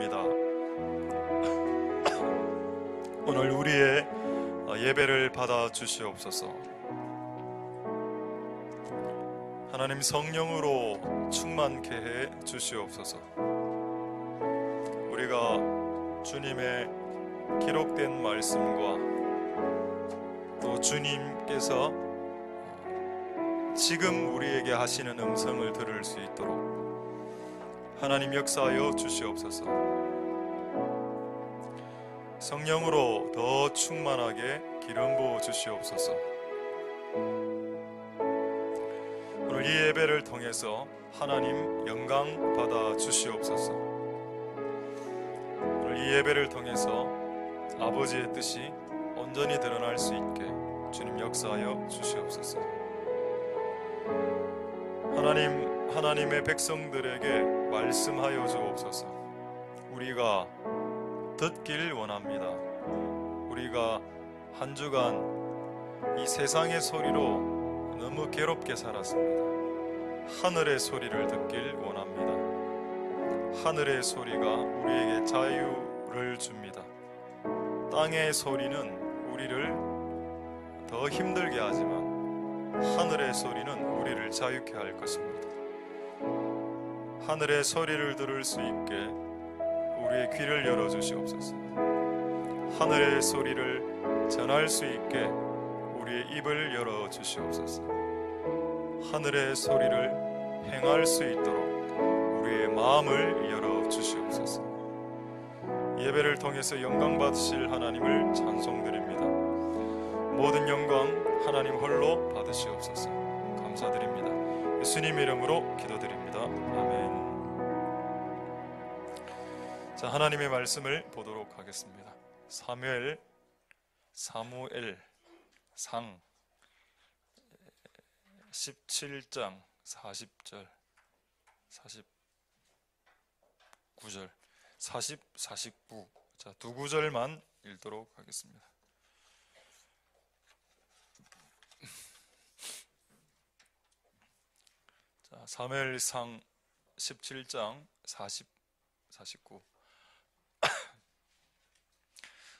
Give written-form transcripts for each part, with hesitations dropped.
감사드립니다. 오늘 우리의 예배를 받아 주시옵소서. 하나님, 성령으로 충만케 해 주시옵소서. 우리가 주님의 기록된 말씀과 또 주님께서 지금 우리에게 하시는 음성을 들을 수 있도록 하나님 역사하여 주시옵소서. 성령으로 더 충만하게 기름 부어 주시옵소서. 오늘 이 예배를 통해서 하나님 영광 받아 주시옵소서. 오늘 이 예배를 통해서 아버지의 뜻이 온전히 드러날 수 있게 주님 역사하여 주시옵소서. 하나님의 백성들에게 말씀하여 주옵소서. 우리가 듣길 원합니다. 우리가 한 주간 이 세상의 소리로 너무 괴롭게 살았습니다. 하늘의 소리를 듣길 원합니다. 하늘의 소리가 우리에게 자유를 줍니다. 땅의 소리는 우리를 더 힘들게 하지만 하늘의 소리는 우리를 자유케 할 것입니다. 하늘의 소리를 들을 수 있게 우리의 귀를 열어주시옵소서. 하늘의 소리를 전할 수 있게 우리의 입을 열어주시옵소서. 하늘의 소리를 행할 수 있도록 우리의 마음을 열어주시옵소서. 예배를 통해서 영광 받으실 하나님을 찬송드립니다. 모든 영광 하나님 홀로 받으시옵소서. 감사드립니다. 예수님 이름으로 기도드립니다. 아멘. 자, 하나님의 말씀을 보도록 하겠습니다. 사무엘상 17장 40절 49절 40, 49. 자, 두 구절만 읽도록 하겠습니다. 자, 사무엘상 17장 40, 49.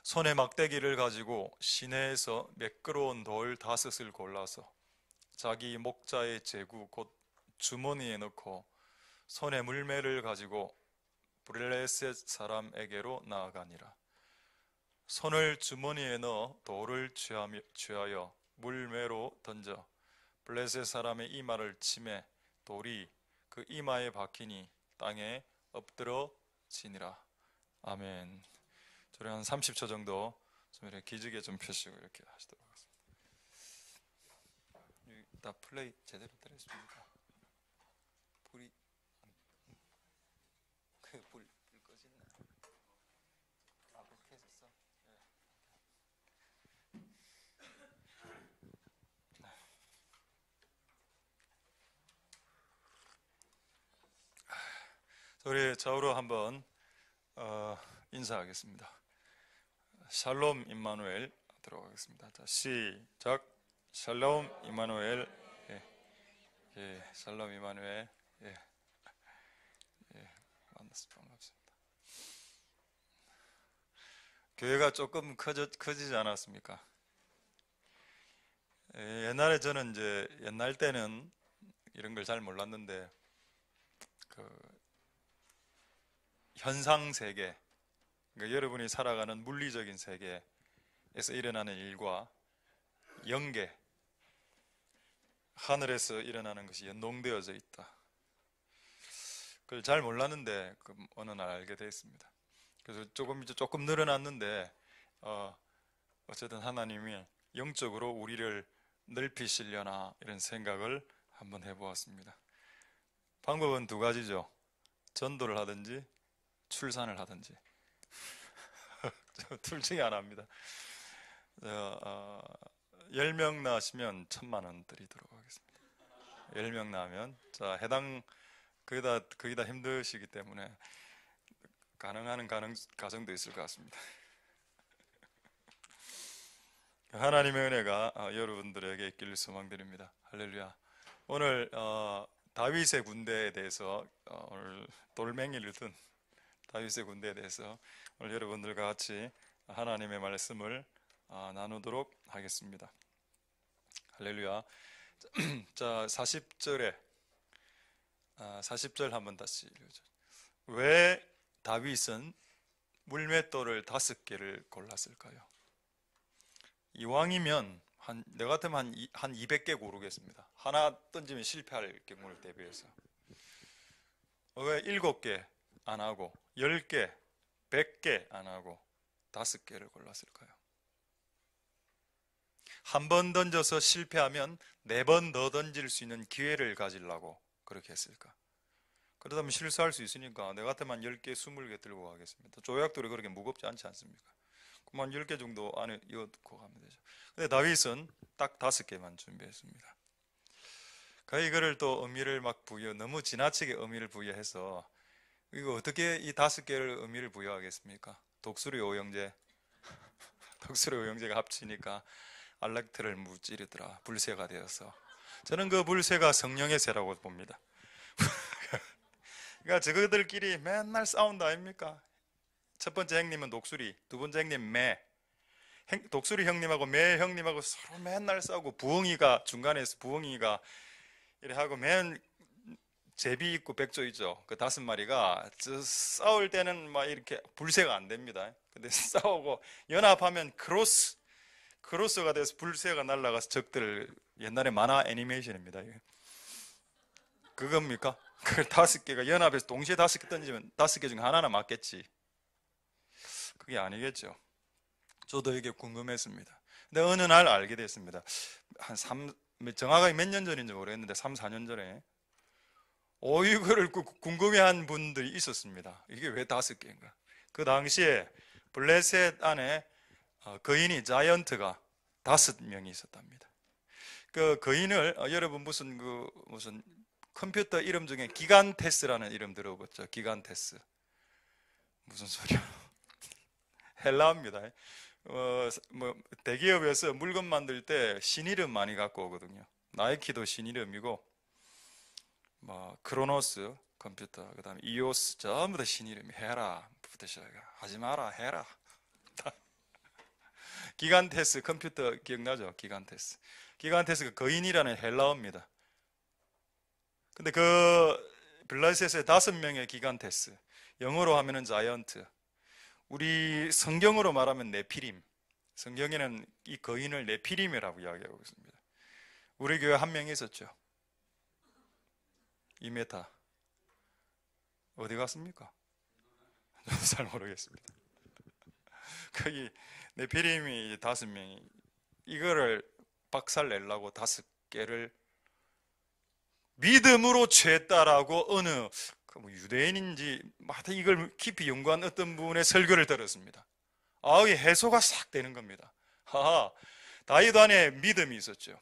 손에 막대기를 가지고 시내에서 매끄러운 돌 5을 골라서 자기 목자의 제구 곧 주머니에 넣고 손에 물매를 가지고 브레셋 사람에게로 나아가니라. 손을 주머니에 넣어 돌을 취하여 물매로 던져 블레셋 사람의 이마를 치매 돌이 그 이마에 박히니 땅에 엎드러지니라. 아멘. 저희 한 30초 정도 좀 이렇게 기지개 좀 펴시고 이렇게 하시도록 하겠습니다. 다 플레이 제대로 되겠습니까? 불이 불 꺼졌나? 아, 불 켜졌어? 네. 우리 좌우로 한번 인사하겠습니다. 샬롬 임마누엘 들어가겠습니다. 자, 시작. 샬롬 임마누엘. 예, 샬롬 임마누엘. 예, 만나서 반갑습니다. 교회가 조금 커지지 않았습니까? 옛날에 저는 옛날 때는 이런 걸 잘 몰랐는데 현상 세계, 그러니까 여러분이 살아가는 물리적인 세계에서 일어나는 일과 영계, 하늘에서 일어나는 것이 연동되어져 있다. 그걸 잘 몰랐는데 어느 날 알게 됐습니다. 그래서 조금 늘어났는데 어쨌든 하나님이 영적으로 우리를 넓히시려나 이런 생각을 한번 해보았습니다. 방법은 두 가지죠. 전도를 하든지 출산을 하든지 둘 중에 하나입니다. 10명 낳으시면 1,000,000원 드리도록 하겠습니다. 10명 낳으면 거의 다 힘드시기 때문에 가능한 가정도 있을 것 같습니다. 하나님의 은혜가 여러분들에게 있기를 소망드립니다. 할렐루야. 오늘 다윗의 군대에 대해서 오늘 돌멩이를 든 다윗의 군대에 대해서 오늘 여러분들과 같이 하나님의 말씀을 나누도록 하겠습니다. 할렐루야. 자, 40절 한번 다시 읽어줘. 왜 다윗은 물맷돌을 5개를 골랐을까요? 이왕이면 내 같으면 한 200개 고르겠습니다. 하나 던지면 실패할 경우를 대비해서. 왜 7개 안 하고 10개, 100개 안 하고 5개를 골랐을까요? 한 번 던져서 실패하면 4번 더 던질 수 있는 기회를 가지려고 그렇게 했을까? 그러다면 실수할 수 있으니까 내 같으면 10개, 20개 들고 가겠습니다. 조약돌이 그렇게 무겁지 않지 않습니까? 그만 10개 정도 안에 이어놓고 가면 되죠. 근데 다윗은 딱 5개만 준비했습니다. 이거를 또 의미를 너무 지나치게 의미를 부여해서 이거 어떻게 이 5개를 의미를 부여하겠습니까? 독수리 오형제 독수리 오형제가 합치니까 알렉트를 무찌르더라. 불새가 되어서. 저는 그 불새가 성령의 새라고 봅니다. 그러니까 저들끼리 맨날 싸운다 아닙니까? 첫 번째 형님은 독수리, 두 번째 형님 매. 독수리 형님하고 매 형님하고 서로 맨날 싸우고 부엉이가 중간에서 부엉이가 이래 하고 맨 제비 있고 백조 있죠. 그 5마리가 싸울 때는 막 이렇게 불새가 안 됩니다. 근데 싸우고 연합하면 크로스가 돼서 불새가 날아가서 적들을, 옛날에 만화 애니메이션입니다. 그겁니까? 그걸 5개가 연합해서 동시에 5개 던지면 5개 중에 하나는 맞겠지. 그게 아니겠죠. 저도 이게 궁금했습니다. 근데 어느 날 알게 됐습니다. 정확하게 몇 년 전인지 모르겠는데 3, 4년 전에 이거를 궁금해한 분들이 있었습니다. 이게 왜 5개인가? 그 당시에 블레셋 안에 거인이 자이언트가 5명이 있었답니다. 그 거인을 여러분 무슨 컴퓨터 이름 중에 기간테스라는 이름 들어보셨죠? 기간테스. 무슨 소리야? 헬라어입니다. 대기업에서 물건 만들 때 신이름 많이 갖고 오거든요. 나이키도 신이름이고, 크로노스 컴퓨터, 그 다음에 이오스 전부 다 신이름이 헤라부터 시작해. 하지 마라, 헤라. 기간테스 컴퓨터 기억나죠? 기간테스가 거인이라는 헬라어입니다. 근데 블레셋의 5명의 기간테스, 영어로 하면은 자이언트, 우리 성경으로 말하면 네피림, 성경에는 이 거인을 네피림이라고 이야기하고 있습니다. 우리 교회 한 명 있었죠. 이메타 어디 갔습니까? 잘 모르겠습니다. 거기 네피림이 5명이 이거를 박살내려고 5개를 믿음으로 죄했다라고 어느 유대인인지 이걸 깊이 연구한 어떤 분의 설교를 들었습니다. 이게 해소가 싹 되는 겁니다. 다윗 안에 믿음이 있었죠.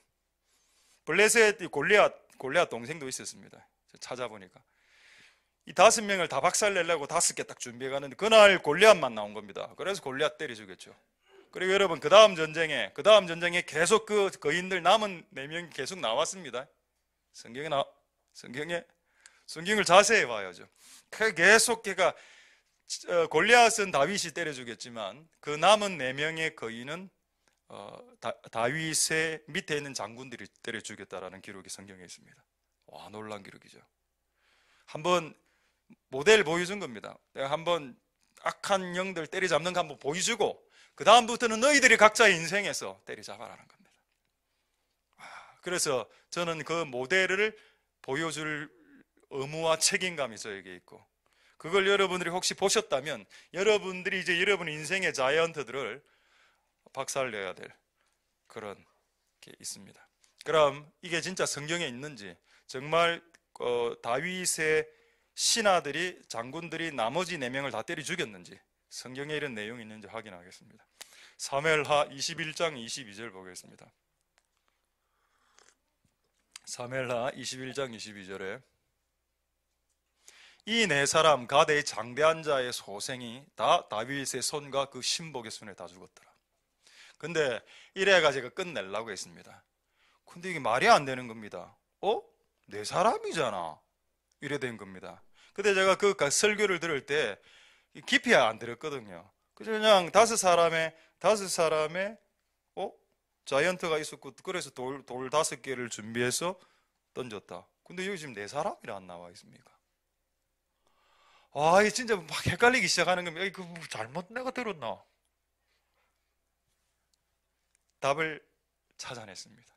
블레셋 골리앗 동생도 있었습니다. 찾아보니까 이 5명을 다 박살내려고 5개 딱 준비해 가는데 그날 골리앗만 나온 겁니다. 그래서 골리앗 때려 죽였죠. 그리고 여러분 그 다음 전쟁에 계속 그 거인들 남은 4명이 계속 나왔습니다. 성경을 자세히 봐야죠. 계속 걔가 골리앗은 다윗이 때려 죽였지만 그 남은 4명의 거인은 다윗의 밑에 있는 장군들이 때려 죽였다라는 기록이 성경에 있습니다. 와, 놀란 기록이죠. 한번 모델 보여준 겁니다. 내가 한번 악한 영들 때려잡는 거 한번 보여주고 그 다음부터는 너희들이 각자의 인생에서 때려잡아라는 겁니다. 그래서 저는 그 모델을 보여줄 의무와 책임감이 저에게 있고, 그걸 여러분들이 혹시 보셨다면 여러분들이 이제 여러분 인생의 자이언트들을 박살내야 될 그런 게 있습니다. 그럼 이게 진짜 성경에 있는지, 정말 다윗의 신하들이, 장군들이 나머지 4명을 다 때려 죽였는지, 성경에 이런 내용이 있는지 확인하겠습니다. 사무엘하 21장 22절 보겠습니다. 사무엘하 21장 22절에 이 4사람 가대의 장대한 자의 소생이 다 다윗의 손과 그 신복의 손에 다 죽었더라. 근데 이래가 제가 끝내려고 했습니다. 근데 이게 말이 안 되는 겁니다. 4사람이잖아. 이래 된 겁니다. 근데 제가 그 설교를 들을 때 깊이 안 들었거든요. 그냥 다섯 사람의 자이언트가 있었고, 그래서 돌 다섯 개를 준비해서 던졌다. 근데 여기 지금 네 사람이라 안 나와 있습니까? 이 진짜 막 헷갈리기 시작하는 겁니다. 이거 잘못 내가 들었나? 답을 찾아냈습니다.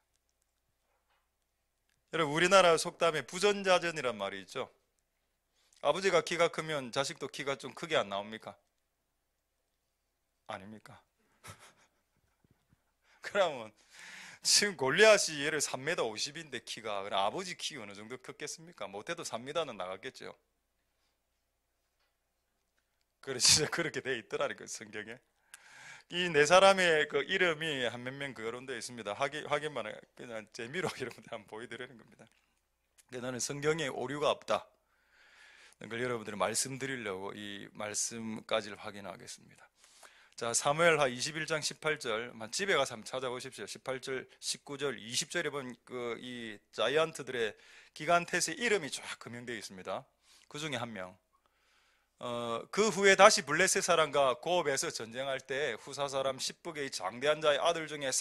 여러분, 우리나라 속담에 부전자전이란 말이 있죠. 아버지가 키가 크면 자식도 키가 좀 크게 안 나옵니까? 아닙니까? 그러면 지금 골리앗이 얘를 3m 50인데 키가, 그럼 아버지 키 어느 정도 컸겠습니까? 못해도 3m는 나갔겠죠. 그래, 진짜 그렇게 돼 있더라니까, 성경에. 이 네 사람의 그 이름이 한 몇 명 거론되어 있습니다. 확인만 그냥 재미로 여러분들 한번 보여드리는 겁니다. 근데 나는 성경에 오류가 없다. 그걸 여러분들이 말씀드리려고 이 말씀까지를 확인하겠습니다. 자, 사무엘하 21장 18절, 집에 가서 한번 찾아보십시오. 18절, 19절, 20절에 보면 이 자이언트들의 기간텟의 이름이 쫙 금명되어 있습니다. 그 중에 한 명. 그 후에 다시 블레셋 사람과 고업에서 전쟁할 때 후사 사람 십북의 장대한 자의 아들 중에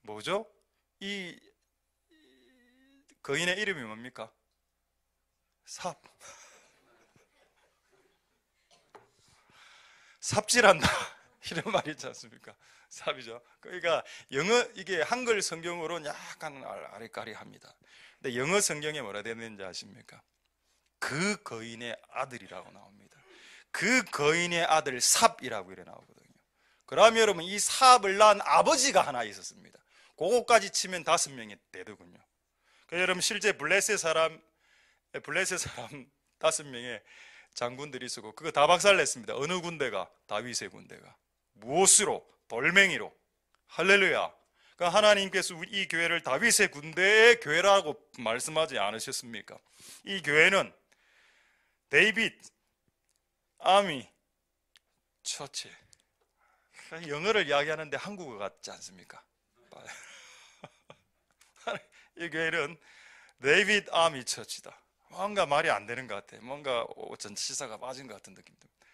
뭐죠? 이 거인의 이름이 뭡니까? 삽질한다 이런 말이 있지 않습니까? 삽이죠. 그러니까 이게 한글 성경으로는 약간 아리까리합니다. 근데 영어 성경에 뭐라 되어 있는지 아십니까? 그 거인의 아들이라고 나옵니다. 그 거인의 아들 삽이라고 이래 나오거든요. 그러면 여러분, 이 삽을 낳은 아버지가 하나 있었습니다. 그거까지 치면 5명이 되더군요. 그러니까 여러분, 실제 블레셋 사람 5명의 장군들이 있었고, 그거 다 박살냈습니다. 어느 군대가? 다윗의 군대가. 무엇으로? 돌멩이로. 할렐루야. 그러니까 하나님께서 이 교회를 다윗의 군대의 교회라고 말씀하지 않으셨습니까? 이 교회는 데이빗 아미 처치. 영어를 이야기하는데 한국어 같지 않습니까? 이 교회는 데이빗 아미 처치다. 뭔가 말이 안 되는 것 같아. 뭔가 전치사가 빠진 것 같은 느낌 듭니다.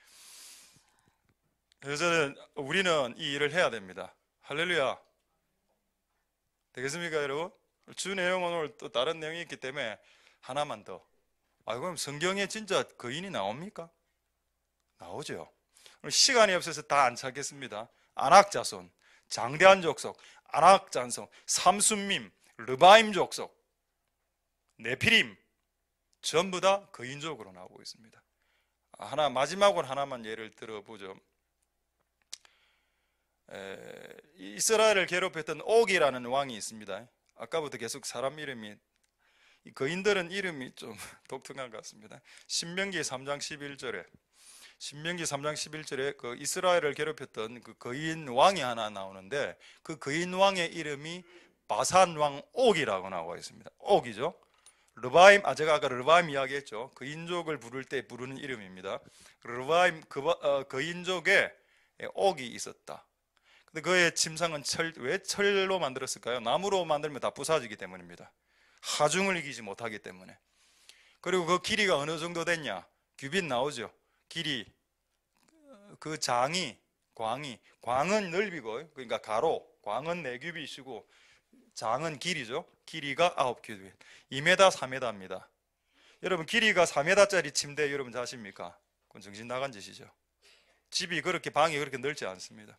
그래서 우리는 이 일을 해야 됩니다. 할렐루야. 되겠습니까, 여러분? 주 내용은 오늘 또 다른 내용이 있기 때문에 하나만 더. 그럼 성경에 진짜 거인이 나옵니까? 나오죠. 시간이 없어서 다 안 찾겠습니다. 아낙자손, 장대한 족속, 아낙잔손, 삼순밈, 르바임 족속, 네피림, 전부 다 거인족으로 나오고 있습니다. 마지막으로 하나만 예를 들어보죠. 이스라엘을 괴롭혔던 옥이라는 왕이 있습니다. 아까부터 계속 사람 이름이, 이 거인들은 이름이 좀 독특한 것 같습니다. 신명기 3장 11절에 그 이스라엘을 괴롭혔던 그 거인 왕이 하나 나오는데, 그 거인 왕의 이름이 바산 왕 옥이라고 나와 있습니다. 옥이죠. 르바임, 제가 아까 르바임 이야기했죠. 거인족을 부를 때 부르는 이름입니다. 르바임 거인족에 옥이 있었다. 근데 그의 침상은 왜 철로 만들었을까요? 나무로 만들면 다 부사지기 때문입니다. 하중을 이기지 못하기 때문에. 그리고 그 길이가 어느 정도 됐냐? 규빗 나오죠. 길이, 그 광은 넓이고, 그러니까 가로, 광은 4규빗이고 장은 길이죠. 길이가 9규빗, 2m, 3m입니다. 여러분, 길이가 4m짜리 침대 여러분 자십니까? 그건 정신 나간 짓이죠. 방이 그렇게 넓지 않습니다.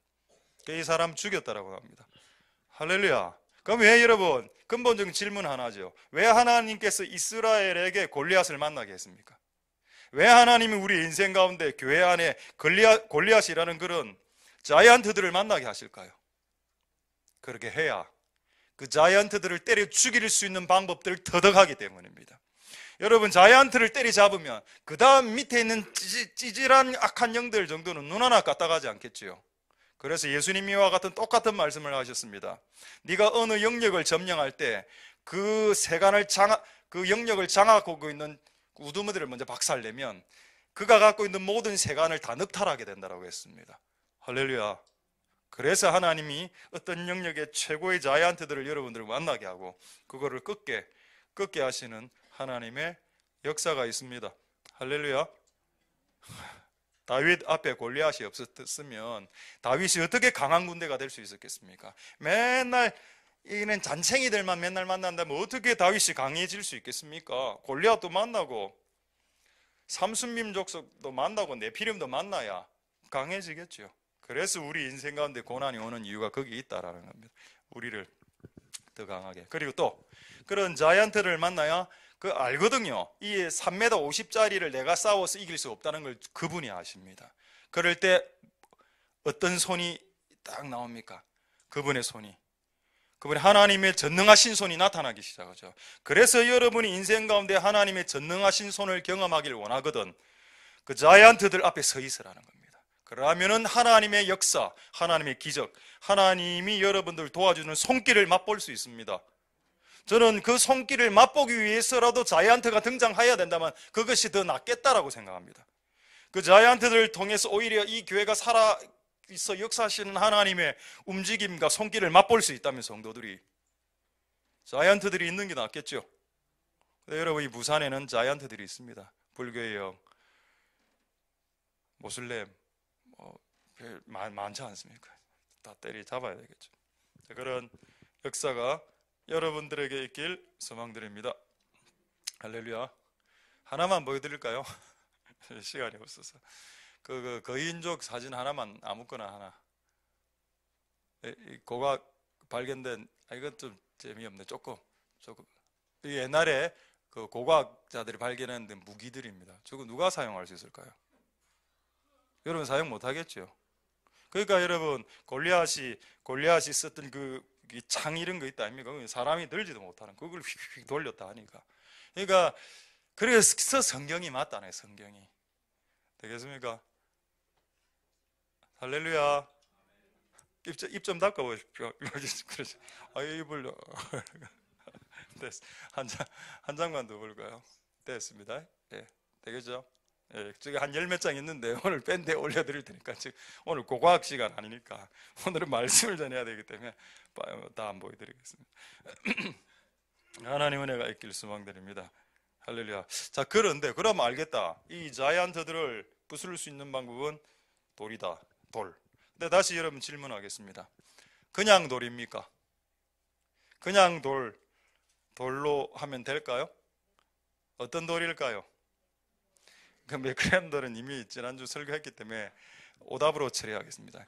이 사람 죽였다라고 합니다. 할렐루야. 그럼 왜, 여러분, 근본적인 질문 하나죠. 왜 하나님께서 이스라엘에게 골리앗을 만나게 했습니까? 왜 하나님이 우리 인생 가운데 교회 안에 골리앗이라는 그런 자이언트들을 만나게 하실까요? 그렇게 해야 그 자이언트들을 때려 죽일 수 있는 방법들을 터득하기 때문입니다. 여러분, 자이언트를 때리잡으면 그 다음 밑에 있는 찌질한 악한 영들 정도는 눈 하나 까딱하지 않겠지요. 그래서 예수님이 이와 같은 똑같은 말씀을 하셨습니다. 네가 어느 영역을 점령할 때 그 영역을 장악하고 있는 우두머리를 먼저 박살내면 그가 갖고 있는 모든 세간을 다 늑탈하게 된다고 했습니다. 할렐루야. 그래서 하나님이 어떤 영역의 최고의 자이언트들을 여러분들을 만나게 하고 그거를 꺾게 하시는 하나님의 역사가 있습니다. 할렐루야. 다윗 앞에 골리앗이 없었으면 다윗이 어떻게 강한 군대가 될 수 있었겠습니까? 맨날 이는 잔챙이들만 맨날 만난다면 어떻게 다윗이 강해질 수 있겠습니까? 골리앗도 만나고 삼순림 족속도 만나고 네피림도 만나야 강해지겠죠. 그래서 우리 인생 가운데 고난이 오는 이유가 거기 있다라는 겁니다. 우리를 더 강하게. 그리고 또 그런 자이언트를 만나야 그 알거든요. 이 3m 50짜리를 내가 싸워서 이길 수 없다는 걸 그분이 아십니다. 그럴 때 어떤 손이 딱 나옵니까? 그분의 손이. 그분이 하나님의 전능하신 손이 나타나기 시작하죠. 그래서 여러분이 인생 가운데 하나님의 전능하신 손을 경험하길 원하거든 그 자이언트들 앞에 서 있으라는 겁니다. 그러면은 하나님의 역사, 하나님의 기적, 하나님이 여러분들 도와주는 손길을 맛볼 수 있습니다. 저는 그 손길을 맛보기 위해서라도 자이언트가 등장해야 된다면 그것이 더 낫겠다라고 생각합니다. 그 자이언트들을 통해서 오히려 이 교회가 살아있어 역사하시는 하나님의 움직임과 손길을 맛볼 수 있다면 성도들이 자이언트들이 있는 게 낫겠죠. 여러분 이 부산에는 자이언트들이 있습니다. 불교의 영, 모슬렘 많지 않습니까? 다 때리 잡아야 되겠죠. 그런 역사가 여러분들에게 있길 소망드립니다. 할렐루야. 하나만 보여드릴까요? 시간이 없어서 그 거인족 사진 하나만 아무거나 하나. 고각 발견된 이건 좀 재미없네. 조금 옛날에 그 고고학자들이 발견한 무기들입니다. 저거 누가 사용할 수 있을까요? 여러분 사용 못 하겠죠. 그러니까 여러분 골리앗이 썼던 그 창 이런 거 있다 아닙니까? 사람이 들지도 못하는 그걸 휙휙 돌렸다 하니까. 그러니까 그래서 성경이 맞다네. 성경이 되겠습니까? 할렐루야. 입 좀 닦아 보십시오. 그렇죠. 입을 됐어. 한 장만 더 볼까요? 됐습니다. 예, 되겠죠? 예, 저기 한 열 몇 장 있는데 오늘 밴드에 올려드릴 테니까 지금 오늘 고고학 시간 아니니까 오늘은 말씀을 전해야 되기 때문에 다 안 보여드리겠습니다. 하나님 은혜가 있길 소망드립니다. 할렐루야. 자, 그런데 그럼 알겠다. 이 자이언트들을 부술 수 있는 방법은 돌이다. 돌. 근데 다시 여러분 질문하겠습니다. 그냥 돌입니까? 그냥 돌로 하면 될까요? 어떤 돌일까요? 그 매크레암 돌은 이미 지난주 설교했기 때문에 오답으로 처리하겠습니다.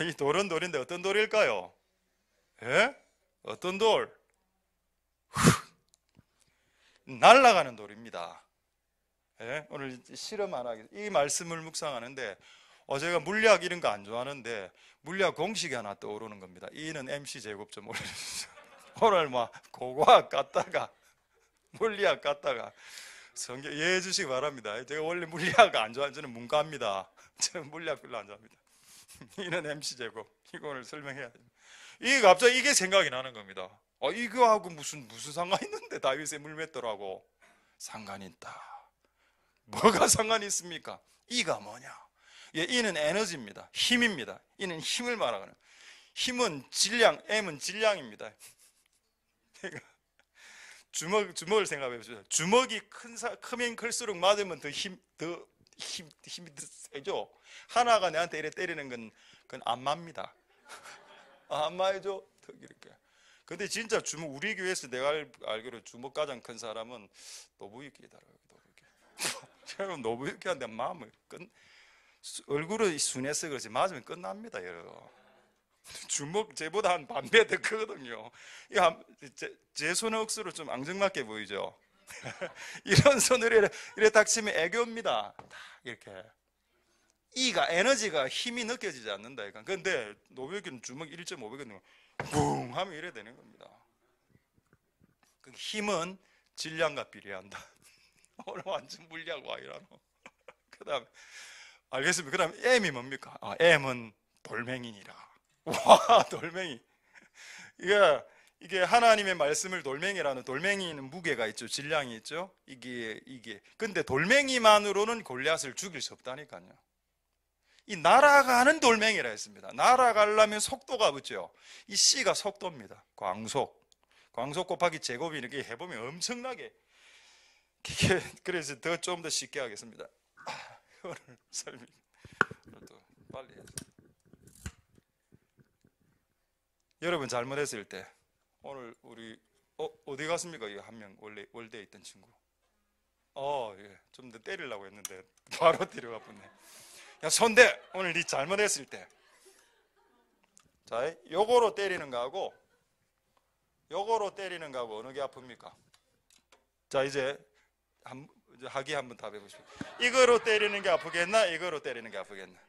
이 돌은 돌인데 어떤 돌일까요? 예? 어떤 돌? 날아가는 돌입니다. 예? 오늘 실험 안 하겠습니다. 이 말씀을 묵상하는데 제가 물리학 이런 거 안 좋아하는데 물리학 공식이 하나 떠오르는 겁니다. E는 MC 제곱 좀 올려주세요. 오늘 고고학 갔다가 물리학 갔다가 성경 이해해 주시기 바랍니다. 제가 원래 물리학 안 좋아하는 저는 문과입니다. 저는 물리학 별로 안 좋아합니다. E는 MC 제곱 이거 오늘 설명해야 됩니다. 이게 갑자기 이게 생각이 나는 겁니다. 이거하고 무슨 상관 있는데 다윗의 물맷돌하고 상관이 있다. 뭐가 상관이 있습니까? E가 뭐냐? E는 에너지입니다. 힘입니다. E는 힘을 말하는 힘은 질량, M은 질량입니다. 주먹을 생각해 보세요. 주먹이 크면 클수록 맞으면 더 힘이 더 세죠. 하나가 내한테 이래 때리는 그건 안 맞습니다. 안 맞죠? 이렇게. 근데 진짜 우리 교회에서 내가 알기로 주먹 가장 큰 사람은 노부유기더라고요. 여러분 노부유기한테 마음을 얼굴은 순해서 그렇지 맞으면 끝납니다, 여러분. 주먹 제보다 한 반배 더 크거든요. 제 손의 억수로 좀 앙증맞게 보이죠. 이런 손을 이래 딱 치면 애교입니다. 이렇게 E가 에너지가 힘이 느껴지지 않는다. 그런데 노부유기는 주먹 1.5배거든요. 붕 하면 이래 되는 겁니다. 그 힘은 질량과 비례한다. 오늘 완전 물리학 와 이라노. 그다음 알겠습니다. 그다음 M이 뭡니까? M은 돌멩이니라. 와, 돌멩이. 이게 하나님의 말씀을 돌멩이라는 돌멩이는 무게가 있죠. 질량이 있죠. 이게. 근데 돌멩이만으로는 골리앗을 죽일 수 없다니까요. 이 날아가는 돌멩이라 했습니다. 날아가려면 속도가 붙죠. 이 C가 속도입니다. 광속 곱하기 제곱이 이렇게 해보면 엄청나게 그래서 좀 더 쉽게 하겠습니다. 오늘 설명 또 빨리 해야죠. 여러분 잘못했을 때 오늘 우리 어디 갔습니까? 이거 한 명 원래 월대에 있던 친구. 예. 좀 더 때리려고 했는데 바로 데려가 보네. 야, 손대. 오늘 네 잘못했을 때. 자, 요거로 때리는 거하고 요거로 때리는 거하고 어느 게 아픕니까? 자, 이제 하기 한번 답해 보십시오. 이거로 때리는 게 아프겠나? 이거로 때리는 게 아프겠나?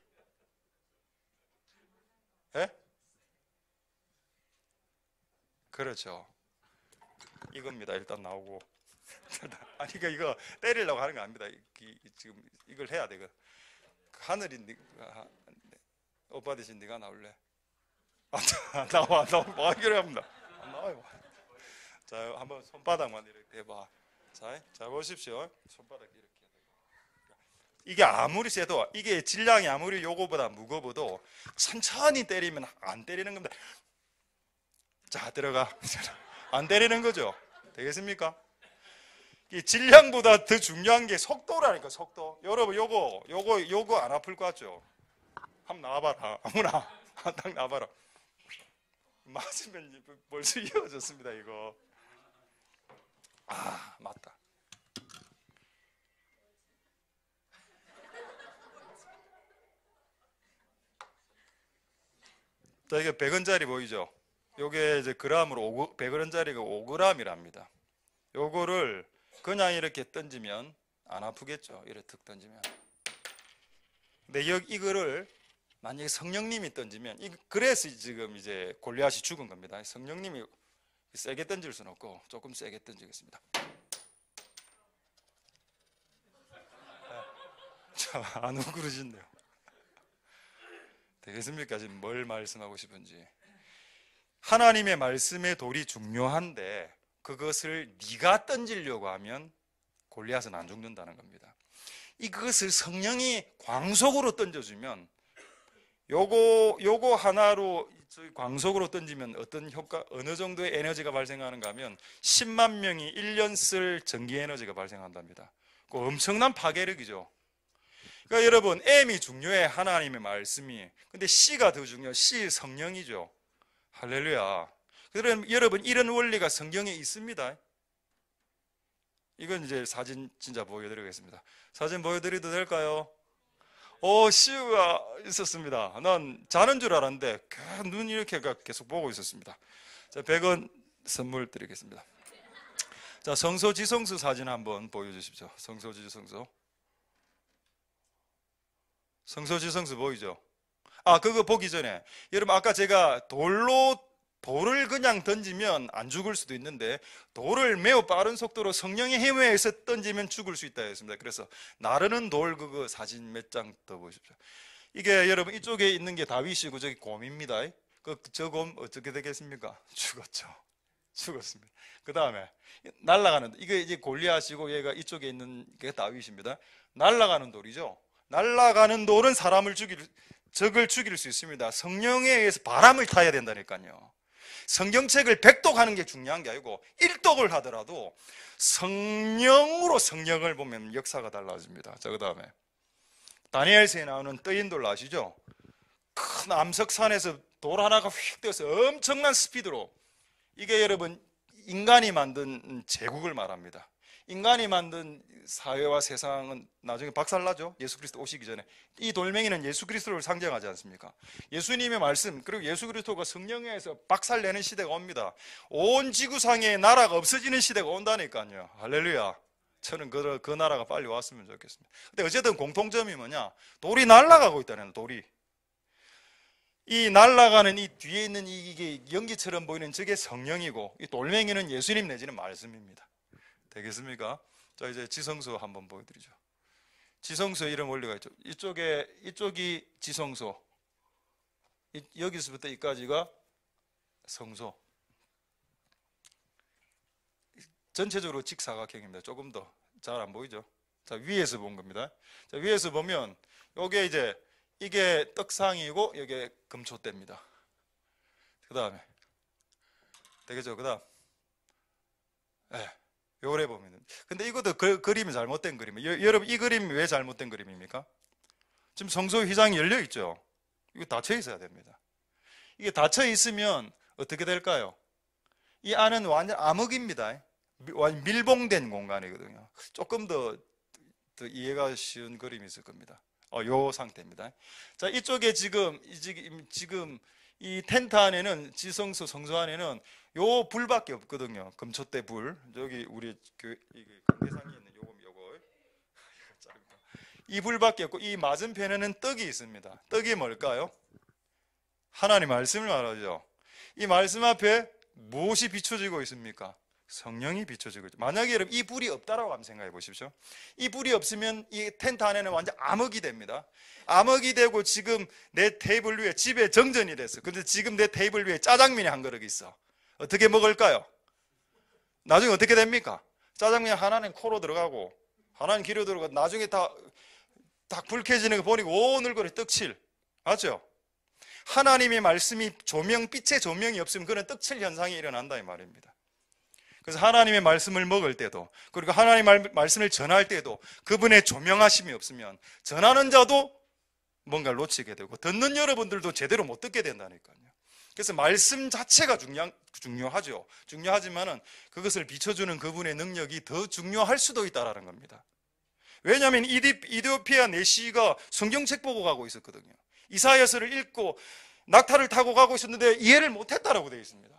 예? 그렇죠. 이겁니다. 일단 나오고. 아니, 이거 때리려고 하는 거 아닙니다. 지금 이걸 해야 돼. 하늘이 오빠 대신 네가 나올래? 나와. 뭐 하기로 합니다. 나와요. 자, 한번 손바닥만 이렇게 해봐. 자 보십시오. 손바닥 이렇게. 이게 아무리 세도, 이게 질량이 아무리 요거보다 무거워도 천천히 때리면 안 때리는 겁니다. 자, 들어가. 안 때리는 거죠. 되겠습니까? 이 질량보다 더 중요한 게 속도라니까, 속도. 여러분, 요거 안 아플 것 같죠? 한번 나와봐라. 아무나. 딱 나와봐라. 맞으면 벌써 이어졌습니다, 이거. 맞다. 자, 이게 100원짜리 보이죠? 요게 이제 그램으로 100원짜리가 5g이랍니다. 요거를 그냥 이렇게 던지면 안 아프겠죠? 이렇게 툭 던지면. 근데 이거를 만약에 성령님이 던지면, 그래서 지금 이제 골리앗이 죽은 겁니다. 성령님이 세게 던질 수는 없고 조금 세게 던지겠습니다. 자, 안 우그러진대요. 되겠습니까? 지금 뭘 말씀하고 싶은지. 하나님의 말씀의 돌이 중요한데 그것을 네가 던지려고 하면 골리앗은 안 죽는다는 겁니다. 이것을 성령이 광속으로 던져주면, 요거 하나로 광속으로 던지면 어떤 효과, 어느 정도의 에너지가 발생하는가 하면 10만 명이 1년 쓸 전기 에너지가 발생한답니다. 그 엄청난 파괴력이죠. 그러니까 여러분, M이 중요해, 하나님의 말씀이. 근데 C가 더 중요해. C 성령이죠. 할렐루야. 그럼 여러분, 이런 원리가 성경에 있습니다. 이건 이제 사진 진짜 보여드리겠습니다. 사진 보여드려도 될까요? 시우가 있었습니다. 난 자는 줄 알았는데 눈 이렇게 계속 보고 있었습니다. 자, 100원 선물 드리겠습니다. 자, 성소 지성소 사진 한번 보여주십시오. 성소 지성소. 성소 지성소 보이죠? 그거 보기 전에 여러분, 아까 제가 돌을 그냥 던지면 안 죽을 수도 있는데 돌을 매우 빠른 속도로 성령의 힘에 의해서 던지면 죽을 수 있다 했습니다. 그래서 나르는 돌 그거 사진 몇 장 더 보십시오. 이게 여러분, 이쪽에 있는 게 다윗이고 저기 곰입니다. 저 곰 어떻게 되겠습니까? 죽었습니다. 그 다음에 날아가는, 이게 이제 골리앗이고 얘가 이쪽에 있는 게 다윗입니다. 날아가는 돌이죠. 날아가는 돌은 적을 죽일 수 있습니다. 성령에 의해서 바람을 타야 된다니까요. 성경책을 100독하는 게 중요한 게 아니고 1독을 하더라도 성령으로 성령을 보면 역사가 달라집니다. 자, 그 다음에 다니엘서에 나오는 뜨인 돌 아시죠? 큰 암석산에서 돌 하나가 휙 떠서 엄청난 스피드로, 이게 여러분 인간이 만든 제국을 말합니다. 인간이 만든 사회와 세상은 나중에 박살나죠. 예수 그리스도 오시기 전에. 이 돌멩이는 예수 그리스도를 상징하지 않습니까? 예수님의 말씀, 그리고 예수 그리스도가 성령에 의해서 박살내는 시대가 옵니다. 온 지구상에 나라가 없어지는 시대가 온다니까요. 할렐루야. 저는 그 나라가 빨리 왔으면 좋겠습니다. 근데 어쨌든 공통점이 뭐냐? 돌이 날아가고 있다는, 돌이. 이 날아가는 이 뒤에 있는 이게 연기처럼 보이는 저게 성령이고, 이 돌멩이는 예수님 내지는 말씀입니다. 되겠습니까? 자, 이제 지성소 한번 보여드리죠. 지성소 이런 원리가 있죠. 이쪽이 지성소, 여기서부터 여기까지가 성소. 전체적으로 직사각형입니다. 조금 더 잘 안 보이죠? 자, 위에서 본 겁니다. 자, 위에서 보면 이게 떡상이고 이게 금초대입니다. 그 다음에 되겠죠? 그 다음 요래 보면 됩니다. 근데 이것도 그림이 잘못된 그림이에요. 여러분, 이 그림이 왜 잘못된 그림입니까? 지금 성소 휘장이 열려 있죠. 이거 닫혀 있어야 됩니다. 이게 닫혀 있으면 어떻게 될까요? 이 안은 완전 암흑입니다. 완전 밀봉된 공간이거든요. 조금 더 이해가 쉬운 그림이 있을 겁니다. 요 상태입니다. 자, 이쪽에 지금 이 텐트 안에는, 지성소 성소 안에는 요 불밖에 없거든요. 금초대 불. 여기 우리 강대상에 있는 요거 이 불밖에 없고, 이 맞은편에는 떡이 있습니다. 떡이 뭘까요? 하나님 말씀을 말하죠. 이 말씀 앞에 무엇이 비춰지고 있습니까? 성령이 비춰지고 있죠. 만약에 여러분 이 불이 없다라고 한번 생각해 보십시오. 이 불이 없으면 이 텐트 안에는 완전 암흑이 됩니다. 암흑이 되고, 지금 내 테이블 위에, 집에 정전이 됐어. 근데 지금 내 테이블 위에 짜장면이 한 그릇 있어. 어떻게 먹을까요? 나중에 어떻게 됩니까? 짜장면 하나는 코로 들어가고 하나는 귀로 들어가고, 나중에 다 불 켜지는 거 보니까 온 얼굴에 떡칠. 맞죠? 하나님의 말씀이 빛의 조명이 없으면 그런 떡칠 현상이 일어난다 이 말입니다. 그래서 하나님의 말씀을 먹을 때도, 그리고 하나님의 말씀을 전할 때도 그분의 조명하심이 없으면 전하는 자도 뭔가를 놓치게 되고, 듣는 여러분들도 제대로 못 듣게 된다니까요. 그래서 말씀 자체가 중요하죠. 중요하지만은 그것을 비춰주는 그분의 능력이 더 중요할 수도 있다라는 겁니다. 왜냐하면 이디오피아 내시가 성경책 보고 가고 있었거든요. 이사야서를 읽고 낙타를 타고 가고 있었는데 이해를 못했다라고 되어 있습니다.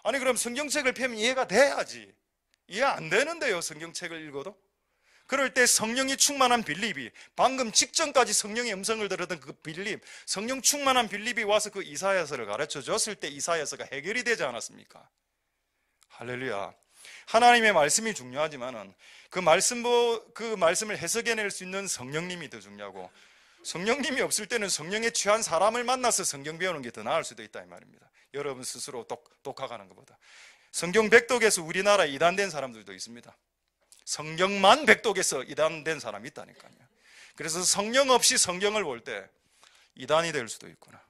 아니, 그럼 성경책을 펴면 이해가 돼야지. 이해 안 되는데요, 성경책을 읽어도. 그럴 때 성령이 충만한 빌립이, 방금 직전까지 성령의 음성을 들었던 그 빌립, 성령 충만한 빌립이 와서 그 이사야서를 가르쳐 줬을 때 이사야서가 해결이 되지 않았습니까? 할렐루야. 하나님의 말씀이 중요하지만은 그 말씀을 해석해낼 수 있는 성령님이 더 중요하고, 성령님이 없을 때는 성령에 취한 사람을 만나서 성경 배우는 게 더 나을 수도 있다 이 말입니다. 여러분 스스로 독학하는 것보다. 성경 백독에서 우리나라에 이단된 사람들도 있습니다. 성경만 백독에서 이단된 사람이 있다니까요. 그래서 성령 없이 성경을 볼 때 이단이 될 수도 있구나.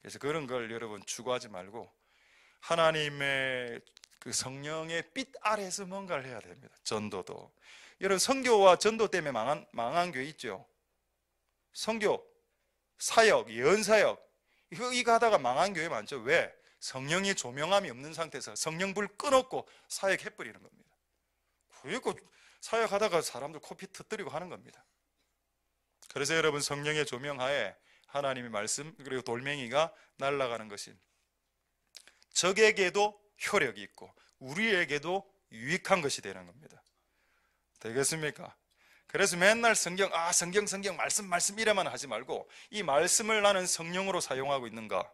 그래서 그런 걸 여러분 추구하지 말고 하나님의 그 성령의 빛 아래에서 뭔가를 해야 됩니다. 전도도. 여러분, 선교와 전도 때문에 망한 교회 있죠. 선교, 사역, 예언사역 이거 하다가 망한 교회 많죠. 왜? 성령의 조명함이 없는 상태에서 성령불 끊었고 사역해버리는 겁니다. 그리고 사역하다가 사람들 코피 터뜨리고 하는 겁니다. 그래서 여러분, 성령의 조명하에 하나님의 말씀, 그리고 돌멩이가 날아가는 것이 적에게도 효력이 있고 우리에게도 유익한 것이 되는 겁니다. 되겠습니까? 그래서 맨날 성경 말씀 이래만 하지 말고, 이 말씀을 나는 성령으로 사용하고 있는가,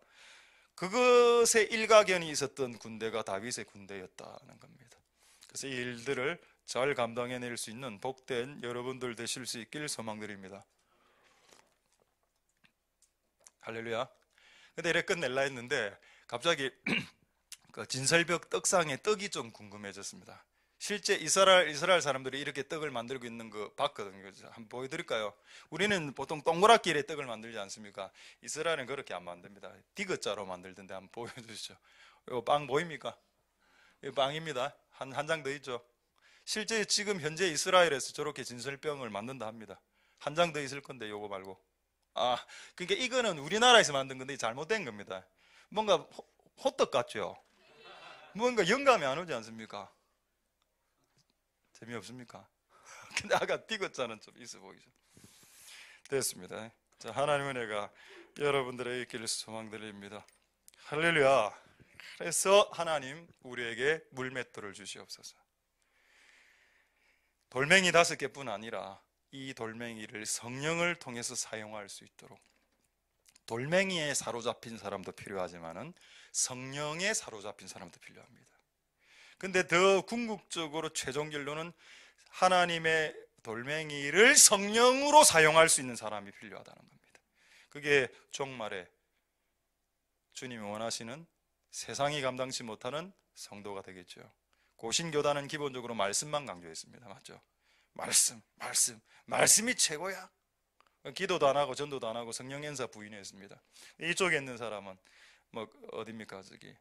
그것에 일가견이 있었던 군대가 다윗의 군대였다는 겁니다. 그래서 이 일들을 잘 감당해낼 수 있는 복된 여러분들 되실 수 있길 소망드립니다. 할렐루야. 근데 이래 끝낼라 했는데 갑자기 그 진설벽 떡상의 떡이 좀 궁금해졌습니다. 실제 이스라엘 사람들이 이렇게 떡을 만들고 있는 거 봤거든요. 한번 보여드릴까요? 우리는 보통 동그랗게 떡을 만들지 않습니까? 이스라엘은 그렇게 안 만듭니다. 디귿자로 만들던데 한번 보여주시죠. 이거 빵 보입니까? 이거 빵입니다. 한 장 더 있죠. 실제 지금 현재 이스라엘에서 저렇게 진설병을 만든다 합니다. 한 장 더 있을 건데 요거 말고. 그러니까 이거는 우리나라에서 만든 건데 잘못된 겁니다. 뭔가 호떡 같죠? 뭔가 영감이 안 오지 않습니까? 재미없습니까? 근데 아까 디귿자는 좀 있어 보이죠? 됐습니다. 자, 하나님의 은혜가 여러분들의 있기를 소망드립니다. 할렐루야. 그래서 하나님 우리에게 물맷돌을 주시옵소서. 돌멩이 5개뿐 아니라 이 돌멩이를 성령을 통해서 사용할 수 있도록, 돌멩이에 사로잡힌 사람도 필요하지만은 성령에 사로잡힌 사람도 필요합니다. 근데 더 궁극적으로 최종 결론은 하나님의 돌멩이를 성령으로 사용할 수 있는 사람이 필요하다는 겁니다. 그게 종말에 주님이 원하시는 세상이 감당치 못하는 성도가 되겠죠. 고신교단은 기본적으로 말씀만 강조했습니다. 맞죠? 말씀이 최고야. 기도도 안 하고 전도도 안 하고 성령 연사 부인했습니다. 이쪽에 있는 사람은 뭐 어딥니까? 저기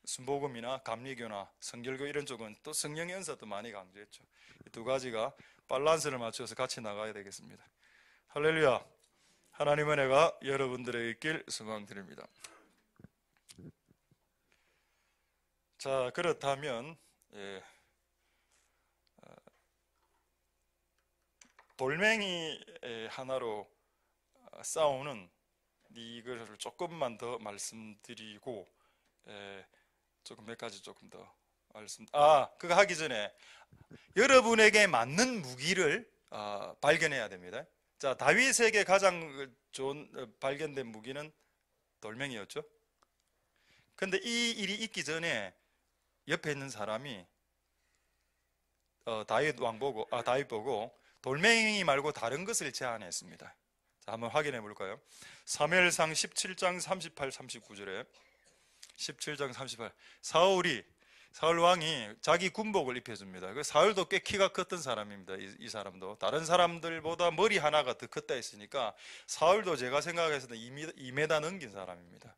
순복음이나 감리교나 성결교 이런 쪽은 또 성령의 은사도 많이 강조했죠. 이 두 가지가 밸런스를 맞춰서 같이 나가야 되겠습니다. 할렐루야. 하나님의 은혜가 여러분들에게 있길 소망드립니다. 자, 그렇다면 돌멩이 하나로 싸우는 이걸 조금만 더 말씀드리고 조금 몇 가지 조금 더 그거 하기 전에 여러분에게 맞는 무기를 발견해야 됩니다. 자, 다윗에게 가장 좋은 발견된 무기는 돌멩이였죠. 근데 이 일이 있기 전에 옆에 있는 사람이 다윗 보고 돌멩이 말고 다른 것을 제안했습니다. 자, 한번 확인해 볼까요? 사무엘상 17장 38, 39절에 17장 38 사울 왕이 자기 군복을 입혀줍니다. 사울도 꽤 키가 컸던 사람입니다. 이 사람도 다른 사람들보다 머리 하나가 더 컸다 했으니까 사울도 제가 생각해서는 2m 넘긴 사람입니다.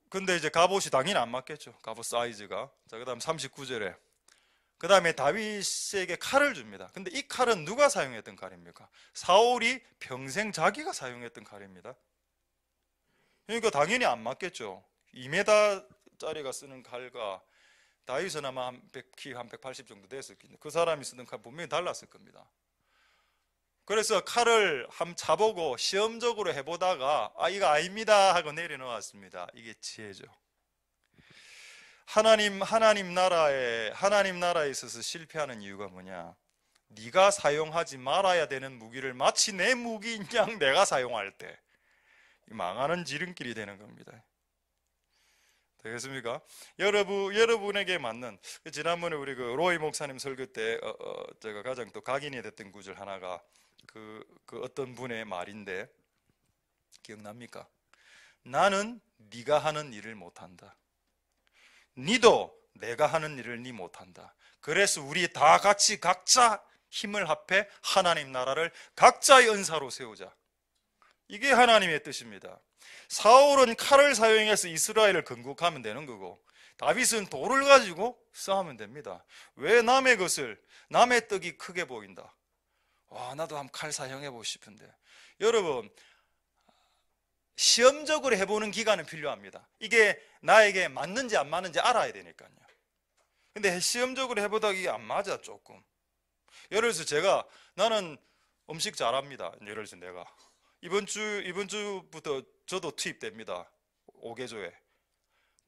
근데 이제 갑옷이 당연히 안 맞겠죠. 갑옷 사이즈가. 자, 그다음 39절에 그 다음에 다윗에게 칼을 줍니다. 근데 이 칼은 누가 사용했던 칼입니까? 사울이 평생 자기가 사용했던 칼입니다. 그러니까 당연히 안 맞겠죠. 2m짜리가 쓰는 칼과 다윗은 아마 키 한 180 정도 됐을 텐데 그 사람이 쓰는 칼 분명히 달랐을 겁니다. 그래서 칼을 한번 차보고 시험적으로 해보다가 이거 아닙니다 하고 내려놓았습니다. 이게 지혜죠. 하나님 나라에 있어서 실패하는 이유가 뭐냐? 네가 사용하지 말아야 되는 무기를 마치 내 무기인 양 내가 사용할 때 망하는 지름길이 되는 겁니다. 되겠습니까? 여러분에게 맞는 지난번에 우리 로이 목사님 설교 때 제가 가장 또 각인이 됐던 구절 하나가 그 어떤 분의 말인데 기억납니까? 나는 네가 하는 일을 못한다. 니도 내가 하는 일을 니 못한다. 그래서 우리 다 같이 각자 힘을 합해 하나님 나라를 각자의 은사로 세우자. 이게 하나님의 뜻입니다. 사울은 칼을 사용해서 이스라엘을 건국하면 되는 거고 다윗은 돌을 가지고 싸우면 됩니다. 왜 남의 떡이 크게 보인다. 나도 한번 칼 사용해보고 싶은데. 여러분, 시험적으로 해보는 기간은 필요합니다. 이게 나에게 맞는지 안 맞는지 알아야 되니까요. 근데 시험적으로 해보다가 이게 안 맞아 조금. 예를 들어서 나는 음식 잘합니다. 예를 들어서 내가 이번 주부터 저도 투입됩니다. 5개조에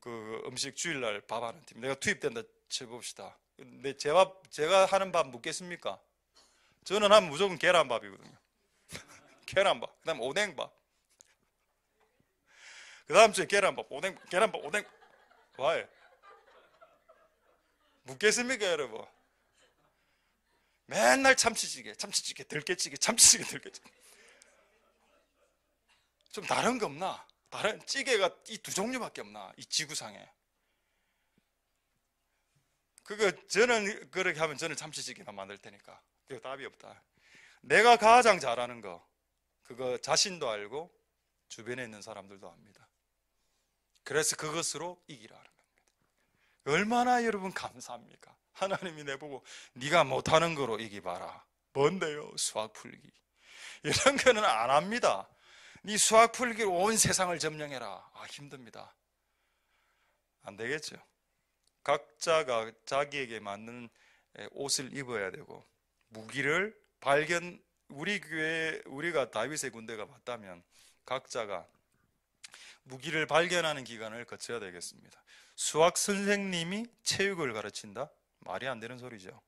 그 음식 주일날 밥하는 팀 내가 투입된다 쳐봅시다. 근데 제가 하는 밥 묻겠습니까? 저는 하면 무조건 계란밥이거든요. 계란밥. 그다음 오뎅밥. 그 다음 주에 계란밥, 오뎅. 왜? 묻겠습니까, 여러분? 맨날 참치찌개, 들깨찌개. 좀 다른 거 없나? 다른 찌개가 이 두 종류밖에 없나? 이 지구상에. 저는 그렇게 하면 저는 참치찌개만 만들 테니까. 그거 답이 없다. 내가 가장 잘하는 거, 그거 자신도 알고 주변에 있는 사람들도 압니다. 그래서 그것으로 이기라는 겁니다. 얼마나 여러분 감사합니까? 하나님이 내보고 네가 못하는 거로 이기봐라. 뭔데요? 수학 풀기. 이런 거는 안 합니다. 네 수학 풀기로 온 세상을 점령해라. 힘듭니다. 안 되겠죠. 각자가 자기에게 맞는 옷을 입어야 되고 무기를 우리가 다윗의 군대가 맞다면 각자가 무기를 발견하는 기간을 거쳐야 되겠습니다. 수학 선생님이 체육을 가르친다? 말이 안 되는 소리죠.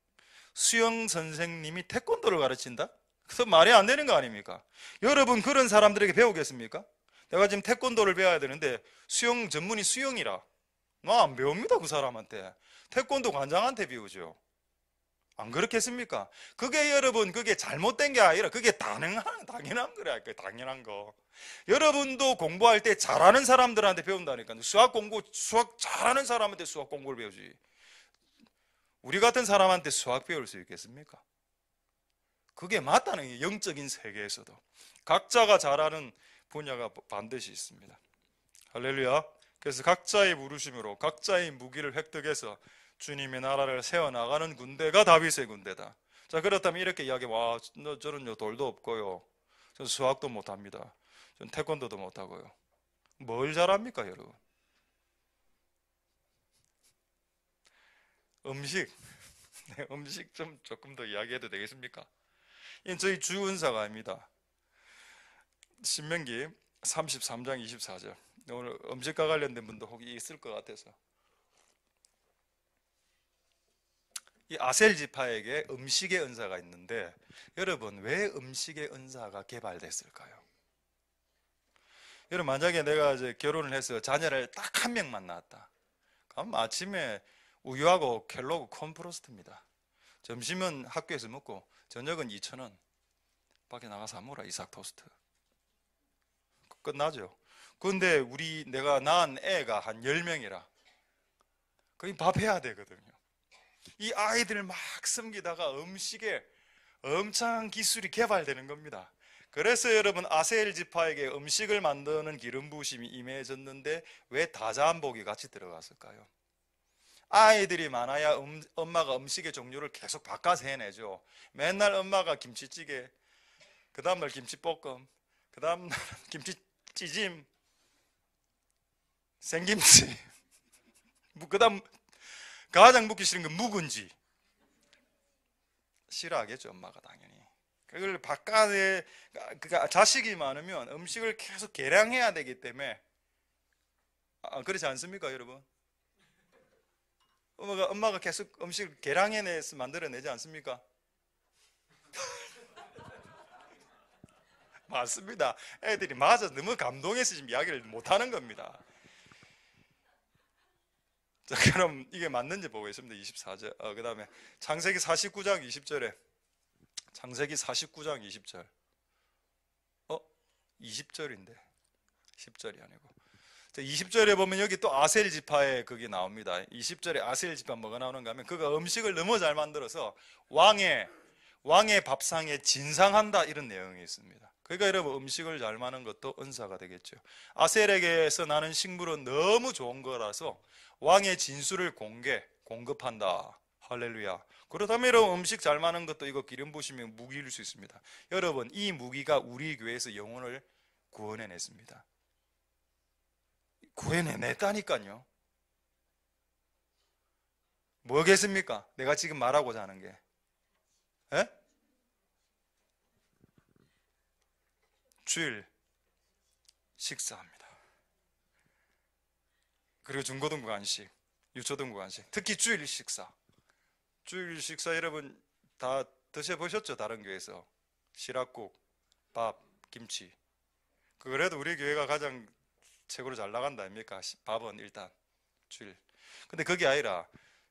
수영 선생님이 태권도를 가르친다? 그래서 말이 안 되는 거 아닙니까? 여러분 그런 사람들에게 배우겠습니까? 내가 지금 태권도를 배워야 되는데 수영 전문이 수영이라 나 안 배웁니다. 그 사람한테. 태권도 관장한테 배우죠. 안 그렇겠습니까? 그게 잘못된 게 아니라 그게 당연한 거라. 당연한 거. 여러분도 공부할 때 잘하는 사람들한테 배운다니까요. 수학 잘하는 사람한테 수학 공부를 배우지. 우리 같은 사람한테 수학 배울 수 있겠습니까? 그게 맞다는 게 영적인 세계에서도 각자가 잘하는 분야가 반드시 있습니다. 할렐루야. 그래서 각자의 부르심으로 각자의 무기를 획득해서 주님의 나라를 세워나가는 군대가 다윗의 군대다. 자, 그렇다면 이렇게 이야기하면, 와, 저는요 돌도 없고요, 전 수학도 못합니다, 전 태권도도 못하고요. 뭘 잘합니까 여러분? 음식. 네, 음식 좀 조금 더 이야기해도 되겠습니까? 이건 저희 주 은사가 아닙니다. 신명기 33장 24절. 오늘 음식과 관련된 분도 혹시 있을 것 같아서, 이 아셀 지파에게 음식의 은사가 있는데, 여러분 왜 음식의 은사가 개발됐을까요? 여러분, 만약에 내가 이제 결혼을 해서 자녀를 딱 한 명만 낳았다. 그럼 아침에 우유하고 켈로그 콘프로스트입니다. 점심은 학교에서 먹고 저녁은 2,000원 밖에 나가서 안 먹어라, 이삭 토스트. 끝나죠. 그런데 내가 낳은 애가 한 10명이라 거의 밥해야 되거든요. 이 아이들을 막 섬기다가 음식에 엄청난 기술이 개발되는 겁니다. 그래서 여러분, 아셀 지파에게 음식을 만드는 기름 부으심이 임해졌는데 왜 다자한복이 같이 들어갔을까요? 아이들이 많아야 엄마가 음식의 종류를 계속 바꿔서 해내죠. 맨날 엄마가 김치찌개, 그 다음날 김치볶음, 그 다음날 김치찌짐, 생김치, 그 다음 가장 먹기 싫은 건 묵은지. 싫어하겠죠, 엄마가 당연히. 그걸 바깥에, 그러니까 자식이 많으면 음식을 계속 개량해야 되기 때문에, 그렇지 않습니까 여러분? 엄마가 계속 음식을 개량해내서 만들어내지 않습니까? 맞습니다. 애들이 맞아 너무 감동해서 지금 이야기를 못하는 겁니다. 자, 그럼 이게 맞는지 보겠습니다. 24절. 그 다음에 창세기 49장 20절에, 창세기 49장 20절. 20절인데 10절이 아니고. 자, 20절에 보면 여기 또 아셀 지파의 그게 나옵니다. 20절에 아셀 지파 뭐가 나오는가 하면, 그가 음식을 너무 잘 만들어서 왕의 밥상에 진상한다, 이런 내용이 있습니다. 그러니까 여러분, 음식을 잘 만드는 것도 은사가 되겠죠. 아셀에게서 나는 식물은 너무 좋은 거라서 왕의 진수를 공급한다. 할렐루야. 그렇다면 여러분, 음식 잘 만드는 것도 이거 기름 부으시면 무기일 수 있습니다. 여러분, 이 무기가 우리 교회에서 영혼을 구원해냈습니다. 구해내냈다니까요. 뭐겠습니까? 내가 지금 말하고자 하는 게, 에? 주일 식사합니다. 그리고 중고등부 간식, 유초등부 간식, 특히 주일 식사. 주일 식사 여러분 다 드셔보셨죠? 다른 교회에서 시락국, 밥, 김치. 그래도 우리 교회가 가장 최고로 잘 나간다 아닙니까? 밥은 일단 주일. 근데 그게 아니라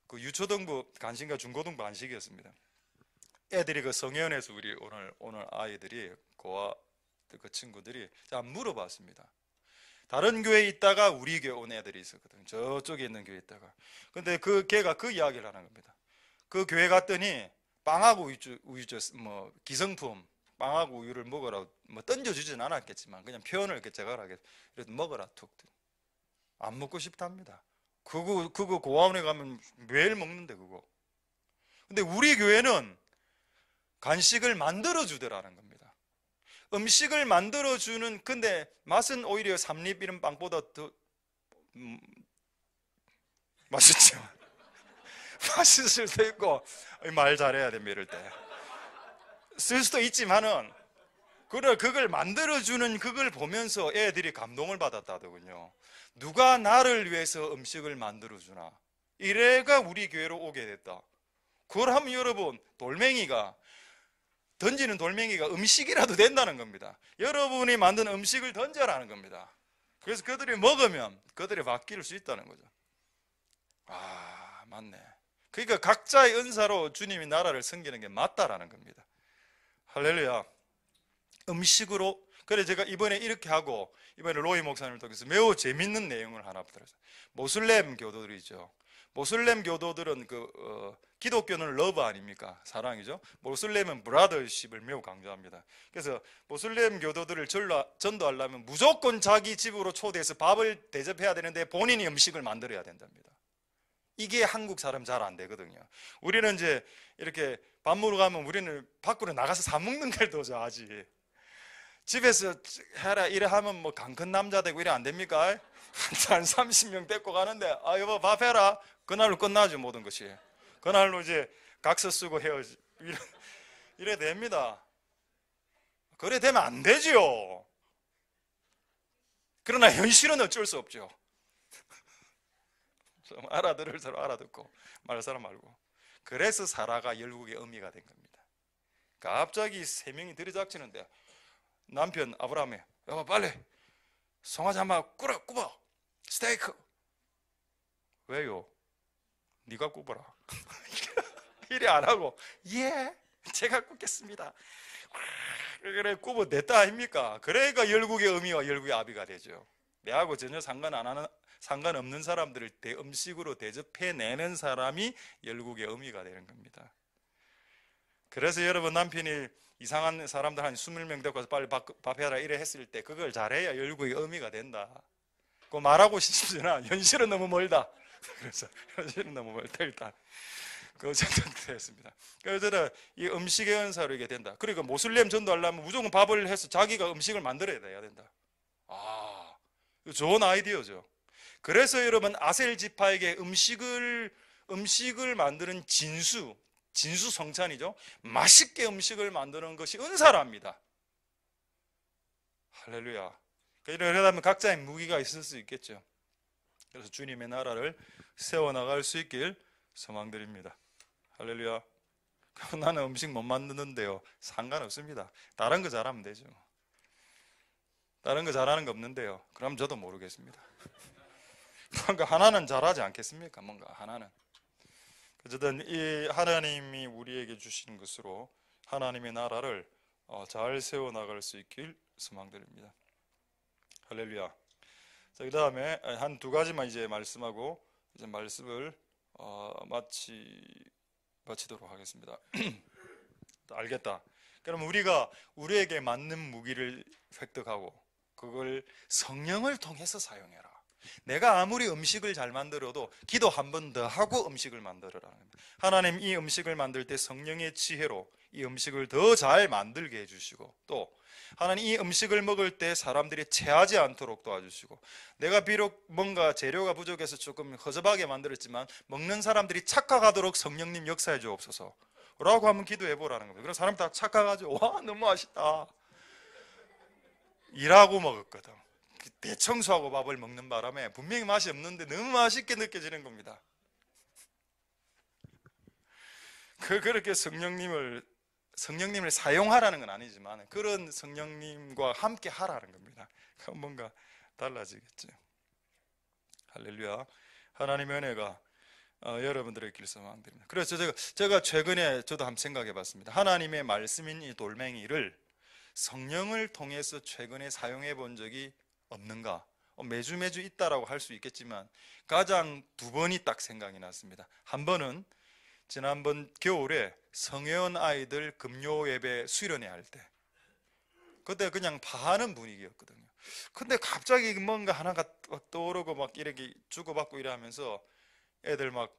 그 유초등부 간식과 중고등부 간식이었습니다. 애들이 그 성혜원에서 우리 오늘 아이들이 그 친구들이 자 물어봤습니다. 다른 교회에 있다가 우리 교회 온 애들이 있었거든. 저쪽에 있는 교회에 있다가. 근데 걔가 그 이야기를 하는 겁니다. 그 교회 갔더니 빵하고 뭐 기성품 빵하고 우유를 먹으라, 뭐 던져주진 않았겠지만 그냥 표현을 이렇게 제가 하게, 그래도 먹어라 툭. 안 먹고 싶답니다. 그거 고아원에 가면 매일 먹는데 그거. 근데 우리 교회는 간식을 만들어 주더라는 겁니다. 음식을 만들어 주는, 근데 맛은 오히려 삼립 이런 빵보다 더 맛있죠. 맛있을 수도 있고, 말 잘해야 됩니다 이럴 때. 쓸 수도 있지만은 그걸 만들어주는 그걸 보면서 애들이 감동을 받았다더군요. 누가 나를 위해서 음식을 만들어주나, 이래가 우리 교회로 오게 됐다. 그걸 하면 여러분, 던지는 돌멩이가 음식이라도 된다는 겁니다. 여러분이 만든 음식을 던져라는 겁니다. 그래서 그들이 먹으면 그들이 바뀔 수 있다는 거죠. 맞네. 그러니까 각자의 은사로 주님이 나라를 섬기는 게 맞다라는 겁니다. 할렐루야. 음식으로. 그래 제가 이번에 이렇게 하고, 이번에 로이 목사님을 통해서 매우 재밌는 내용을 하나 들었어요. 모슬렘 교도들이죠. 모슬렘 교도들은 기독교는 러브 아닙니까? 사랑이죠. 모슬렘은 브라더십을 매우 강조합니다. 그래서 모슬렘 교도들을 전도하려면 무조건 자기 집으로 초대해서 밥을 대접해야 되는데 본인이 음식을 만들어야 된답니다. 이게 한국 사람 잘 안 되거든요. 우리는 이제 이렇게 밥 먹으러 가면 우리는 밖으로 나가서 사 먹는 걸 더 좋아하지. 집에서 해라 이래 하면 뭐 강큰 남자 되고 이래 안 됩니까? 한 30명 데리고 가는데 여보 밥 해라. 그날로 끝나죠 모든 것이. 그날로 이제 각서 쓰고 헤어지 이래 됩니다. 그래 되면 안 되지요. 그러나 현실은 어쩔 수 없죠. 좀 알아들을 사람 알아듣고 말 사람 말고. 그래서 사라가 열국의 의미가 된 겁니다. 갑자기 세 명이 들이닥치는데 남편 아브라함이 여보 빨리 송아지 한마 굽어 스테이크. 왜요? 네가 굽어라. 이래 안 하고 예 제가 굽겠습니다. 그래 굽어냈다 아닙니까? 그러니까 열국의 의미와 열국의 아비가 되죠. 내하고 전혀 상관없는 사람들을 음식으로 대접해내는 사람이 열국의 의미가 되는 겁니다. 그래서 여러분 남편이 이상한 사람들 한 20명 데리고 와서 빨리 밥 해라 이래 했을 때 그걸 잘해야 열국의 의미가 된다. 그거 말하고 싶지나 현실은 너무 멀다. 그래서 현실은 너무 멀다 일단. 그 선택했습니다. 그래서 이 음식의 은사로 이게 된다. 그러니까 모슬렘 전도하려면 무조건 밥을 해서 자기가 음식을 만들어야 된다. 좋은 아이디어죠. 그래서 여러분 아셀 지파에게 음식을 만드는 진수 성찬이죠. 맛있게 음식을 만드는 것이 은사랍니다. 할렐루야. 그러려면 각자의 무기가 있을 수 있겠죠. 그래서 주님의 나라를 세워나갈 수 있길 소망드립니다. 할렐루야. 나는 음식 못 만드는데요. 상관없습니다. 다른 거 잘하면 되죠. 다른 거 잘하는 거 없는데요. 그럼 저도 모르겠습니다. 뭔가 하나는 잘하지 않겠습니까? 뭔가 하나는. 어쨌든 이 하나님이 우리에게 주시는 것으로 하나님의 나라를 잘 세워나갈 수 있길 소망드립니다. 할렐루야. 자, 그 다음에 한 두 가지만 이제 말씀하고 이제 말씀을 마치도록 하겠습니다. 알겠다. 그럼 우리가 우리에게 맞는 무기를 획득하고 그걸 성령을 통해서 사용해라. 내가 아무리 음식을 잘 만들어도 기도 한 번 더 하고 음식을 만들어라. 하나님 이 음식을 만들 때 성령의 지혜로 이 음식을 더 잘 만들게 해주시고 또 하나님 이 음식을 먹을 때 사람들이 체하지 않도록 도와주시고 내가 비록 뭔가 재료가 부족해서 조금 허접하게 만들었지만 먹는 사람들이 착각하도록 성령님 역사해 주옵소서 라고 한번 기도해 보라는 겁니다. 그럼 사람 다 착각하죠. 와 너무 맛있다. 일하고 먹었거든. 대청소하고 밥을 먹는 바람에 분명히 맛이 없는데 너무 맛있게 느껴지는 겁니다. 그렇게 성령님을 사용하라는 건 아니지만 그런 성령님과 함께 하라는 겁니다. 그럼 뭔가 달라지겠죠. 할렐루야. 하나님의 은혜가 여러분들의 길 소망드립니다. 그래서 제가 최근에 저도 한번 생각해 봤습니다. 하나님의 말씀인 이 돌멩이를 성령을 통해서 최근에 사용해 본 적이 없는가? 매주 있다라고 할 수 있겠지만 가장 두 번이 딱 생각이 났습니다. 한 번은 지난번 겨울에 성회원 아이들 금요 예배 수련회 할 때 그때 그냥 파하는 분위기였거든요. 근데 갑자기 뭔가 하나가 막 떠오르고 막 이렇게 주고받고 이래 하면서 애들 막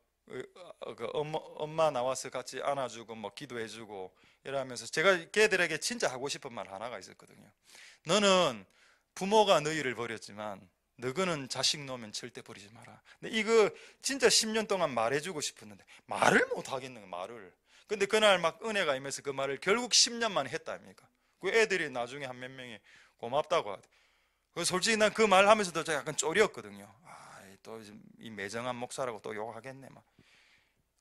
엄마 나와서 같이 안아주고 뭐 기도해주고 이러면서 제가 걔들에게 진짜 하고 싶은 말 하나가 있었거든요. 너는 부모가 너희를 버렸지만 너희는 자식 놓으면 절대 버리지 마라. 근데 이거 진짜 10년 동안 말해주고 싶었는데 말을 못 하겠는 거야, 말을. 근데 그날 막 은혜가 임해서 그 말을 결국 10년 만에 했다 아닙니까? 그 애들이 나중에 한 몇 명이 고맙다고 하대. 솔직히 난 그 말 하면서도 약간 쫄이었거든요. 또 이 매정한 목사라고 또 욕하겠네 막.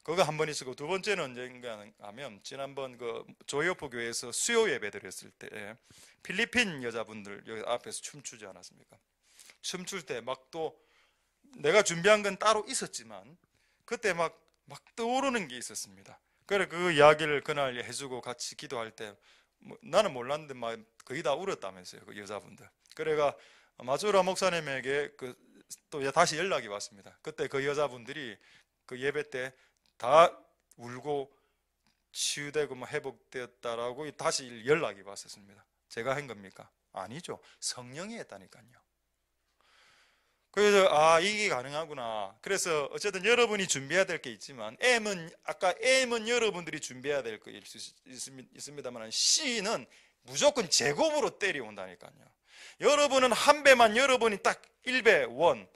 그거 한 번 있었고 두 번째는 언젠가 하면 지난번 그 조이오프 교회에서 수요 예배 드렸을 때 필리핀 여자분들 여기 앞에서 춤추지 않았습니까? 춤출 때 막 또 내가 준비한 건 따로 있었지만 그때 막 떠오르는 게 있었습니다. 그래 그 이야기를 그날 해주고 같이 기도할 때 나는 몰랐는데 막 거의 다 울었다면서요, 그 여자분들. 그래가 마주라 목사님에게 또 다시 연락이 왔습니다. 그때 그 여자분들이 그 예배 때 다 울고 치유되고 뭐 회복되었다라고 다시 연락이 왔었습니다. 제가 한 겁니까? 아니죠. 성령이 했다니까요. 그래서 이게 가능하구나. 그래서 어쨌든 여러분이 준비해야 될 게 있지만 아까 M은 여러분들이 준비해야 될 거 있습니다만 C는 무조건 제곱으로 때려온다니까요. 여러분은 한 배만 여러분이 딱 1배 원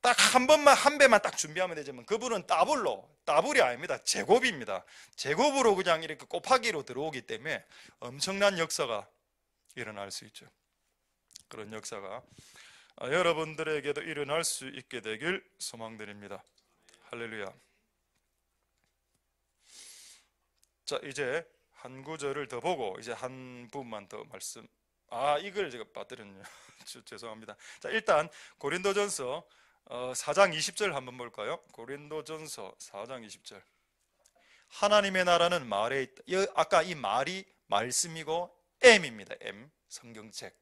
딱 한 배만 딱 준비하면 되지만 그분은 더블이 아닙니다. 제곱입니다. 제곱으로 그냥 이렇게 곱하기로 들어오기 때문에 엄청난 역사가 일어날 수 있죠. 그런 역사가 여러분들에게도 일어날 수 있게 되길 소망드립니다. 할렐루야. 자, 이제 한 구절을 더 보고 이제 한 부분만 더 말씀. 이걸 제가 빠뜨렸네요. 죄송합니다. 자, 일단 고린도전서 4장 20절 한번 볼까요? 고린도전서 4장 20절. 하나님의 나라는 말에 있다. 아까 이 말이 말씀이고 M입니다. M, 성경책.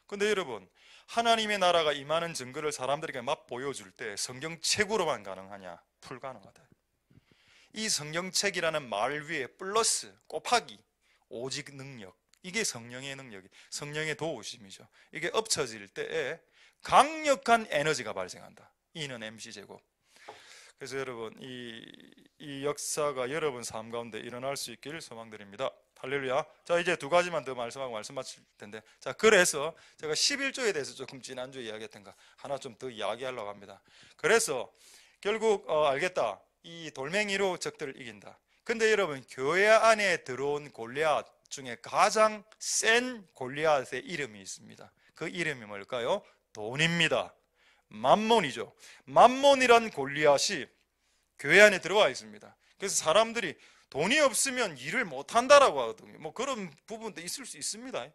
근데 여러분, 하나님의 나라가 임하는 증거를 사람들에게 막 보여줄 때 성경책으로만 가능하냐? 불가능하다. 이 성경책이라는 말 위에 플러스, 곱하기, 오직 능력, 이게 성령의 능력이, 성령의 도우심이죠. 이게 엎쳐질 때에 강력한 에너지가 발생한다. E는 MC제곱. 그래서 여러분, 이 역사가 여러분 삶 가운데 일어날 수 있기를 소망드립니다. 할렐루야. 자, 이제 두 가지만 더 말씀하고 말씀 마칠 텐데, 자, 그래서 제가 11조에 대해서 조금 지난주에 이야기했던가 하나 좀 더 이야기하려고 합니다. 그래서 결국 알겠다. 이 돌멩이로 적들을 이긴다. 근데 여러분, 교회 안에 들어온 골리앗 중에 가장 센 골리앗의 이름이 있습니다. 그 이름이 뭘까요? 돈입니다. 맘몬이죠. 맘몬이란 골리앗이 교회 안에 들어와 있습니다. 그래서 사람들이 돈이 없으면 일을 못한다라고 하거든요. 뭐 그런 부분도 있을 수 있습니다.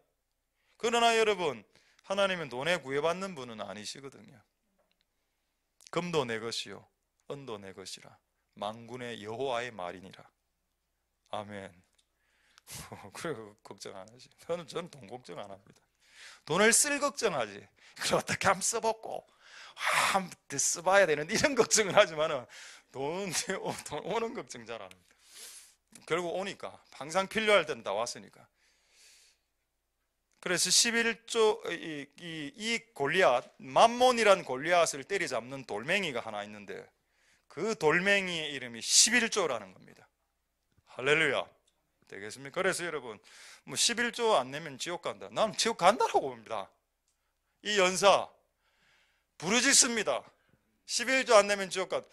그러나 여러분, 하나님은 돈에 구애받는 분은 아니시거든요. 금도 내 것이요 은도 내 것이라 만군의 여호와의 말이니라. 아멘. 그래 걱정 안 하지. 저는 돈 걱정 안 합니다. 돈을 쓸 걱정하지. 그걸 어떻게 하면 써먹고 한번 써봐야 되는데 이런 걱정을 하지만은 돈 오는 걱정 잘 안 합니다. 결국 오니까 항상 필요할 때는 다 왔으니까. 그래서 11조 이 골리앗, 맘몬이란 골리앗을 때리잡는 돌멩이가 하나 있는데 그 돌멩이의 이름이 11조라는 겁니다. 할렐루야. 되겠습니까? 그래서 여러분, 뭐 11조 안 내면 지옥 간다. 난 지옥 간다라고 봅니다. 이 연사 부르짖습니다. 11조 안 내면 지옥 간다.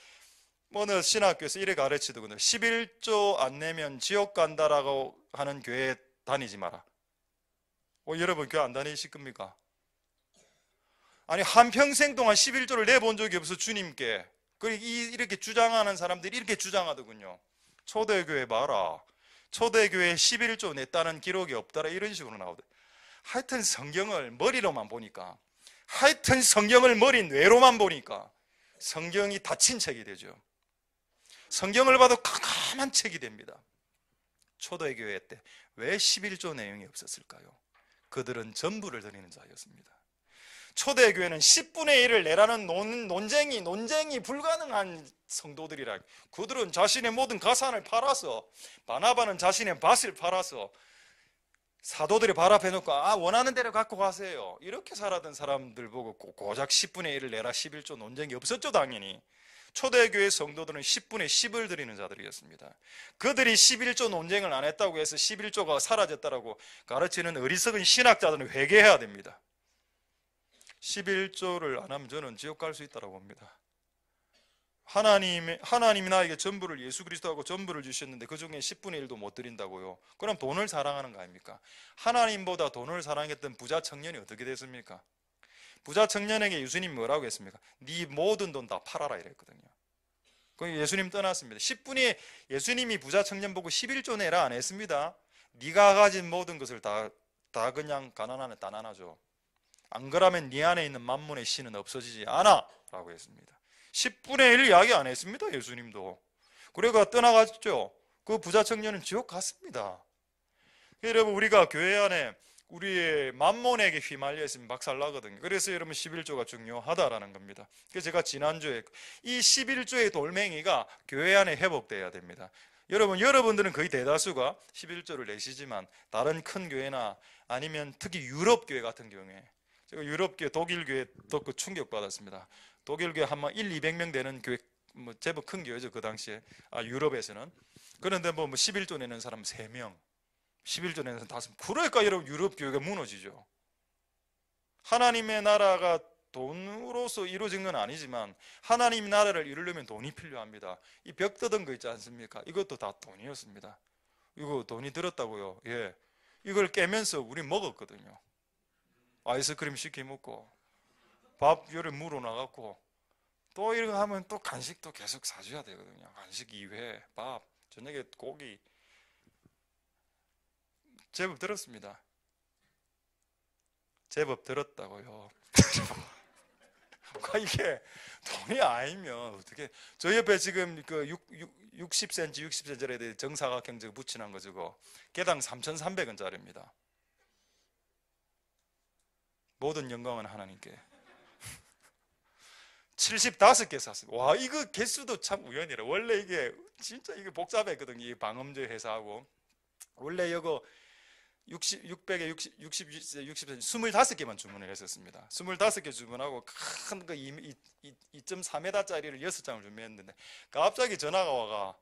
어느 신학교에서 이래 가르치더군요. 11조 안 내면 지옥 간다라고 하는 교회 다니지 마라. 여러분 교회 안 다니실 겁니까? 아니 한평생 동안 11조를 내본 적이 없어 주님께. 이렇게 주장하는 사람들이 이렇게 주장하더군요. 초대교회 봐라. 초대교회 11조 냈다는 기록이 없더라. 이런 식으로 나오더라고요. 하여튼 성경을 머리로만 보니까, 하여튼 성경을 머리 뇌로만 보니까 성경이 닫힌 책이 되죠. 성경을 봐도 깜깜한 책이 됩니다. 초대교회 때 왜 11조 내용이 없었을까요? 그들은 전부를 드리는 자였습니다. 초대교회는 10분의 1을 내라는 논쟁이 불가능한 성도들이라. 그들은 자신의 모든 가산을 팔아서, 바나바는 자신의 밭을 팔아서 사도들이 발 앞에 놓고 원하는 대로 갖고 가세요. 이렇게 살았던 사람들 보고 고작 10분의 1을 내라 11조 논쟁이 없었죠. 당연히 초대교회 성도들은 10분의 10을 드리는 자들이었습니다. 그들이 11조 논쟁을 안 했다고 해서 11조가 사라졌다라고 가르치는 어리석은 신학자들은 회개해야 됩니다. 11조를 안 하면 저는 지옥 갈 수 있다고 봅니다. 하나님이 나에게 전부를, 예수 그리스도하고 전부를 주셨는데 그 중에 10분의 1도 못 드린다고요? 그럼 돈을 사랑하는 거 아닙니까? 하나님보다 돈을 사랑했던 부자 청년이 어떻게 됐습니까? 부자 청년에게 예수님이 뭐라고 했습니까? 네 모든 돈 다 팔아라 이랬거든요. 그 예수님 떠났습니다. 예수님이 부자 청년 보고 11조 내라 안 했습니다. 네가 가진 모든 것을 다 그냥 가난하네 따나나죠. 안 그러면 네 안에 있는 만문의 신은 없어지지 않아 라고 했습니다. 10분의 1 이야기 안 했습니다. 예수님도. 그래가 떠나갔죠. 그 부자 청년은 지옥 갔습니다. 여러분, 우리가 교회 안에 우리의 만몬에게 휘말려 있으면 박살나거든요. 그래서 여러분 11조가 중요하다라는 겁니다. 그래서 제가 지난주에 이 11조의 돌멩이가 교회 안에 회복돼야 됩니다. 여러분들은 거의 대다수가 11조를 내시지만 다른 큰 교회나 아니면 특히 유럽 교회 같은 경우에, 제가 유럽 교회, 독일 교회 듣고 충격받았습니다. 독일 교회 한 200명 되는 교회, 제법 큰 교회죠 그 당시에. 유럽에서는. 그런데 11조 내는 사람 3명, 11조 내는 사람 5명. 그러니까 여러분 유럽 교회가 무너지죠. 하나님의 나라가 돈으로서 이루어진 건 아니지만 하나님 나라를 이루려면 돈이 필요합니다. 이 벽 뜯은 거 있지 않습니까? 이것도 다 돈이었습니다. 이거 돈이 들었다고요. 예, 이걸 깨면서 우리 먹었거든요. 아이스크림 시켜 먹고 밥 요리 물어 나갔고 또 이렇게 하면 또 간식도 계속 사줘야 되거든요. 간식 2회, 밥, 저녁에 고기. 제법 들었습니다. 제법 들었다고요. 이게 돈이 아니면 어떻게. 저 옆에 지금 그 60cm, 60cm짜리 정사각형 저거 붙이는 거 저거 개당 3,300원짜리입니다. 모든 영광은 하나님께. 75개 샀어요. 와, 이거 개수도 참 우연이라. 원래 이게 진짜 이게 복잡했거든요. 이 방음제 회사하고. 원래 이거 600에 60, 25개만 주문을 했었습니다. 25개 주문하고 큰 거 2.4m짜리를 6장을 준비했는데 갑자기 전화가 와가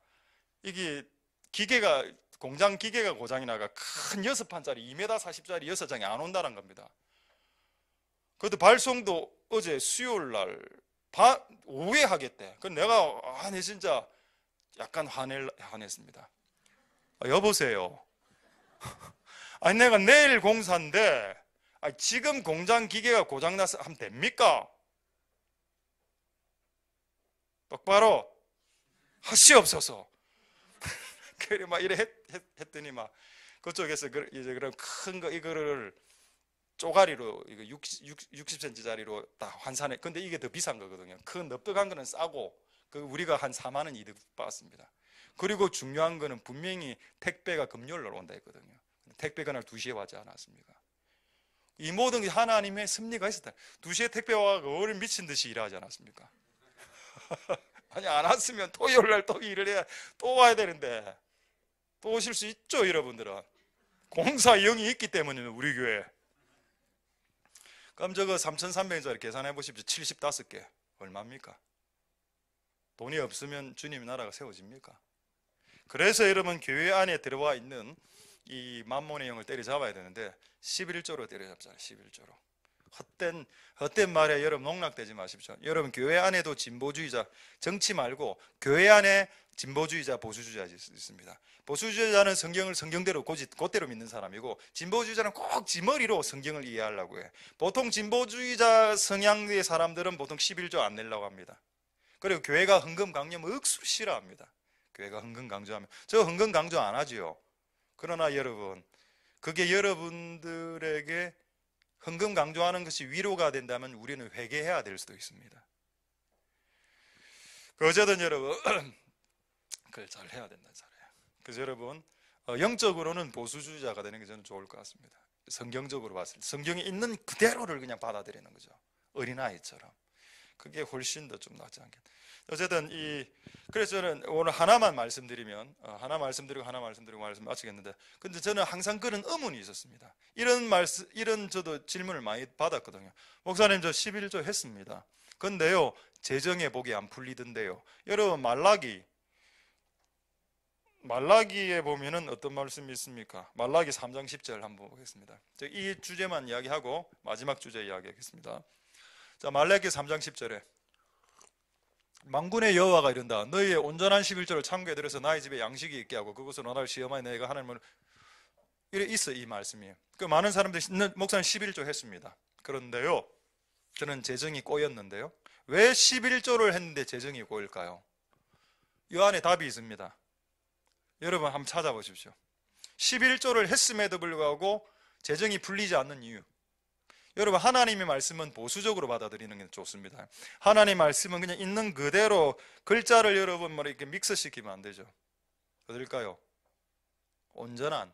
이게 기계가 공장 기계가 고장이 나가 큰 6판짜리 2m 40짜리 6장이 안 온다는 겁니다. 그것도 발송도 어제 수요일 날 오후에 하겠대. 그 내가 내 진짜 약간 화냈습니다. 여보세요. 아니 내가 내일 공사인데 지금 공장 기계가 고장나서 하면 됩니까? 똑바로 하시옵소서. 그래 막 이래 했더니 막 그쪽에서 이제 그럼 큰 거 이거를 쪼가리로 이거 60cm짜리로 다 환산해. 근데 이게 더 비싼 거거든요. 큰 넓적한 거는 싸고 우리가 한 4만 원 이득 받았습니다. 그리고 중요한 거는 분명히 택배가 금요일 날 온다 했거든요. 택배가 날 2시에 왔지 않았습니까? 이 모든 게 하나님의 섭리가 있었다. 2시에 택배 와서 어린 미친 듯이 일하지 않았습니까? 아니 안 왔으면 토요일 날 또 일을 해야 또 와야 되는데 또 오실 수 있죠 여러분들은. 공사 영이 있기 때문에 우리 교회. 그럼 저거 3,300원짜리 계산해 보십시오. 75개 얼마입니까? 돈이 없으면 주님의 나라가 세워집니까? 그래서 여러분 교회 안에 들어와 있는 이 만몬의 영을 때려잡아야 되는데 11조로 때려잡잖아요. 11조로. 헛된 말에 여러분 농락되지 마십시오. 여러분 교회 안에도 진보주의자, 정치 말고 교회 안에 진보주의자, 보수주의자 있습니다. 보수주의자는 성경을 성경대로 곧대로 믿는 사람이고 진보주의자는 꼭 지머리로 성경을 이해하려고 해. 보통 진보주의자 성향의 사람들은 보통 11조 안 내려고 합니다. 그리고 교회가 헌금 강요하면 억수로 싫어합니다. 교회가 헌금 강조하면. 저 헌금 강조 안 하지요. 그러나 여러분, 그게 여러분들에게 헌금 강조하는 것이 위로가 된다면 우리는 회개해야 될 수도 있습니다. 어쨌든 여러분 그걸 잘 해야 된다. 잘해요. 그래서 여러분 영적으로는 보수주의자가 되는 게 저는 좋을 것 같습니다. 성경적으로 봤을 때 성경에 있는 그대로를 그냥 받아들이는 거죠. 어린아이처럼. 그게 훨씬 더 좀 낫지 않겠나. 어쨌든 그래서 저는 오늘 하나만 말씀드리면 하나 말씀드리고 말씀 마치겠는데, 근데 저는 항상 그런 의문이 있었습니다. 이런 저도 질문을 많이 받았거든요. 목사님 저 11조 했습니다. 근데요 재정의 복이 안 풀리던데요. 여러분 말라기에 보면은 어떤 말씀이 있습니까? 말라기 3장 10절 한번 보겠습니다. 이 주제만 이야기하고 마지막 주제 이야기하겠습니다. 자, 말라기 3장 10절에 만군의 여호와가 이른다. 너희의 온전한 11조를 창고에 들여서 나의 집에 양식이 있게 하고 그것으로 나를 시험하여 내가 하나님을 이래 있어. 이 말씀이. 그 많은 사람들이 목사님 11조 했습니다. 그런데요 저는 재정이 꼬였는데요. 왜 11조를 했는데 재정이 꼬일까요? 이 안에 답이 있습니다. 여러분 한번 찾아보십시오. 11조를 했음에도 불구하고 재정이 풀리지 않는 이유. 여러분 하나님의 말씀은 보수적으로 받아들이는 게 좋습니다. 하나님의 말씀은 그냥 있는 그대로 글자를 여러분 이렇게 믹스시키면 안 되죠. 어딜까요? 온전한.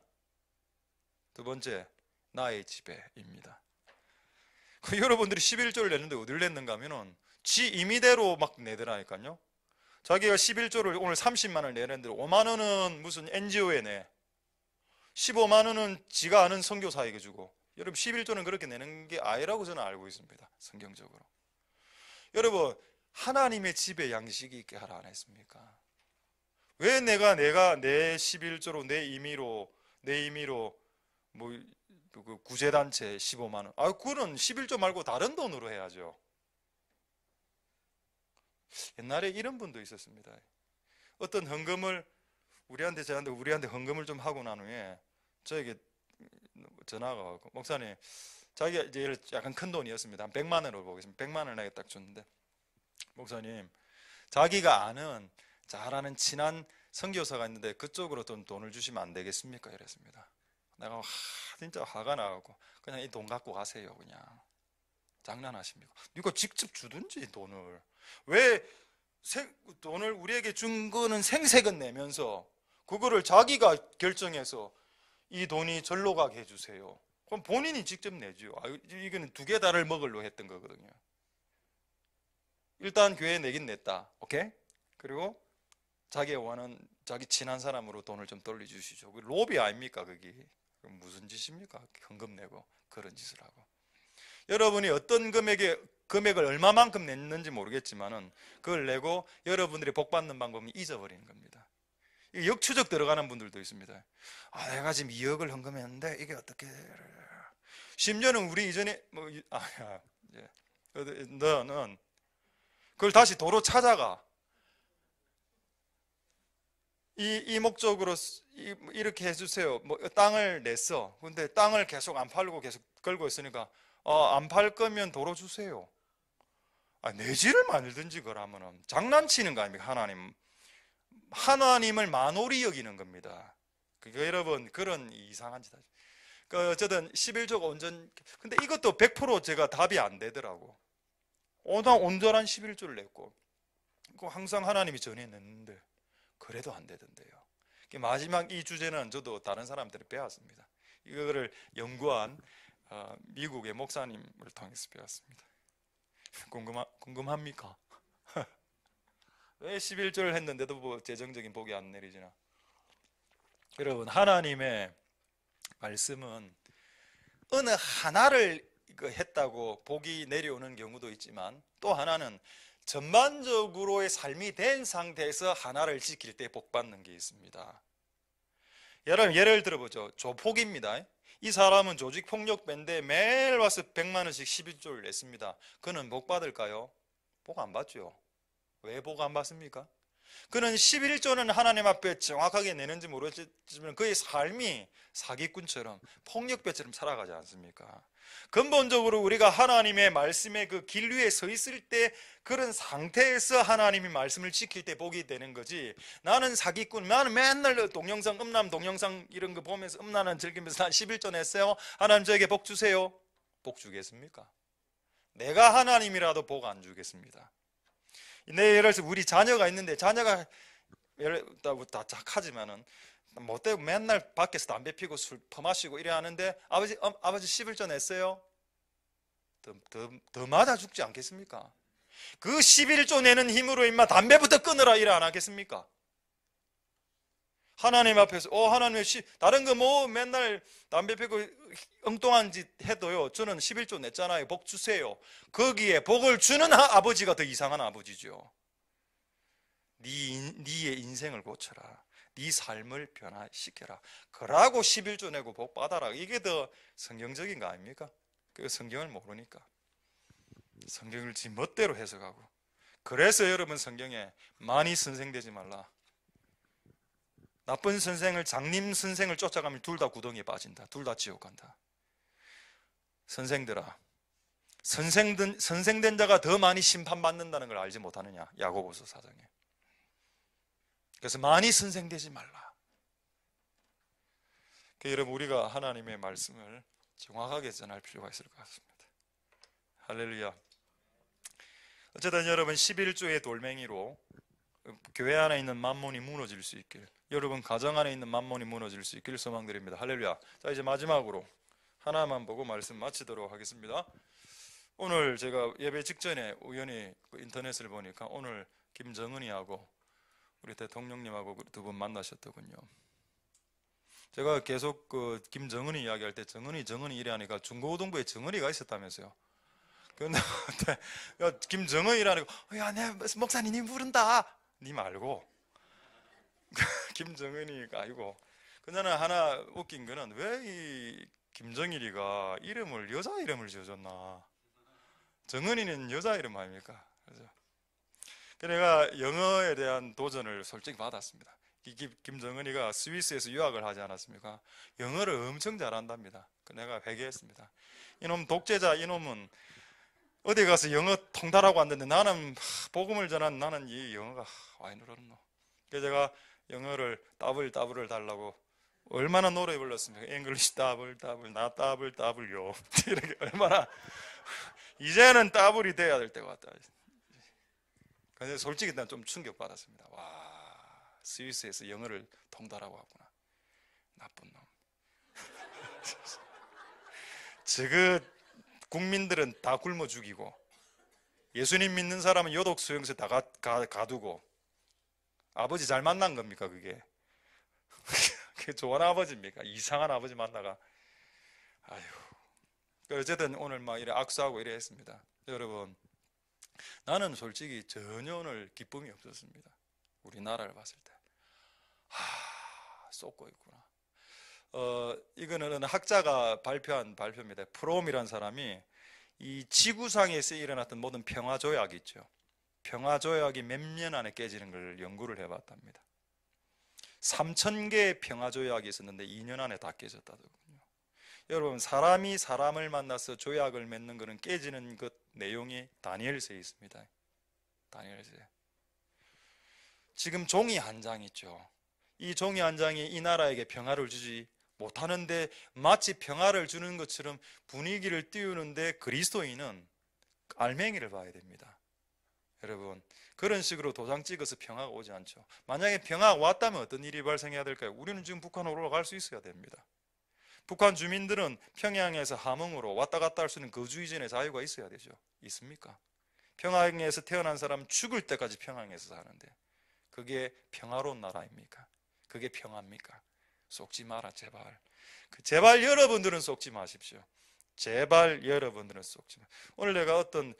두 번째 나의 지배입니다. 여러분들이 11조를 냈는데 어디를 냈는가 하면은 지 임의대로 막 내더라니까요. 자기가 11조를 오늘 30만 원을 내는데 5만 원은 무슨 NGO에 내, 15만 원은 지가 아는 선교사에게 주고. 여러분 11조는 그렇게 내는 게 아니라고 저는 알고 있습니다. 성경적으로. 여러분 하나님의 지배 양식이 있게 하라 안 했습니까? 왜 내가 내 11조로 내 임의로 뭐 그 구제단체 15만 원, 그거는 11조 말고 다른 돈으로 해야죠. 옛날에 이런 분도 있었습니다. 어떤 헌금을 우리한테 헌금을 좀 하고 난 후에 저에게 전화가 와서, 목사님, 자기가 이제 약간 큰 돈이었습니다. 한 100만 원으로 보겠습니다. 100만 원을 내가 딱 줬는데, 목사님, 자기가 아는 잘 아는 친한 선교사가 있는데 그쪽으로 좀 돈을 주시면 안 되겠습니까? 이랬습니다. 내가 진짜 화가 나고, 그냥 이 돈 갖고 가세요. 그냥 장난하십니까? 이거 직접 주든지 돈을. 왜 돈을 우리에게 준 거는 생색은 내면서 그거를 자기가 결정해서 이 돈이 절로 가게 해주세요. 그럼 본인이 직접 내죠. 이거는 두 개 다를 먹으려 했던 거거든요. 일단 교회에 내긴 냈다. 오케이? 그리고 자기가 원하는 자기 친한 사람으로 돈을 좀 돌려주시죠. 로비 아닙니까 그게? 무슨 짓입니까? 현금 내고 그런 짓을 하고. 여러분이 어떤 금액을 얼마만큼 냈는지 모르겠지만은 그걸 내고 여러분들이 복 받는 방법은 잊어버리는 겁니다. 역추적 들어가는 분들도 있습니다. 내가 지금 2억을 헌금했는데 이게 어떻게? 심지어는 우리 이전에 너는 그걸 다시 도로 찾아가. 이 목적으로 이렇게 해주세요. 뭐 땅을 냈어. 근데 땅을 계속 안 팔고 계속 걸고 있으니까 안 팔 거면 도로 주세요. 내지를 말든지 그러면은 장난치는 거 아닙니까? 하나님을 만홀히 여기는 겁니다. 그러니까 여러분 그런 이상한 짓 하죠. 어쨌든 11조가 근데 이것도 100% 제가 답이 안 되더라고. 온전한 11조를 냈고 항상 하나님이 전해냈는데 그래도 안 되던데요. 마지막 이 주제는 저도 다른 사람들이 배웠습니다. 이거를 연구한 미국의 목사님을 통해서 배웠습니다. 궁금합니까? 왜 11조를 했는데도 뭐 재정적인 복이 안 내리지나? 여러분 하나님의 말씀은 어느 하나를 했다고 복이 내려오는 경우도 있지만 또 하나는 전반적으로의 삶이 된 상태에서 하나를 지킬 때 복 받는 게 있습니다. 여러분 예를 들어보죠. 조폭입니다. 이 사람은 조직폭력배인데 매일 와서 100만 원씩 11조를 냈습니다. 그는 복 받을까요? 복 안 받죠. 왜 복 안 받습니까? 그는 11조는 하나님 앞에 정확하게 내는지 모르겠지만 그의 삶이 사기꾼처럼 폭력배처럼 살아가지 않습니까? 근본적으로 우리가 하나님의 말씀의 그 길 위에 서 있을 때 그런 상태에서 하나님이 말씀을 지킬 때 복이 되는 거지. 나는 사기꾼, 나는 맨날 동영상 음란 동영상 이런 거 보면서 음란한 즐기면서 난 11조 냈어요. 하나님 저에게 복 주세요. 복 주겠습니까? 내가 하나님이라도 복 안 주겠습니다. 예를 들어서 우리 자녀가 있는데 자녀가 다 착하지만은 못되고 맨날 밖에서 담배 피고 술 퍼마시고 이래 하는데 아버지 11조 냈어요? 더 맞아 죽지 않겠습니까? 그 11조 내는 힘으로 임마 담배부터 끊으라 이래 안 하겠습니까? 하나님 앞에서 하나님 다른 거 뭐 맨날 담배 피고 엉뚱한 짓 해도요 저는 11조 냈잖아요. 복 주세요. 거기에 복을 주는 아버지가 더 이상한 아버지죠. 네의 인생을 고쳐라. 네 삶을 변화시켜라. 그러고 11조 내고 복 받아라. 이게 더 성경적인 거 아닙니까? 그 성경을 모르니까 성경을 지 멋대로 해석하고. 그래서 여러분 성경에 많이 선생되지 말라. 나쁜 선생을 장님 선생을 쫓아가면 둘 다 구덩이에 빠진다. 둘 다 지옥 간다. 선생들아, 선생된 자가 더 많이 심판받는다는 걸 알지 못하느냐? 야고보서 4장에. 그래서 많이 선생되지 말라. 여러분 우리가 하나님의 말씀을 정확하게 전할 필요가 있을 것 같습니다. 할렐루야. 어쨌든 여러분 11조의 돌멩이로 교회 안에 있는 만몬이 무너질 수 있길, 여러분 가정 안에 있는 만몬이 무너질 수 있길 소망드립니다. 할렐루야. 자 이제 마지막으로 하나만 보고 말씀 마치도록 하겠습니다. 오늘 제가 예배 직전에 우연히 인터넷을 보니까 오늘 김정은이하고 우리 대통령님하고 두 분 만나셨더군요. 제가 계속 그 김정은이 이야기할 때 정은이 이래 하니까 중고등부에 정은이가 있었다면서요. 근데 야, 김정은이라니까 야, 내 목사님 님 부른다. 니 말고 김정은이가 아니고. 그나저나 하나 웃긴 거는 왜 이 김정일이가 이름을 여자 이름을 지어줬나. 정은이는 여자 이름 아닙니까? 그래서 내가 영어에 대한 도전을 솔직히 받았습니다. 김정은이가 스위스에서 유학을 하지 않았습니까? 영어를 엄청 잘한답니다. 내가 회개했습니다. 이놈 독재자, 이놈은 어디 가서 영어 통달하고 왔는데 나는 복음을 전한 나는 이 영어가 와이 늘었노. 그래서 제가 영어를 따블을 달라고 얼마나 노래 불렀습니까? 잉글리시 따블 나 따블요 이렇게 얼마나 이제는 따블이 돼야 될 때가 왔다. 근데 솔직히 난 좀 충격받았습니다. 와, 스위스에서 영어를 통달하고 왔구나. 나쁜 놈. 저거 국민들은 다 굶어 죽이고 예수님 믿는 사람은 요독 수용소에 다 가두고 아버지 잘 만난 겁니까 그게? 그게 좋은 아버지입니까? 이상한 아버지 만나가. 아휴. 어쨌든 오늘 막 이래 악수하고 이래 했습니다. 여러분, 나는 솔직히 전혀 오늘 기쁨이 없었습니다. 우리나라를 봤을 때. 쏟고 있구나. 이거는 학자가 발표한 발표입니다. 프롬이라는 사람이 이 지구상에서 일어났던 모든 평화조약이 있죠. 평화조약이 몇 년 안에 깨지는 걸 연구를 해봤답니다. 3,000개의 평화조약이 있었는데 2년 안에 다 깨졌다더군요. 여러분, 사람이 사람을 만나서 조약을 맺는 것은 깨지는 것 내용이 다니엘서에 있습니다. 다니엘서에. 지금 종이 한 장 있죠. 이 종이 한 장이 이 나라에게 평화를 주지 못하는데 마치 평화를 주는 것처럼 분위기를 띄우는데 그리스도인은 알맹이를 봐야 됩니다. 여러분, 그런 식으로 도장 찍어서 평화가 오지 않죠. 만약에 평화가 왔다면 어떤 일이 발생해야 될까요? 우리는 지금 북한으로 올라갈 수 있어야 됩니다. 북한 주민들은 평양에서 함흥으로 왔다 갔다 할 수 있는 거주 이전의 자유가 있어야 되죠. 있습니까? 평양에서 태어난 사람은 죽을 때까지 평양에서 사는데 그게 평화로운 나라입니까? 그게 평화입니까? 속지 마라 제발. 제발 여러분들은 속지 마십시오. 제발 여러분들은 속지 마. 오늘 내가 어떤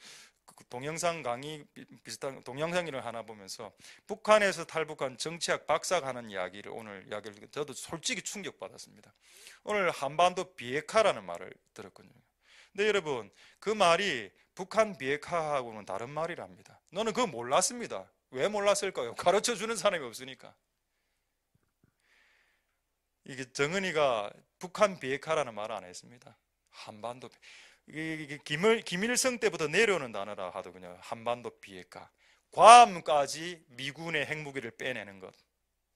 동영상 강의 비슷한 동영상을 하나 보면서 북한에서 탈북한 정치학 박사가 하는 이야기를 오늘 이야기를 저도 솔직히 충격받았습니다. 오늘 한반도 비핵화라는 말을 들었거든요. 근데 여러분, 그 말이 북한 비핵화하고는 다른 말이랍니다. 너는 그거 몰랐습니다. 왜 몰랐을까요? 가르쳐 주는 사람이 없으니까. 이게 정은이가 북한 비핵화라는 말을 안 했습니다. 한반도 이게 김일성 때부터 내려오는 단어라 하더군요. 한반도 비핵화. 괌까지 미군의 핵무기를 빼내는 것.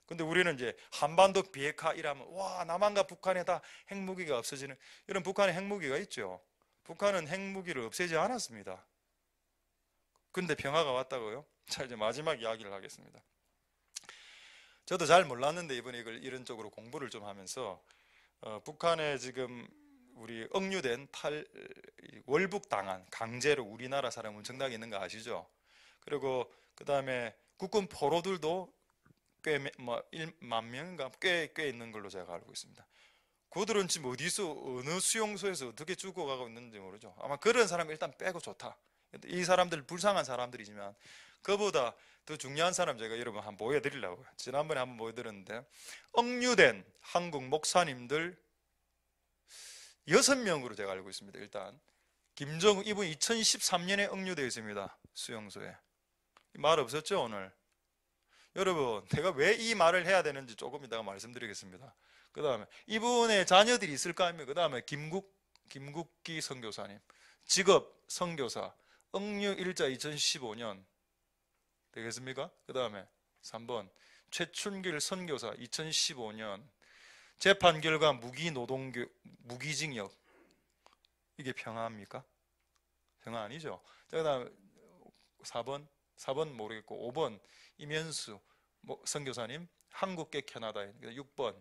근데 우리는 이제 한반도 비핵화 이라면 와, 남한과 북한에 다 핵무기가 없어지는. 이런 북한에 핵무기가 있죠. 북한은 핵무기를 없애지 않았습니다. 근데 평화가 왔다고요? 자, 이제 마지막 이야기를 하겠습니다. 저도 잘 몰랐는데 이번에 이걸 이런 쪽으로 공부를 좀 하면서 북한에 지금 우리 억류된 월북당한 강제로 우리나라 사람 엄청나게 있는 거 아시죠? 그리고 그 다음에 국군 포로들도 꽤 1만 명인가 꽤 있는 걸로 제가 알고 있습니다. 그들은 지금 어디서 어느 수용소에서 어떻게 죽어가고 있는지 모르죠. 아마 그런 사람 일단 빼고 좋다. 이 사람들 불쌍한 사람들이지만 그보다 더 중요한 사람 제가 여러분 한번 보여드리려고요. 지난번에 한번 보여드렸는데 억류된 한국 목사님들 6명으로 제가 알고 있습니다. 일단 김정은 이분 2013년에 억류되어 있습니다. 수용소에. 말 없었죠 오늘? 여러분, 내가 왜 이 말을 해야 되는지 조금 이따가 말씀드리겠습니다. 그 다음에 이분의 자녀들이 있을 거 아닙니까? 그 다음에 김국기 선교사님 직업 선교사 억류 일자 2015년 되겠습니까? 그 다음에 3번 최춘길 선교사 2015년 재판 결과 무기징역. 이게 평화입니까? 평화 아니죠. 그 다음에 4번 모르겠고 5번 이면수 선교사님 한국계 캐나다인. 6번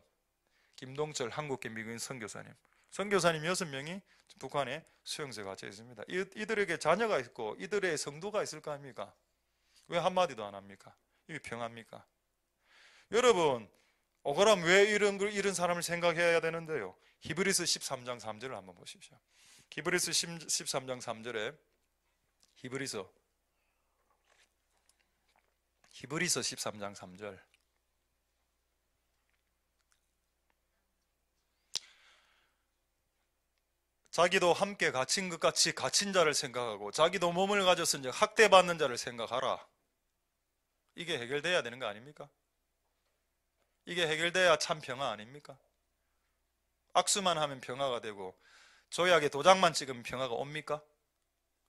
김동철 한국계 미국인 선교사님. 선교사님 6명이 북한에 수용소에 갇혀 있습니다. 이들에게 자녀가 있고 이들의 성도가 있을 거 아닙니까? 왜 한마디도 안 합니까? 이게 평화입니까? 여러분, 그럼 왜 이런 사람을 생각해야 되는데요? 히브리서 13장 3절을 한번 보십시오. 히브리서 13장 3절에 히브리서 13장 3절. 자기도 함께 갇힌 것 같이 갇힌 자를 생각하고 자기도 몸을 가졌은지 학대받는 자를 생각하라. 이게 해결돼야 되는 거 아닙니까? 이게 해결돼야 참 평화 아닙니까? 악수만 하면 평화가 되고 조약에 도장만 찍으면 평화가 옵니까?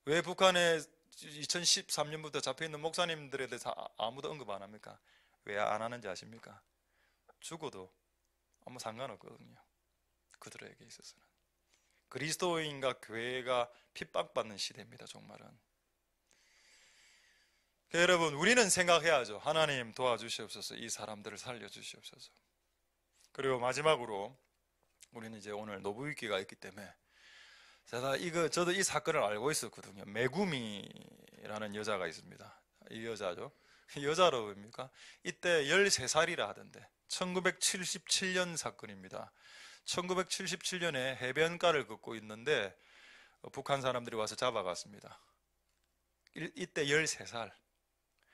왜 북한에 2013년부터 잡혀있는 목사님들에 대해서 아무도 언급 안 합니까? 왜 안 하는지 아십니까? 죽어도 아무 상관없거든요. 그들에게 있어서는. 그리스도인과 교회가 핍박받는 시대입니다. 정말은. 여러분, 우리는 생각해야죠. 하나님 도와주시옵소서. 이 사람들을 살려주시옵소서. 그리고 마지막으로 우리는 이제 오늘 노부위기가 있기 때문에 저도 이 사건을 알고 있었거든요. 메구미라는 여자가 있습니다. 이 여자죠. 여자로 봅니까? 이때 13살이라 하던데 1977년 사건입니다. 1977년에 해변가를 걷고 있는데 북한 사람들이 와서 잡아갔습니다. 이때 13살.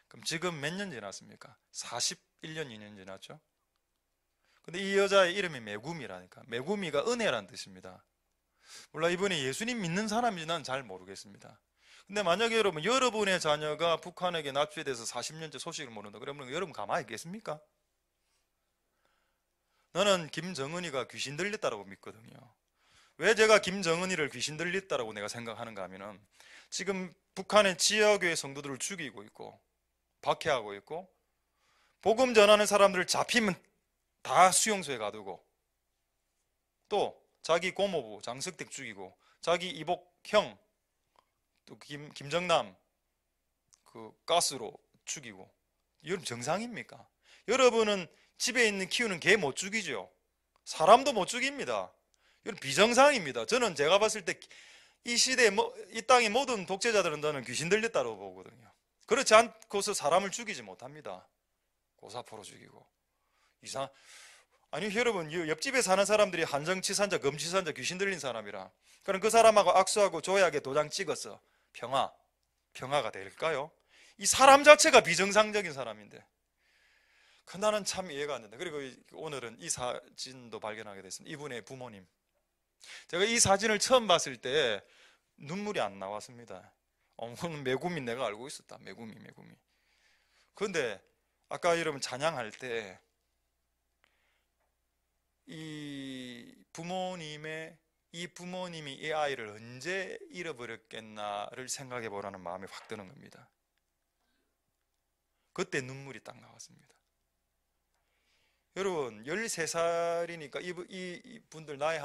그럼 지금 몇 년 지났습니까? 41년, 2년 지났죠? 근데 이 여자의 이름이 메구미라니까. 메구미가 은혜란 뜻입니다. 몰라 이분이 예수님 믿는 사람인지 난 잘 모르겠습니다. 근데 만약에 여러분의 자녀가 북한에게 납치돼서 40년째 소식을 모른다 그러면 여러분 가만히 있겠습니까? 나는 김정은이가 귀신 들렸다고 믿거든요. 왜 제가 김정은이를 귀신 들렸다고 내가 생각하는가 하면은 지금 북한의 지하교회 성도들을 죽이고 있고 박해하고 있고 복음 전하는 사람들을 잡히면 다 수용소에 가두고 또 자기 고모부 장석택 죽이고 자기 이복 형 또 김정남 그 가스로 죽이고 여러분 정상입니까? 여러분은 집에 있는 키우는 개 못 죽이죠. 사람도 못 죽입니다. 이건 비정상입니다. 저는 제가 봤을 때 이 시대에 이 땅의 모든 독재자들은 저는 귀신 들렸다고 보거든요. 그렇지 않고서 사람을 죽이지 못합니다. 고사포로 죽이고 아니 여러분 옆집에 사는 사람들이 한정치산자 금치산자 귀신 들린 사람이라 그럼 그 사람하고 악수하고 조약에 도장 찍어서 평화가 될까요? 이 사람 자체가 비정상적인 사람인데 나는 참 이해가 안 된다. 그리고 오늘은 이 사진도 발견하게 됐습니다. 이분의 부모님. 제가 이 사진을 처음 봤을 때 눈물이 안 나왔습니다. 메구미 내가 알고 있었다. 메구미. 그런데 아까 여러분 찬양할 때 이 부모님이 이 아이를 언제 잃어버렸겠나를 생각해 보라는 마음이 확 드는 겁니다. 그때 눈물이 딱 나왔습니다. 여러분 13살이니까 이 분들 나이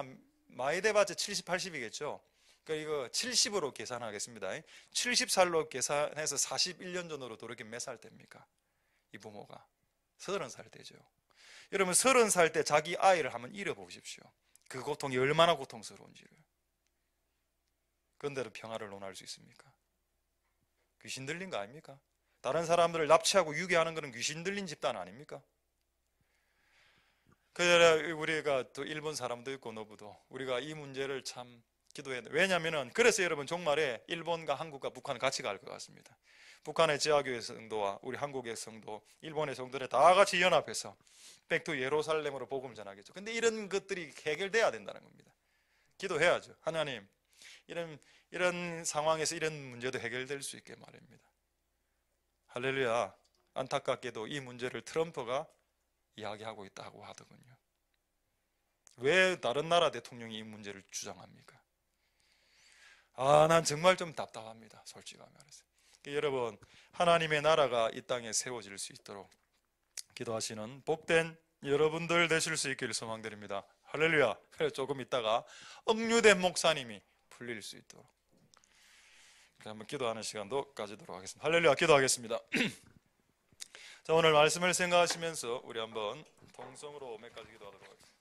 많이 돼봤자 70, 80이겠죠. 그러니까 이거 70으로 계산하겠습니다. 70살로 계산해서 41년 전으로 돌이키면 몇 살 됩니까? 이 부모가 30살 되죠. 여러분 30살 때 자기 아이를 한번 잃어보십시오. 그 고통이 얼마나 고통스러운지를. 그런데도 평화를 논할 수 있습니까? 귀신 들린 거 아닙니까? 다른 사람들을 납치하고 유괴하는 것은 귀신 들린 집단 아닙니까? 그래야 우리가 또 일본 사람도 있고 노부도 우리가 이 문제를 참 기도해야 돼요. 왜냐하면 그래서 여러분 종말에 일본과 한국과 북한 같이 갈 것 같습니다. 북한의 지하교회 성도와 우리 한국의 성도, 일본의 성도들 다 같이 연합해서 백투 예루살렘으로 복음 전하겠죠. 근데 이런 것들이 해결돼야 된다는 겁니다. 기도해야죠. 하나님 이런 상황에서 이런 문제도 해결될 수 있게 말입니다. 할렐루야. 안타깝게도 이 문제를 트럼프가 이야기하고 있다고 하더군요. 왜 다른 나라 대통령이 이 문제를 주장합니까? 난 정말 좀 답답합니다. 솔직하게 말해서. 여러분 하나님의 나라가 이 땅에 세워질 수 있도록 기도하시는 복된 여러분들 되실 수 있기를 소망드립니다. 할렐루야. 그래서 조금 있다가 억류된 목사님이 풀릴 수 있도록 한번 기도하는 시간도 가지도록 하겠습니다. 할렐루야. 기도하겠습니다. 자, 오늘 말씀을 생각하시면서 우리 한번 통성으로 몇 가지 기도하도록 하겠습니다.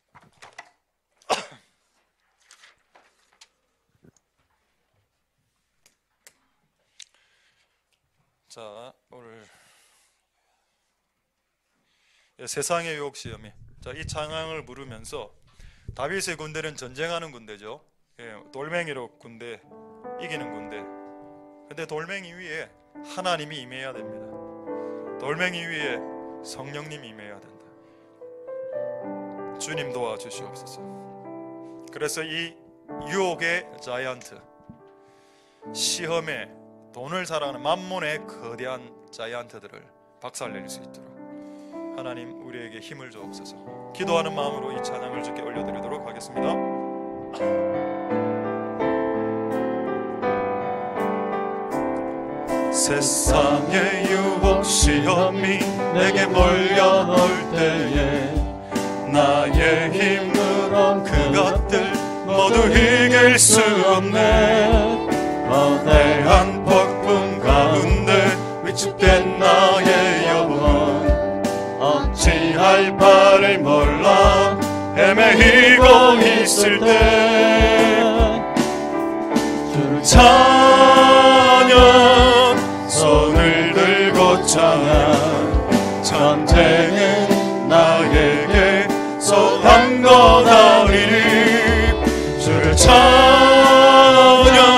자, 오늘 세상의 유혹 시험이, 자, 이 찬양을 부르면서 다윗의 군대는 전쟁하는 군대죠. 돌멩이로 군대 이기는 군대. 근데 돌멩이 위에 하나님이 임해야 됩니다. 돌멩이 위에 성령님이 임해야 된다. 주님 도와주시옵소서. 그래서 이 유혹의 자이언트, 시험에 돈을 사랑하는 만몬의 거대한 자이언트들을 박살낼 수 있도록 하나님 우리에게 힘을 주옵소서. 기도하는 마음으로 이 찬양을 주께 올려드리도록 하겠습니다. 세상의 유혹 시험이 내게 몰려올 때에 나의 힘으론 그것들 모두 이길 수 없네. 거대한 폭풍 가운데 위축된 나의 영혼 어찌할 바를 몰라 헤매이고 있을 때 주를 찬양 손을 들고 찬양 전쟁은 나에게 속한 것 아니니 주를 찬양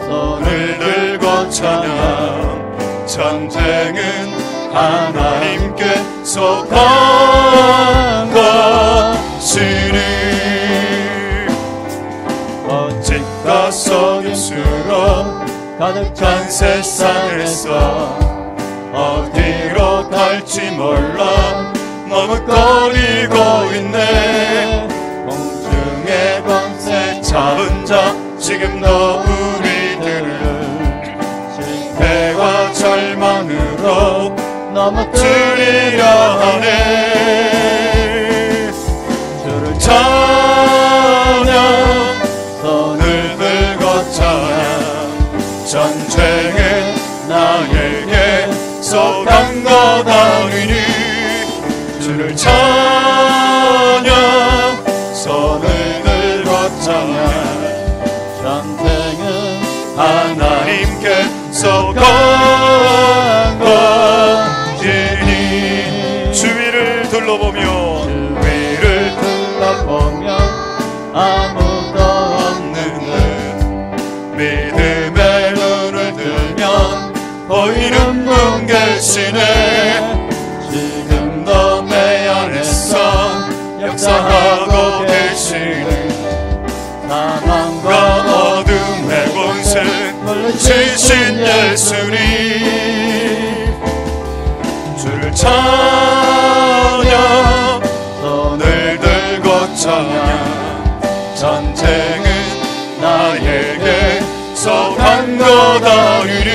손을 들고 찬양 전쟁은 하나님께 속한 것이니 오직 속일수록 가득 찬 세상에서 어디로 갈지 몰라 머뭇거리고 있네. 공중의 권세 잡은 자 지금도 우리들을 실패와 절망으로 넘어뜨리려 하네. 주를 찬양 손을 들고 찬양 전쟁은 나에게 속한 것 아니니 주를 찬양 손을 들고 찬양 전쟁은 하나님께 속한 것이니 주위를 둘러보며 아무도 없는 듯 믿음의 눈을 들면 보이는 분 계시네. 지금도 내 안에서 역사하고 계시는 사망과 어둠의 권세 물리치신 예수님 주를 찬양 손을 들고 찬양 전쟁은 나에게 속한 것 아니니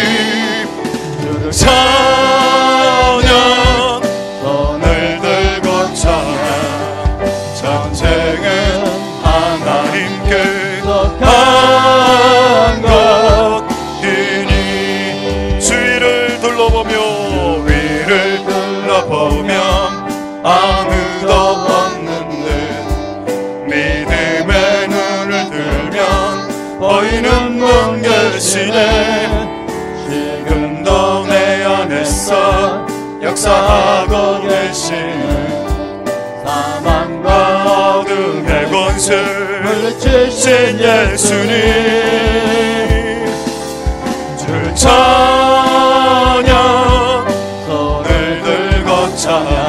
주를 찬양 손을 들고 찬양 전쟁은 하나님께 속한 것이니 주위를 둘러보며 위를 둘러보면 아무도 없는 듯 믿음의 눈을 들면 보이는 분 계시네. 지금도 내 안에서 역사하고 계시는 사망과 어둠의 권세 물리치신 예수님 주를 찬양 손을 들고 찬양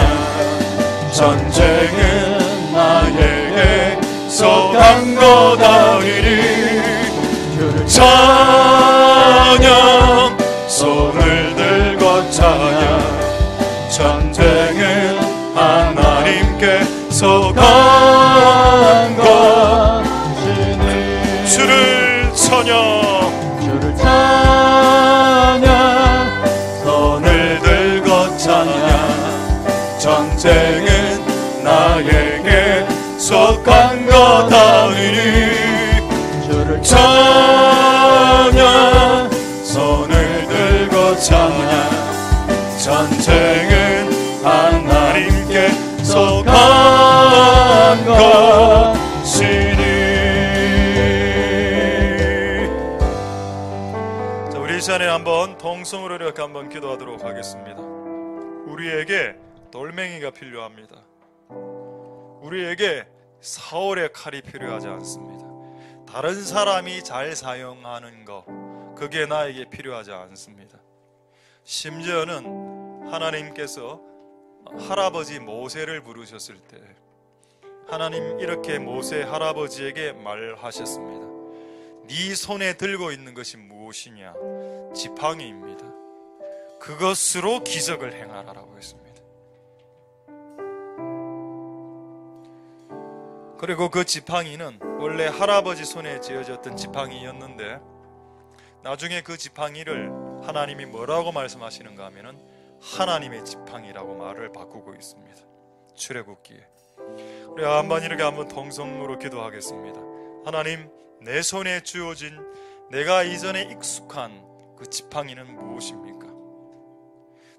전쟁은 나에게 속한 것 아니니 주를 찬양 손을 들고 찬양 전쟁은 하나님께 속한 것이니 주를 찬양 손을 들고 찬양 전쟁은 나에게 속한 것 아니니 주를 찬양 손을 들고 찬양 전쟁은 하나님께 속한 것이니. 자, 우리 이 시간에 한번 통성으로 이렇게 한번 기도하도록 하겠습니다. 우리에게 돌멩이가 필요합니다. 우리에게 사울의 칼이 필요하지 않습니다. 다른 사람이 잘 사용하는 것, 그게 나에게 필요하지 않습니다. 심지어는 하나님께서 할아버지 모세를 부르셨을 때 하나님 이렇게 모세 할아버지에게 말하셨습니다. 네 손에 들고 있는 것이 무엇이냐? 지팡이입니다. 그것으로 기적을 행하라라고 했습니다. 그리고 그 지팡이는 원래 할아버지 손에 쥐어졌던 지팡이였는데 나중에 그 지팡이를 하나님이 뭐라고 말씀하시는가 하면은 하나님의 지팡이라고 말을 바꾸고 있습니다. 출애굽기에. 우리 한번 이렇게 한번 통성으로 기도하겠습니다. 하나님, 내 손에 주어진 내가 이전에 익숙한 그 지팡이는 무엇입니까?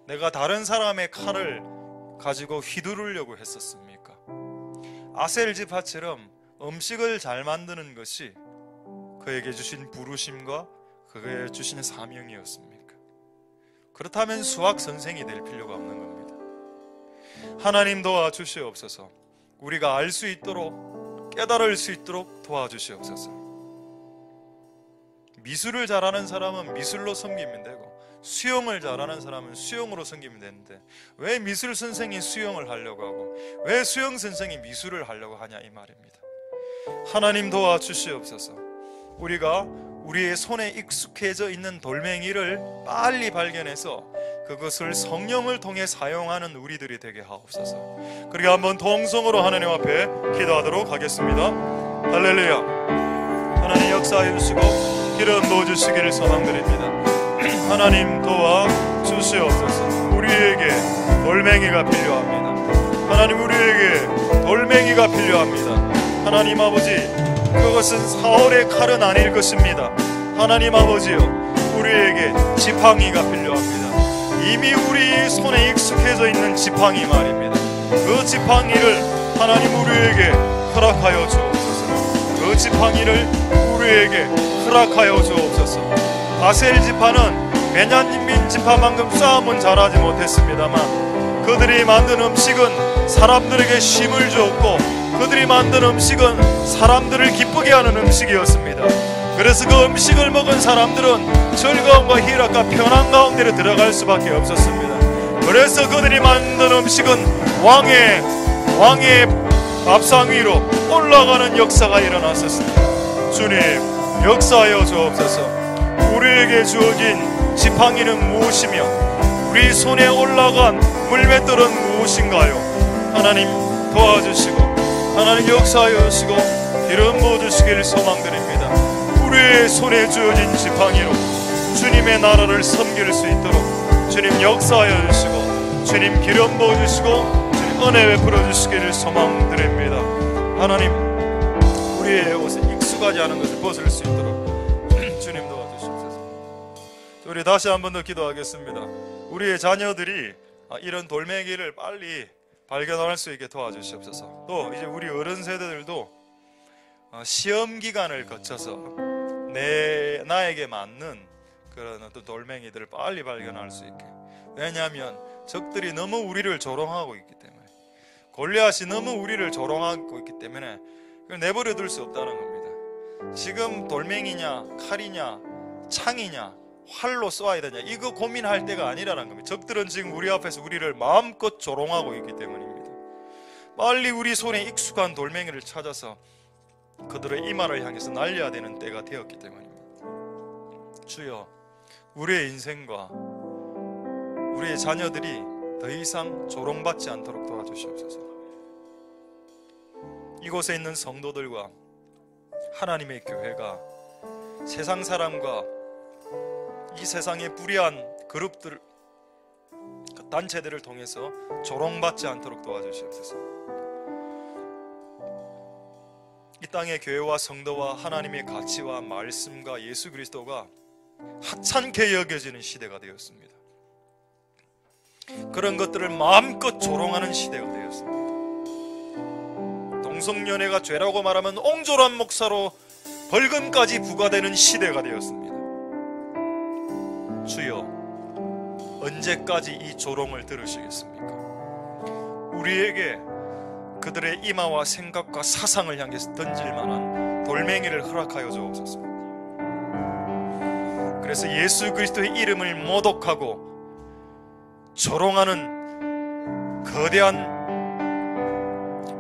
내가 다른 사람의 칼을 가지고 휘두르려고 했었습니까? 아셀 지파처럼 음식을 잘 만드는 것이 그에게 주신 부르심과 그에게 주신 사명이었습니까? 그렇다면 수학 선생이 될 필요가 없는 겁니다. 하나님 도와주시옵소서. 우리가 알 수 있도록, 깨달을 수 있도록 도와주시옵소서. 미술을 잘하는 사람은 미술로 섬기면 되고 수영을 잘하는 사람은 수영으로 섬기면 되는데 왜 미술 선생이 수영을 하려고 하고 왜 수영 선생이 미술을 하려고 하냐 이 말입니다. 하나님 도와주시옵소서. 우리가 우리의 손에 익숙해져 있는 돌멩이를 빨리 발견해서 그것을 성령을 통해 사용하는 우리들이 되게 하옵소서. 그렇게 한번 통성으로 하나님 앞에 기도하도록 하겠습니다. 할렐루야. 하나님 역사해 주시고 기름 부어주시기를 소망드립니다. 하나님 도와주시옵소서. 우리에게 돌멩이가 필요합니다. 하나님, 우리에게 돌멩이가 필요합니다. 하나님 아버지, 그것은 사울의 칼은 아닐 것입니다. 하나님 아버지요, 우리에게 지팡이가 필요합니다. 이미 우리 손에 익숙해져 있는 지팡이 말입니다. 그 지팡이를 하나님 우리에게 허락하여 주옵소서. 그 지팡이를 우리에게 허락하여 주옵소서. 아셀 지파는 베냐민 지파만큼 싸움은 잘하지 못했습니다만 그들이 만든 음식은 사람들에게 쉼을 주었고 그들이 만든 음식은 사람들을 기쁘게 하는 음식이었습니다. 그래서 그 음식을 먹은 사람들은 즐거움과 희락과 편안 가운데로 들어갈 수밖에 없었습니다. 그래서 그들이 만든 음식은 왕의 밥상 위로 올라가는 역사가 일어났었습니다. 주님, 역사하여 주옵소서. 우리에게 주어진 지팡이는 무엇이며 우리 손에 올라간 물맷돌은 무엇인가요? 하나님 도와주시고 하나님 역사하여 주시고 기름 부어주시기를 소망드립니다. 우리의 손에 주어진 지팡이로 주님의 나라를 섬길 수 있도록 주님 역사하여 주시고 주님 기름 부어주시고 주님 은혜 베풀어 주시기를 소망드립니다. 하나님, 우리의 옷에 익숙하지 않은 것을 벗을 수 있도록 주님 도와주시옵소서. 우리 다시 한 번 더 기도하겠습니다. 우리의 자녀들이 이런 돌멩이를 빨리 발견할 수 있게 도와주시옵소서. 또 이제 우리 어른 세대들도 시험 기간을 거쳐서 나에게 맞는 그런 어떤 돌멩이들을 빨리 발견할 수 있게. 왜냐하면 적들이 너무 우리를 조롱하고 있기 때문에, 골리앗이 너무 우리를 조롱하고 있기 때문에 그걸 내버려 둘 수 없다는 겁니다. 지금 돌멩이냐 칼이냐 창이냐 활로 쏘아야 되냐 이거 고민할 때가 아니라는 겁니다. 적들은 지금 우리 앞에서 우리를 마음껏 조롱하고 있기 때문입니다. 빨리 우리 손에 익숙한 돌멩이를 찾아서 그들의 이마를 향해서 날려야 되는 때가 되었기 때문입니다. 주여, 우리의 인생과 우리의 자녀들이 더 이상 조롱받지 않도록 도와주시옵소서. 이곳에 있는 성도들과 하나님의 교회가 세상 사람과 이 세상의 불의한 그룹들, 단체들을 통해서 조롱받지 않도록 도와주시옵소서. 이 땅의 교회와 성도와 하나님의 가치와 말씀과 예수 그리스도가 하찮게 여겨지는 시대가 되었습니다. 그런 것들을 마음껏 조롱하는 시대가 되었습니다. 동성연애가 죄라고 말하면 옹졸한 목사로 벌금까지 부과되는 시대가 되었습니다. 주여, 언제까지 이 조롱을 들으시겠습니까? 우리에게 그들의 이마와 생각과 사상을 향해서 던질 만한 돌멩이를 허락하여 주옵소서. 그래서 예수 그리스도의 이름을 모독하고 조롱하는 거대한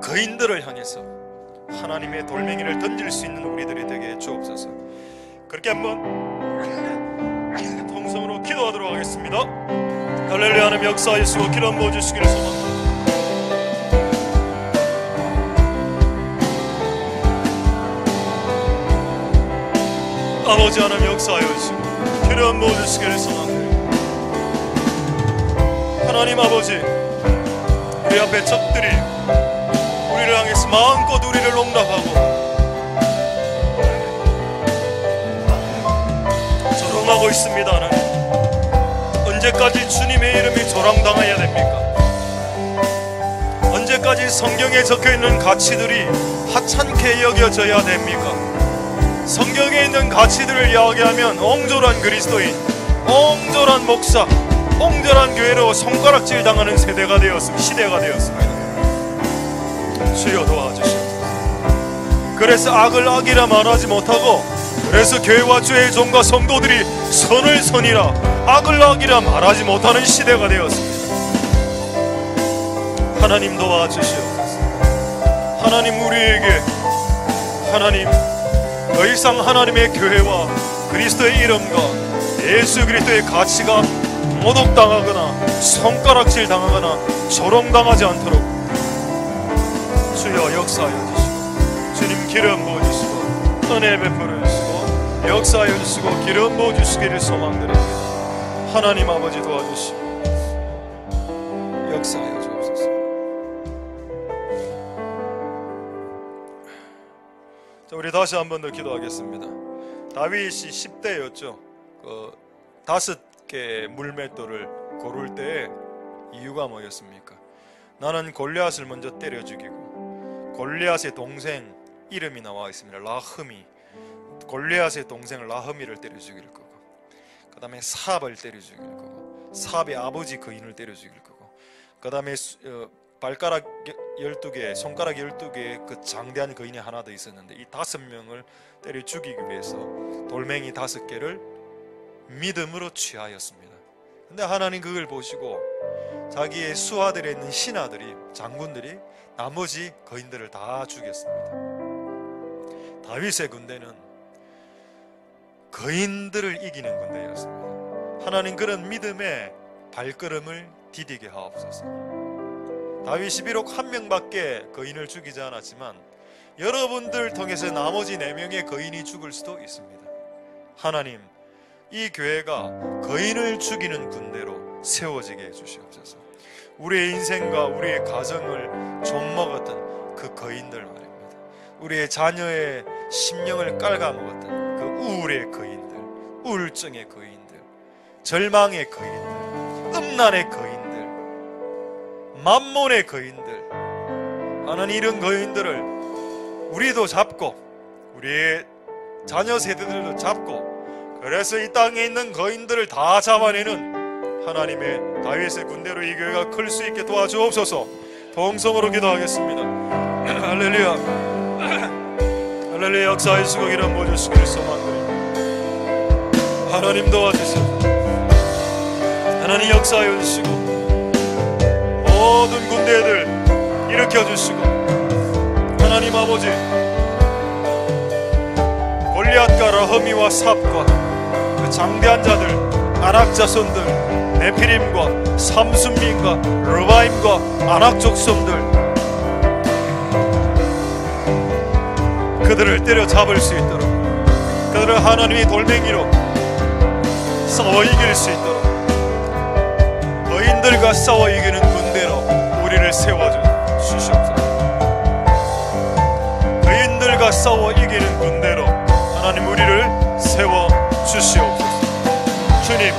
거인들을 향해서 하나님의 돌멩이를 던질 수 있는 우리들이 되게 해 주옵소서. 그렇게 한번 통성으로 기도하도록 하겠습니다. 할렐루야. 하나님 역사하시고 기름 부어주시기를 소망합니다. 아버지 하나님 역사하시고 기름 부어주시기를 소망합니다. 하나님 아버지, 우리 앞에 적들이 우리를 향해서 마음껏 우리를 농락하고 조롱하고 있습니다. 하나님, 언제까지 주님의 이름이 조롱당해야 됩니까? 언제까지 성경에 적혀있는 가치들이 하찮게 여겨져야 됩니까? 성경에 있는 가치들을 이야기하면 옹졸한 그리스도인, 옹졸한 목사, 옹졸한 교회로 손가락질 당하는 시대가 되었습니다. 주여 도와주시옵소서. 그래서 악을 악이라 말하지 못하고, 그래서 교회와 주의 종과 성도들이 선을 선이라 악을 악이라 말하지 못하는 시대가 되었습니다. 하나님 도와주시옵소서. 하나님, 우리에게 하나님 더 이상 하나님의 교회와 그리스도의 이름과 예수 그리스도의 가치가 모독당하거나 손가락질 당하거나 조롱당하지 않도록 주여 역사하여 주시고, 주님 기름 부어주시고 은혜 베풀어 주시고 역사하여 주시고 기름 부어주시기를 소망드립니다. 하나님 아버지 도와주시고 역사하여 주옵소서. 자, 우리 다시 한 번 더 기도하겠습니다. 다윗이 10대였죠. 그 5개의 물맷돌을 고를 때의 이유가 뭐였습니까? 나는 골리앗을 먼저 때려 죽이고, 골리앗의 동생 이름이 나와 있습니다. 라흐미. 골리앗의 동생 라흐미를 때려 죽일 거고, 그 다음에 삽을 때려 죽일 거고, 삽의 아버지 거인을 때려 죽일 거고, 그 다음에 발가락 12개, 손가락 12개의 그 장대한 거인이 하나 더 있었는데, 이 5명을 때려 죽이기 위해서 돌멩이 5개를 믿음으로 취하였습니다. 근데 하나님 그걸 보시고 자기의 수하들에 있는 신하들이, 장군들이 나머지 거인들을 다 죽였습니다. 다윗의 군대는 거인들을 이기는 군대였습니다. 하나님 그런 믿음의 발걸음을 디디게 하옵소서. 다윗이 비록 한 명밖에 거인을 죽이지 않았지만 여러분들 통해서 나머지 4명의 거인이 죽을 수도 있습니다. 하나님, 이 교회가 거인을 죽이는 군대로 세워지게 해주시옵소서. 우리의 인생과 우리의 가정을 좀먹었던 그 거인들 말입니다. 우리의 자녀의 심령을 깔아먹었던 그 우울의 거인들, 우울증의 거인들, 절망의 거인들, 음란의 거인들, 만몬의 거인들, 하나님 이런 거인들을 우리도 잡고 우리의 자녀 세대들도 잡고, 그래서 이 땅에 있는 거인들을 다 잡아내는 하나님의 다윗의 군대로 이 교회가 클 수 있게 도와주옵소서. 동성으로 기도하겠습니다. 할렐루야. 할렐루야. 역사하시고 기름 부어주시기를 소망드립니다. 하나님 도와주시옵소서. 하나님 역사하여 주시고 모든 군대들 일으켜주시고, 하나님 아버지 골리앗과 라흐미와 삽과 그 장대한 자들, 아낙 자손들, 네피림과 삼순민과 르바임과 아낙 족속들, 그들을 때려잡을 수 있도록, 그들을 하나님의 돌멩이로 싸워 이길 수 있도록, 거인들과 싸워 이기는 군대로 우리를 세워주시옵소서. 거인들과 싸워 이기는 군대로 하나님 우리를 세워주시옵소서. 주님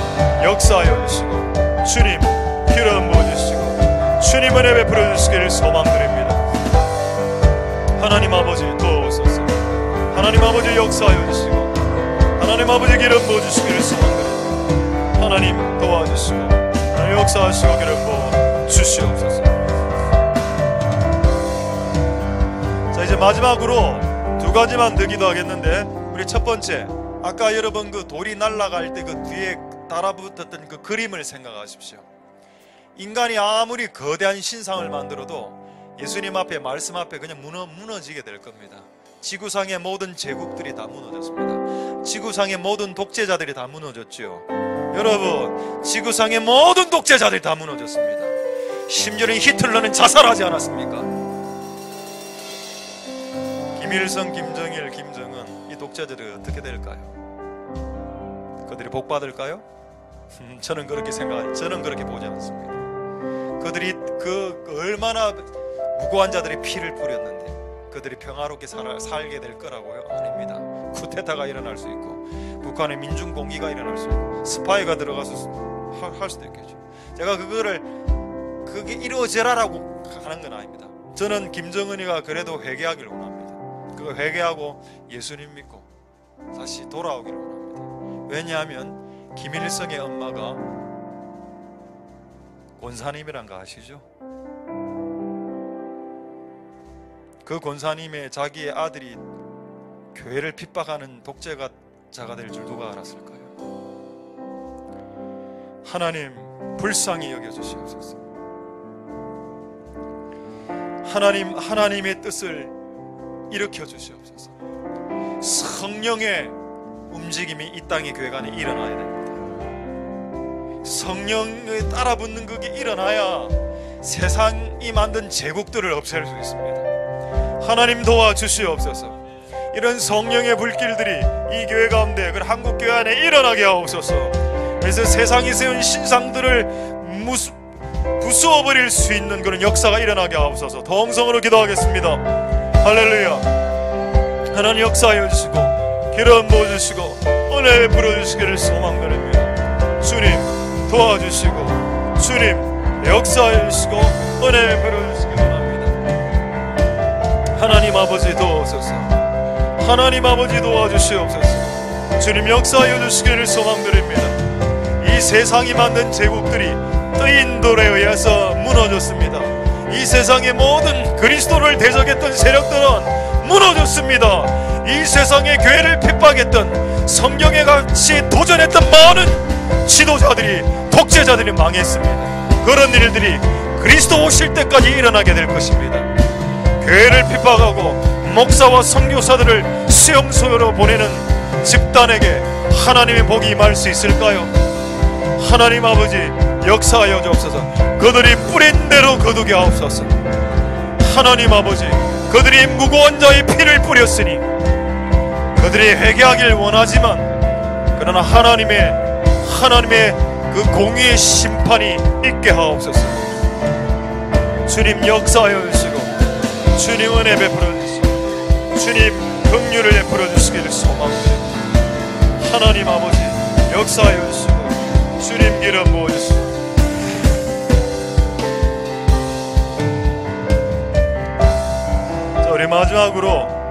역사하여 주시고, 주님 기름 부어주시고, 주님 은혜 베풀어 주시기를 소망드립니다. 하나님 아버지 도우소서. 하나님 아버지 역사하여 주시고, 하나님 아버지 기름 부어주시기를 소망드립니다. 하나님 도와주시고 하나님 역사하시고 기름 부어 주시옵소서. 자, 이제 마지막으로 두 가지만 더 기도하겠는데, 우리 첫 번째, 아까 여러분 그 돌이 날아갈 때 그 뒤에 달아붙었던 그 그림을 생각하십시오. 인간이 아무리 거대한 신상을 만들어도 예수님 앞에, 말씀 앞에 그냥 무너지게 될 겁니다. 지구상의 모든 제국들이 다 무너졌습니다. 지구상의 모든 독재자들이 다 무너졌죠. 여러분, 지구상의 모든 독재자들이 다 무너졌습니다. 심지어는 히틀러는 자살하지 않았습니까? 김일성, 김정일, 김정은, 이 독재자들이 어떻게 될까요? 그들이 복 받을까요? 저는 그렇게 보지 않습니다. 그들이 얼마나 무고한 자들의 피를 뿌렸는데 그들이 평화롭게 살게 될 거라고요? 아닙니다. 쿠데타가 일어날 수 있고, 북한의 민중 공기가 일어날 수 있고, 스파이가 들어가서 할 수도 있겠죠. 제가 그게 이루어져라라고 하는 건 아닙니다. 저는 김정은이가 그래도 회개하기를 원합니다. 그거 회개하고 예수님 믿고 다시 돌아오기를 원합니다. 왜냐하면 김일성의 엄마가 권사님이란 거 아시죠? 그 권사님의 자기의 아들이 교회를 핍박하는 독재자가 될 줄 누가 알았을까요? 하나님 불쌍히 여겨주시옵소서. 하나님의 뜻을 일으켜 주시옵소서. 성령의 움직임이 이 땅의 교회 안에 일어나야 됩니다. 성령에 따라붙는 그게 일어나야 세상이 만든 제국들을 없앨 수 있습니다. 하나님 도와주시옵소서. 이런 성령의 불길들이 이 교회 가운데, 그리고 한국교회 안에 일어나게 하옵소서. 그래서 세상이 세운 신상들을 부수어버릴 수 있는 그런 역사가 일어나게 하옵소서. 동성으로 기도하겠습니다. 할렐루야. 하나님 역사하여 주시고 기름 부어주시고 은혜 베풀어주시기를 소망드립니다. 주님 도와주시고 주님 역사하여 주시고 은혜 베풀어주시기 바랍니다. 하나님 아버지 도와주소서. 하나님 아버지 도와주시옵소서. 주님 역사하여 주시기를 소망드립니다. 이 세상이 만든 제국들이 뜨인 돌에 의해서 무너졌습니다. 이 세상의 모든 그리스도를 대적했던 세력들은 무너졌습니다. 이 세상의 교회를 핍박했던, 성경에 같이 도전했던 많은 지도자들이, 독재자들이 망했습니다. 그런 일들이 그리스도 오실 때까지 일어나게 될 것입니다. 교회를 핍박하고 목사와 선교사들을 수용소로 보내는 집단에게 하나님의 복이 임할 수 있을까요? 하나님 아버지 역사하여 주옵소서. 그들이 뿌린 대로 거두게 하옵소서. 하나님 아버지, 그들이 무고한 자의 피를 뿌렸으니 그들이 회개하길 원하지만, 그러나 하나님의 그 공의의 심판이 있게 하옵소서. 주님 역사하여 주시고 주님 은혜 베풀어 주시고 주님 긍휼을 베풀어 주시기를 소망드립니다. 하나님 아버지 역사하여 주시고 주님 기름 부어 주시고, 자, 우리 마지막으로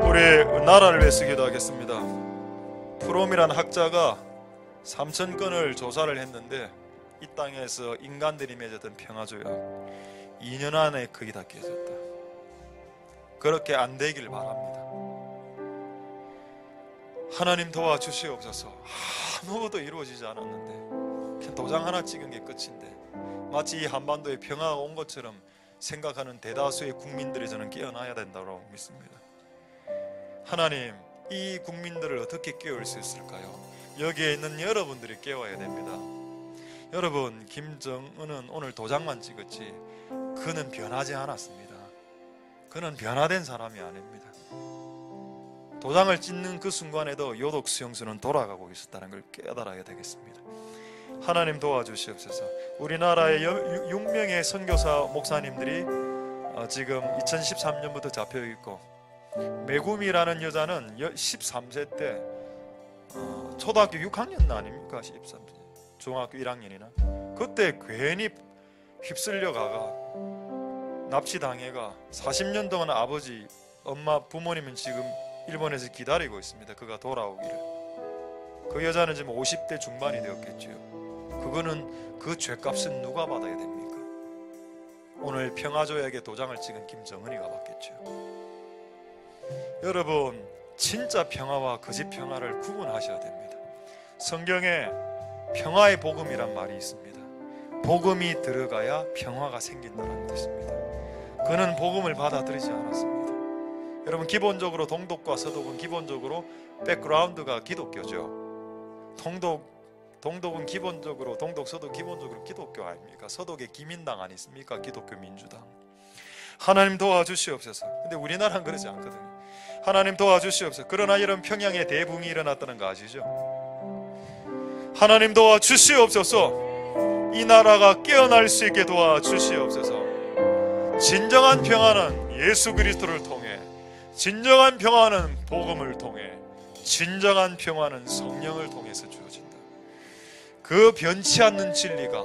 우리 나라를 위해서 기도하겠습니다. 프롬이란 학자가 3,000건을 조사를 했는데 이 땅에서 인간들이 맺었던 평화조약 2년 안에 거의 다 깨졌다. 그렇게 안 되길 바랍니다. 하나님 도와주시옵소서. 아무것도 이루어지지 않았는데 그냥 도장 하나 찍은 게 끝인데, 마치 이 한반도에 평화가 온 것처럼 생각하는 대다수의 국민들이 저는 깨어나야 된다고 믿습니다. 하나님, 이 국민들을 어떻게 깨울 수 있을까요? 여기에 있는 여러분들이 깨워야 됩니다. 여러분, 김정은은 오늘 도장만 찍었지 그는 변하지 않았습니다. 그는 변화된 사람이 아닙니다. 도장을 찍는 그 순간에도 요독 수용소는 돌아가고 있었다는 걸 깨달아야 되겠습니다. 하나님 도와주시옵소서. 우리나라의 6명의 선교사 목사님들이 지금 2013년부터 잡혀있고, 메구미라는 여자는 13세 때 초등학교 6학년 아닙니까? 13세 중학교 1학년이나 그때 괜히 휩쓸려가가 납치당해가 40년 동안 아버지, 엄마, 부모님은 지금 일본에서 기다리고 있습니다. 그가 돌아오기를. 그 여자는 지금 50대 중반이 되었겠죠. 그거는 그 죄값은 누가 받아야 됩니까? 오늘 평화조약에 도장을 찍은 김정은이가 받겠죠. 여러분, 진짜 평화와 거짓 평화를 구분하셔야 됩니다. 성경에 평화의 복음이란 말이 있습니다. 복음이 들어가야 평화가 생긴다는 뜻입니다. 그는 복음을 받아들이지 않았습니다. 여러분, 기본적으로 동독과 서독은 기본적으로 백그라운드가 기독교죠. 동독은 기본적으로, 동독, 서독 기본적으로 기독교 아닙니까? 서독의 기민당 아니십니까? 기독교 민주당. 하나님 도와주시옵소서. 근데 우리나라는 그러지 않거든요. 하나님 도와주시옵소서. 그러나 이런 평양에 대붕이 일어났다는 거 아시죠? 하나님 도와주시옵소서. 이 나라가 깨어날 수 있게 도와주시옵소서. 진정한 평화는 예수 그리스도를 통해, 진정한 평화는 복음을 통해, 진정한 평화는 성령을 통해서 주어진다. 그 변치 않는 진리가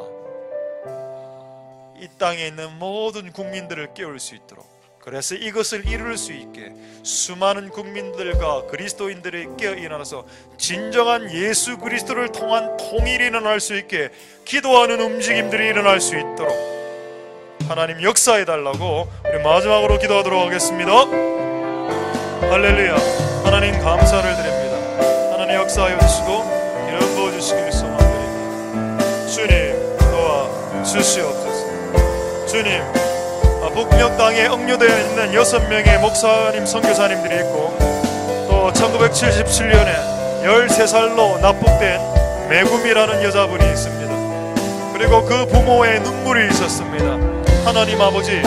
이 땅에 있는 모든 국민들을 깨울 수 있도록, 그래서 이것을 이룰 수 있게 수많은 국민들과 그리스도인들이 깨어 일어나서 진정한 예수 그리스도를 통한 통일이 일어날 수 있게 기도하는 움직임들이 일어날 수 있도록 하나님 역사해달라고 우리 마지막으로 기도하도록 하겠습니다. 할렐루야. 하나님 감사를 드립니다. 하나님 역사하여 주시고 기름 부어주시길 소망드립니다. 주님 도와주시옵소서. 주님, 북녘 땅에 억류되어 있는 6명의 목사님, 선교사님들이 있고, 또 1977년에 13살로 납북된 매구미라는 여자분이 있습니다. 그리고 그 부모의 눈물이 있었습니다. 하나님 아버지,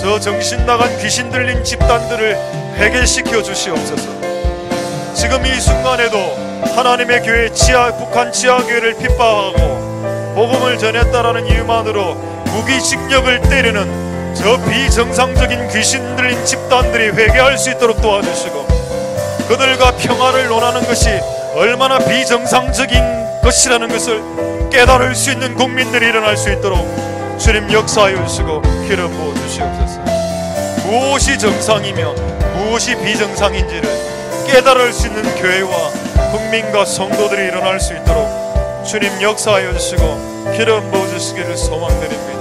저 정신 나간 귀신 들린 집단들을 해결시켜 주시옵소서. 지금 이 순간에도 하나님의 교회 북한 지하교회를 핍박하고 복음을 전했다라는 이유만으로 무기징역을 때리는 저 비정상적인 귀신 들린 집단들이 회개할 수 있도록 도와주시고, 그들과 평화를 논하는 것이 얼마나 비정상적인 것이라는 것을 깨달을 수 있는 국민들이 일어날 수 있도록 주님 역사하여 주시고 기름 부어 주시옵소서. 무엇이 정상이며 무엇이 비정상인지를 깨달을 수 있는 교회와 국민과 성도들이 일어날 수 있도록 주님 역사하여 주시고 기름 부어 주시기를 소망드립니다.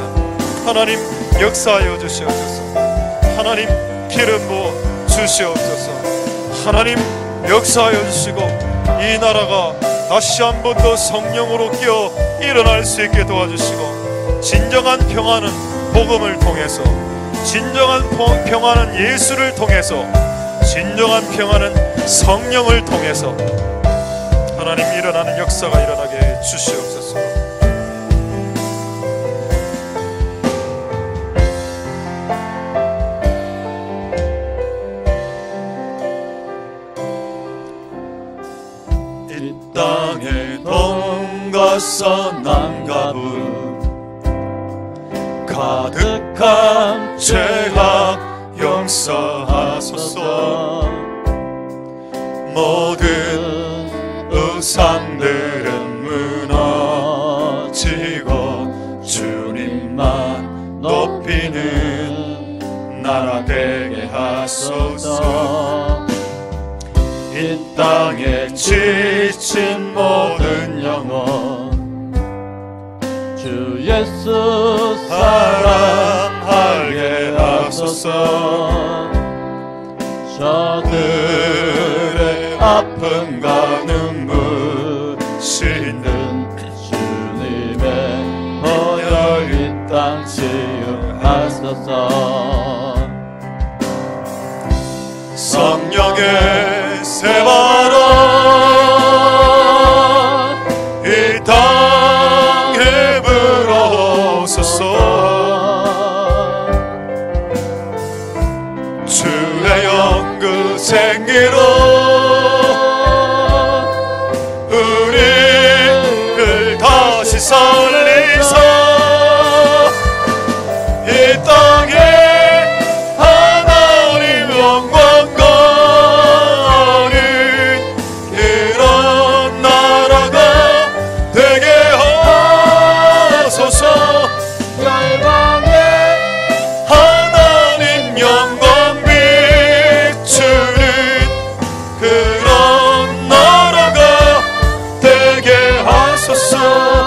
하나님 역사하여 주시옵소서. 하나님 기름 부어 주시옵소서. 하나님 역사하여 주시고 이 나라가 다시 한 번 더 성령으로 깨어 일어날 수 있게 도와주시고, 진정한 평화는 복음을 통해서, 진정한 평화는 예수를 통해서, 진정한 평화는 성령을 통해서 하나님 일어나는 역사가 일어나게 해 주시옵소서. 이 땅에 동과 서남가부 가득한 죄악 용서하소서. 모든 우상들은 무너지고 주님만 높이는 나라 되게 하소서. 이 땅에 지친 모든 영혼 주 예수 사랑하게 하소서. 저들의 아픔과 눈물 씻는 주님의 보혈 이 땅 치유하소서. 성령의 새 바람 이 땅에 불어오소서. 주의 영구 생기로 우리를 다시 살리사 이 땅에 하나님 영광 가는 그런 나라가 되게 하소서. 열방에 하나님 영광 비추는 그런 나라가 되게 하소서.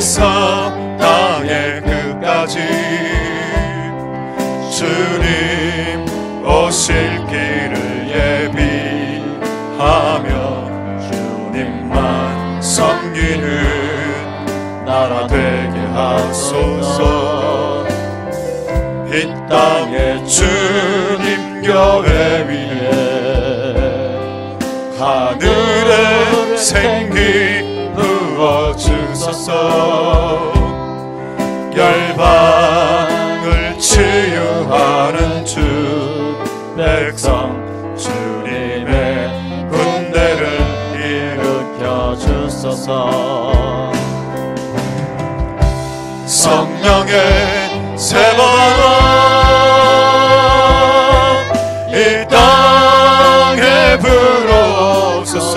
땅에서 땅의 끝까지 주님 오실 길을 예비하며 주님만 섬기는 나라 되게 하소서. 이 땅에 주님 교회 위에 하늘의 생기 부어주소서. 열방을 치유하는 주 백성 주님의 군대를 일으켜 주소서. 성령의 새바람 이 땅에 불어옵소서.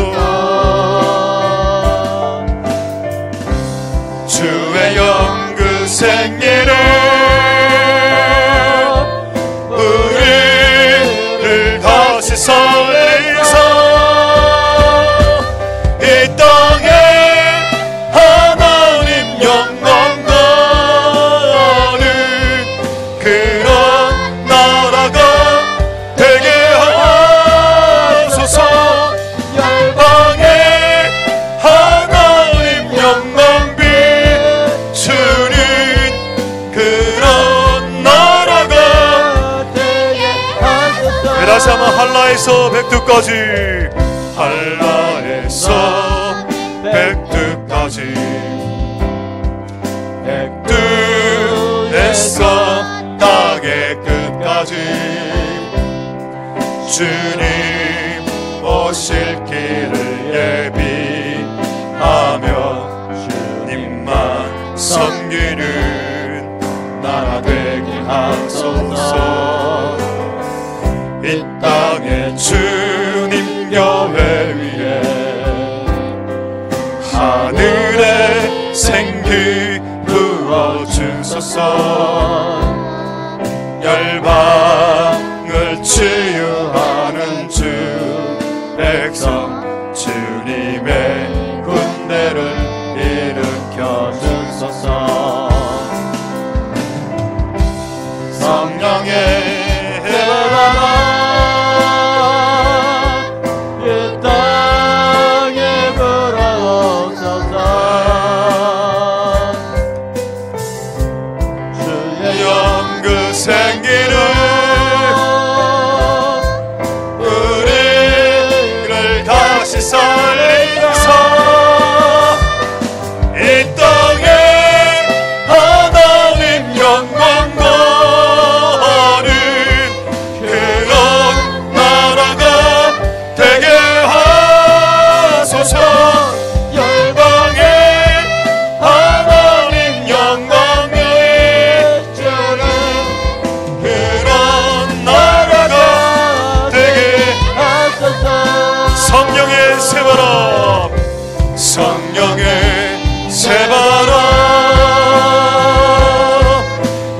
주의 영 그 생기를 우리를 다시 살리소. 이 땅에 하나님 영광 나는 그런 나라가 되게 하소서. 열방에 하나님 영광 비추는 그런 나라가 되게 하소서. 다시 한번 한라에서 백두까지, 한라에서 백두까지, 백두에서 땅의 끝까지 주님 오실 길을 예비하며 주님만 섬기는 나라 되게 하소서. 이 땅에 주님 교회 위에 하늘의 생기 부어주소서. 열방을 치유하는 주 백성 주님의 군대를 일으켜 주소서. 성령의 해바람 이 땅에 불어옵소서. 주의 영 그 생기를 우리를 다시 살리소. 이 땅에 하나님 영광 나는 그런 나라가 되게 하소서. 열방에 하나님 영광 비추는 그런 나라가 되게 하소서. 성령의 새바람, 성령의 새바람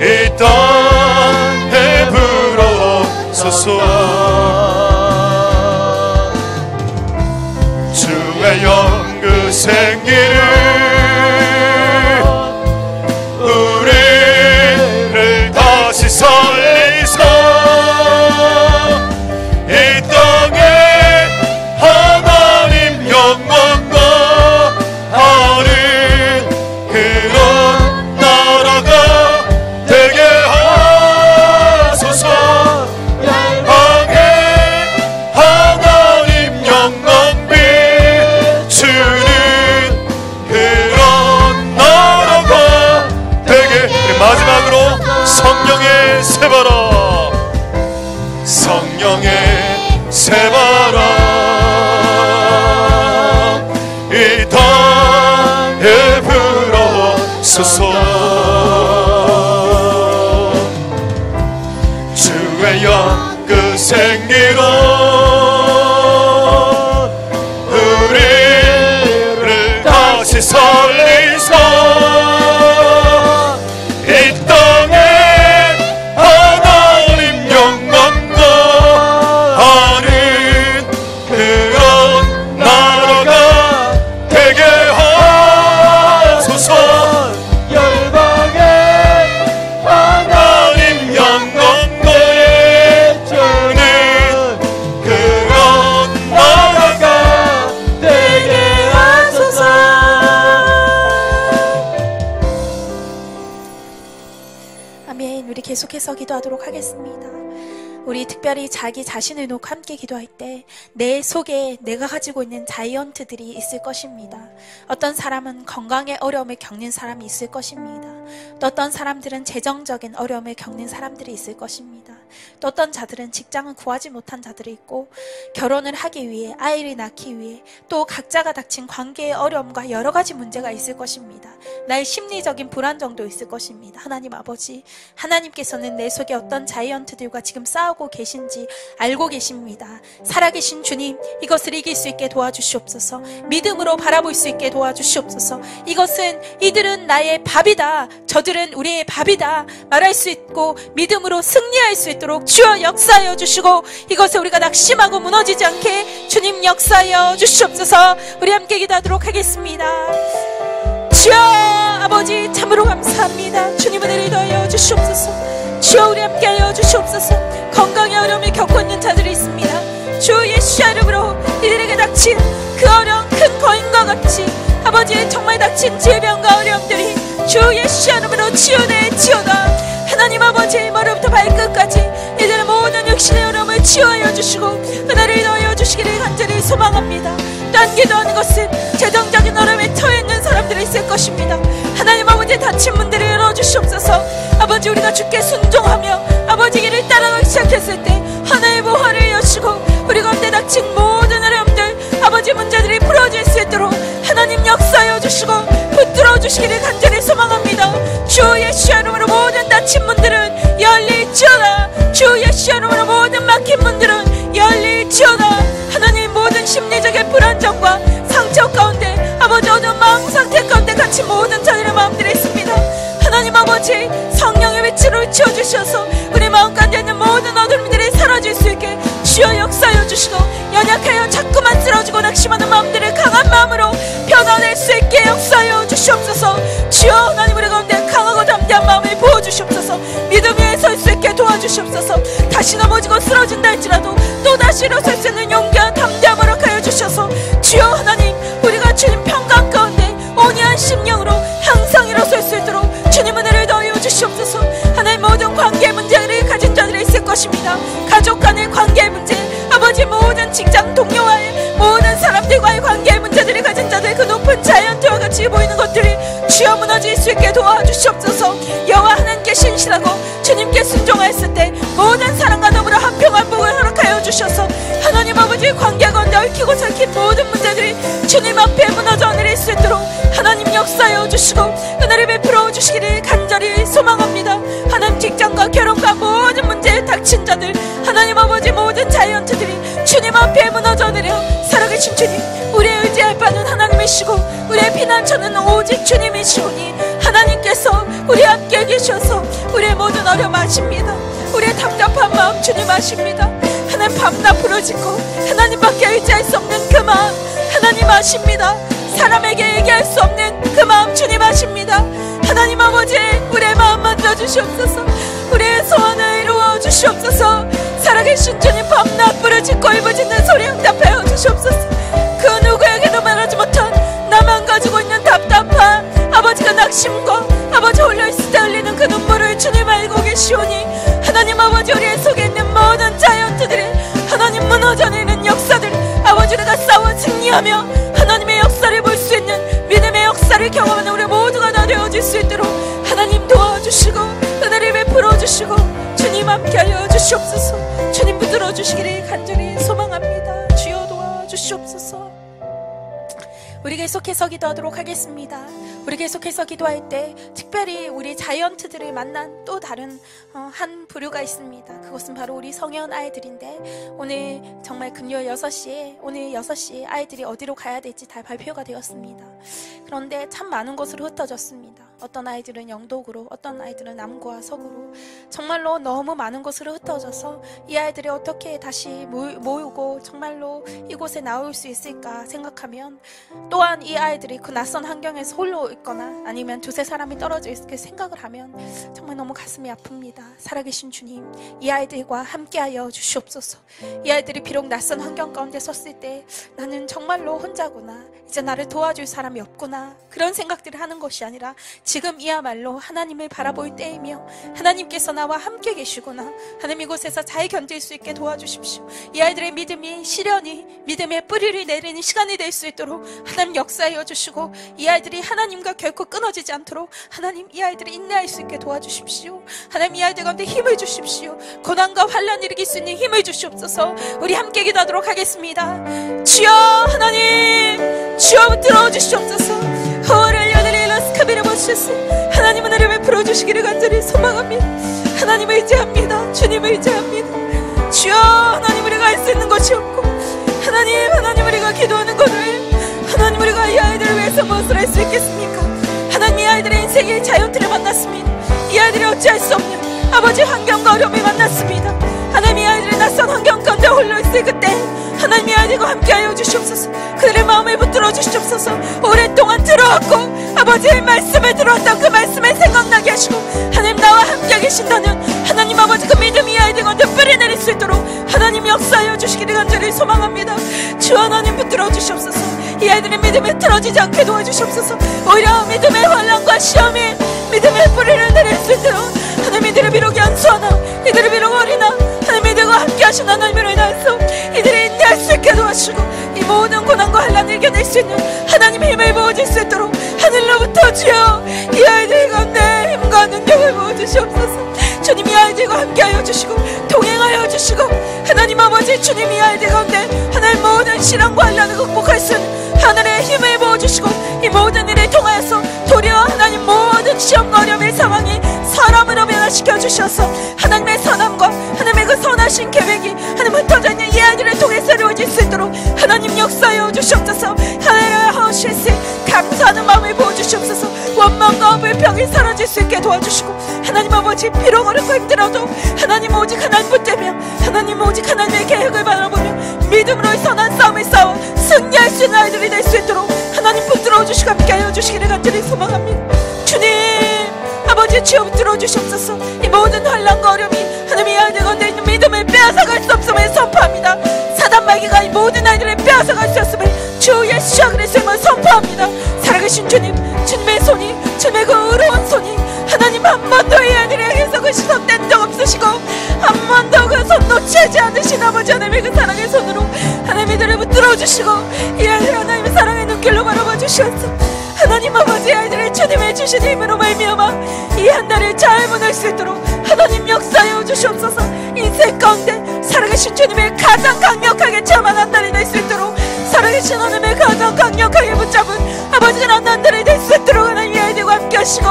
이 땅에 불어옵소서. 주의 영 그 생기를 우리를 다시 살리소. 이 땅에 하나님 영광 나는 그런 나라가 되게 하소서. 열방에 하나님 영광 비추는 그런 나라가 되게. 마지막으로 성령의 새바람, 성령의 새바람 이 땅에 불어옵소서. 주의 영 그 생기로 우리를 다시 살리소. 이 땅에 하나님 영광 나는 그런 나라가 되게 하소서. 아멘. 우리 계속해서 기도하도록 하겠습니다. 우리 특별히 자기 자신을 놓고 함께 기도할 때 내 속에 내가 가지고 있는 자이언트들이 있을 것입니다. 어떤 사람은 건강의 어려움을 겪는 사람이 있을 것입니다. 또 어떤 사람들은 재정적인 어려움을 겪는 사람들이 있을 것입니다. 또 어떤 자들은 직장을 구하지 못한 자들이 있고, 결혼을 하기 위해, 아이를 낳기 위해, 또 각자가 닥친 관계의 어려움과 여러 가지 문제가 있을 것입니다. 나의 심리적인 불안정도 있을 것입니다. 하나님 아버지, 하나님께서는 내 속에 어떤 자이언트들과 지금 싸우고 계신지 알고 계십니다. 살아계신 주님, 이것을 이길 수 있게 도와주시옵소서. 믿음으로 바라볼 수 있게 도와주시옵소서. 이들은 나의 밥이다, 저들은 우리의 밥이다 말할 수 있고 믿음으로 승리할 수 있도록 주여 역사하여 주시고, 이것에 우리가 낙심하고 무너지지 않게 주님 역사하여 주시옵소서. 우리 함께 기도하도록 하겠습니다. 주여 아버지, 참으로 감사합니다. 주님 은혜를 더하여 주시옵소서. 주여 우리 함께하여 주시옵소서. 건강의 어려움을 겪고 있는 자들이 있습니다. 주 예수의 이름으로 이들에게 닥친 그 어려운 큰 거인과 같이 아버지 정말 닥친 질병과 어려움들이 주 예수의 이름으로 치유되지어다. 하나님 아버지, 머리부터 발끝까지 이들의 모든 육신의 어려움을 치유하여 주시고 은혜를 더하여 주시기를 간절히 소망합니다. 딴 기도하는 것은 재정적인 어려움에 처해 있는 사람들이 있을 것입니다. 하나님 아버지, 다친 문들을 열어주시옵소서. 아버지, 우리가 주께 순종하며 아버지 길을 따라가기 시작했을 때 하나의 보화를 여시고 우리 가운데 닥친 모든 어려움들, 아버지 문제들이 풀어질 수 있도록 하나님 역사하여 주시고 붙들어 주시기를 간절히 소망합니다. 주 예수의 이름으로 모든 다친 문들은 열릴지어다. 주 예수의 이름으로 모든 막힌 문들은 열릴지어다. 하나님, 모든 심리적인 불안정과 상처 가운데 아버지 어두운 마음 상태 가운데 갇힌 모든 자들의 마음들이 있습니다. 하나님 아버지, 성령의 빛으로 치워주셔서 우리 마음 가운데 있는 모든 어둠들이 사라질 수 있게 주여 역사하여 주시고, 연약하여 자꾸만 쓰러지고 낙심하는 마음들을 강한 마음으로 변화낼 수 있게 역사하여 주시옵소서. 주여 하나님, 우리 가운데 강하고 담대한 마음을 부어주시옵소서. 믿음 위에 설 수 있게 도와주시옵소서. 다시 넘어지고 쓰러진다 할지라도 또다시 일어설 수 있는 용기와 담대함을 허락하여 주셔서 주여 하나님, 우리가 주님 평강 가운데 온유한 심령으로 항상 일어설 수 있도록 주님 은혜를 더하여 주시옵소서. 하나님, 모든 관계 문제를 가진 자들이 있을 것입니다. 가족 간의 관계 문제, 아버지 모든 직장 동료와의 모든 사람들과의 관계 문제들을 가진 자들, 그 높은 자이언트와 같이 보이는 것들이 주여 무너질 수 있게 도와주시옵소서. 여호와 하나님께 신실하고 주님께 순종하였을 때 모든 사랑과 더불어 한평한 복을 허락하여 주셔서 하나님 아버지, 관계 가운데 얽히고 설킨 모든 문제들이 주님 앞에 무너져 내릴 수 있도록 하나님 역사하여 주시고 은혜를 베풀어 주시기를 간절히 소망합니다. 하나님, 직장과 결혼과 모든 문제에 닥친 자들, 하나님 아버지 모든 자이언트들이 주님 앞에 무너져 내려 살아계신 주님, 우리의 의지할 바는 하나님이시고 우리의 피난처는 오직 주님이시오니 하나님께서 우리 함께 계셔서 우리의 모든 어려움 아십니다. 우리의 답답한 마음 주님 아십니다. 하나님, 밤낮 부러지고 하나님밖에 의지할 수 없는 그 마음 하나님 아십니다. 사람에게 얘기할 수 없는 그 마음 주님 아십니다. 하나님 아버지, 우리의 마음 만져주시옵소서. 우리의 소원을 이루어 주시옵소서. 살아계신 주님, 밤낮 부르짖고 울부짖는 소리 응답하여 주시옵소서. 그 누구에게도 말하지 못한 나만 가지고 있는 답답한 아버지가 낙심과 아버지 홀려있을 때 흘리는 그 눈물을 주님 알고 계시오니 하나님 아버지, 우리의 속에 있는 모든 자이언트들이 하나님 무너져내는 역사들, 아버지 우리가 싸워 승리하며 하나님의 역사를 볼 수 있는 믿음의 역사를 경험하는 우리 모두가 다 되어질 수 있도록 하나님 도와주시고 은혜를 베풀어 주시고 주님 함께하여 주시옵소서. 주님 붙들어 주시기를 간절히 소망합니다. 주여 도와주시옵소서. 우리 계속해서 기도하도록 하겠습니다. 우리 계속해서 기도할 때 특별히 우리 자이언트들을 만난 또 다른 한 부류가 있습니다. 그것은 바로 우리 성현 아이들인데, 오늘 정말 금요일 6시에 오늘 6시에 아이들이 어디로 가야 될지 다 발표가 되었습니다. 그런데 참 많은 곳으로 흩어졌습니다. 어떤 아이들은 영덕으로, 어떤 아이들은 남구와 서구로, 정말로 너무 많은 곳으로 흩어져서 이 아이들이 어떻게 다시 모이고 정말로 이곳에 나올 수 있을까 생각하면, 또한 이 아이들이 그 낯선 환경에서 홀로 있거나 아니면 두세 사람이 떨어져 있을 생각을 하면 정말 너무 가슴이 아픕니다. 살아계신 주님, 이 아이들과 함께하여 주시옵소서. 이 아이들이 비록 낯선 환경 가운데 섰을 때 나는 정말로 혼자구나, 이제 나를 도와줄 사람이 없구나, 그런 생각들을 하는 것이 아니라 지금이야말로 하나님을 바라볼 때이며 하나님께서 나와 함께 계시구나. 하나님 이곳에서 잘 견딜 수 있게 도와주십시오. 이 아이들의 믿음이 시련이 믿음의 뿌리를 내리는 시간이 될 수 있도록 하나님 역사하여 주시고, 이 아이들이 하나님과 결코 끊어지지 않도록 하나님 이 아이들이 인내할 수 있게 도와주십시오. 하나님 이 아이들 가운데 힘을 주십시오. 고난과 환난 일으킬 수 있는 힘을 주시옵소서. 우리 함께 기도하도록 하겠습니다. 주여 하나님, 주여 붙들어 주시옵소서. 하나님은 은혜를 풀어주시기를 간절히 소망합니다. 하나님을 의지합니다. 주님을 의지합니다. 주여 하나님, 우리가 할 수 있는 것이 없고 하나님 우리가 기도하는 것 외에 하나님 우리가 이 아이들을 위해서 무엇을 할 수 있겠습니까? 하나님 이 아이들의 인생의 자연틀을 만났습니다. 이 아이들이 어찌할 수 없는 아버지 환경과 어려움을 만났습니다. 하나님 이 아이들의 낯선 환경 가운데 홀로 있을 그때 하나님 이 아이들과 함께하여 주시옵소서. 그들의 마음을 붙들어 주시옵소서. 오랫동안 들어왔고 아버지의 말씀을 들어왔던 그 말씀을 생각나게 하시고 하나님 나와 함께 계신다는 하나님 아버지 그 믿음이 이 아이들 가운데 뿌리내릴 수 있도록 하나님 역사하여 주시기를 간절히 소망합니다. 주 하나님 붙들어 주시옵소서. 이 아이들의 믿음이 틀어지지 않게 도와주시옵소서. 오히려 믿음의 환난과 시험이 믿음의 뿌리를 내릴 수 있도록 하나님 이들을 비록 연수하나 이들을 비록 어리나 하나님 이들과 함께 하신 하나님으로 인하여서 이들이 인내할 수 있게 도와주시고 이 모든 고난과 환난을 이겨낼 수 있는 하나님의 힘을 부어줄 수 있도록 하늘로부터 주여 이 아이들 가운데 힘과 능력을 부어주시옵소서. 주님 이 아이들과 함께하여 주시고 동행하여 주시고 하나님 아버지 주님 이 아이들 가운데 하나님 모든 시련과 환난을 극복할 수 있는 하늘의 힘을 부어주시고 이 모든 일을 통하여서 도리어 하나님 모든 시험과 어려움의 상황이 사람으로 변화시켜 주셔서 하나님의 선함과 하나님의 그 선하신 계획이 하나님 흩어져 있는 이 아이들을 통해서 이루어질 수 있도록 하나님 역사하여 주시옵소서. 하나님의 하오시스 감사하는 마음을 부어주시옵소서. 원망과 불평이 사라질 수 있게 도와주시고 하나님 아버지 비록 어렵고 힘들어도 하나님 오직 하나님 붙들며 하나님 오직 하나님의 계획을 바라보며 믿음으로의 선한 싸움을 싸워 승리할 수 있는 아이들이 될 수 있도록 하나님 붙들어 주시고 함께하여 주시기를 간절히 소망합니다. 주님 아버지 주여 붙들어 주시옵소서. 이 모든 환난과 어려움이 하나님 이 아이들 가운데 있는 믿음을 빼앗아갈 수 없음을 선포합니다. 사단 마귀가 이 모든 아이들을 빼앗아갈 수 없음을 주 예수와 그리스도를 선포합니다. 살아계신 주님, 주님의 손이 주님의 그 의로운 손이 하나님 한 번도 이 아이들을 향해서 그 시선된 적 없으시고 한 번도 그 손 놓치지 않으신 아버지 하나님의 그 사랑의 손으로 하나님 이들을 붙들어 주시고 이 아이들 하나님의 사랑의 눈길로 바라봐 주시옵소서. 하나님 아버지 아이들을 주님의 주신 힘으로 말미암아 이 한 달을 잘 보낼 수 있도록 하나님 역사하여 주시옵소서. 인생 가운데 살아계신 주님의 가장 강력하게 체험한 한 달이 될 수 있도록 살아계신 하나님의 가장 강력하게 붙잡은 아버지가 한 달이 될 수 있도록 하나님 이 아이들과 함께 하시고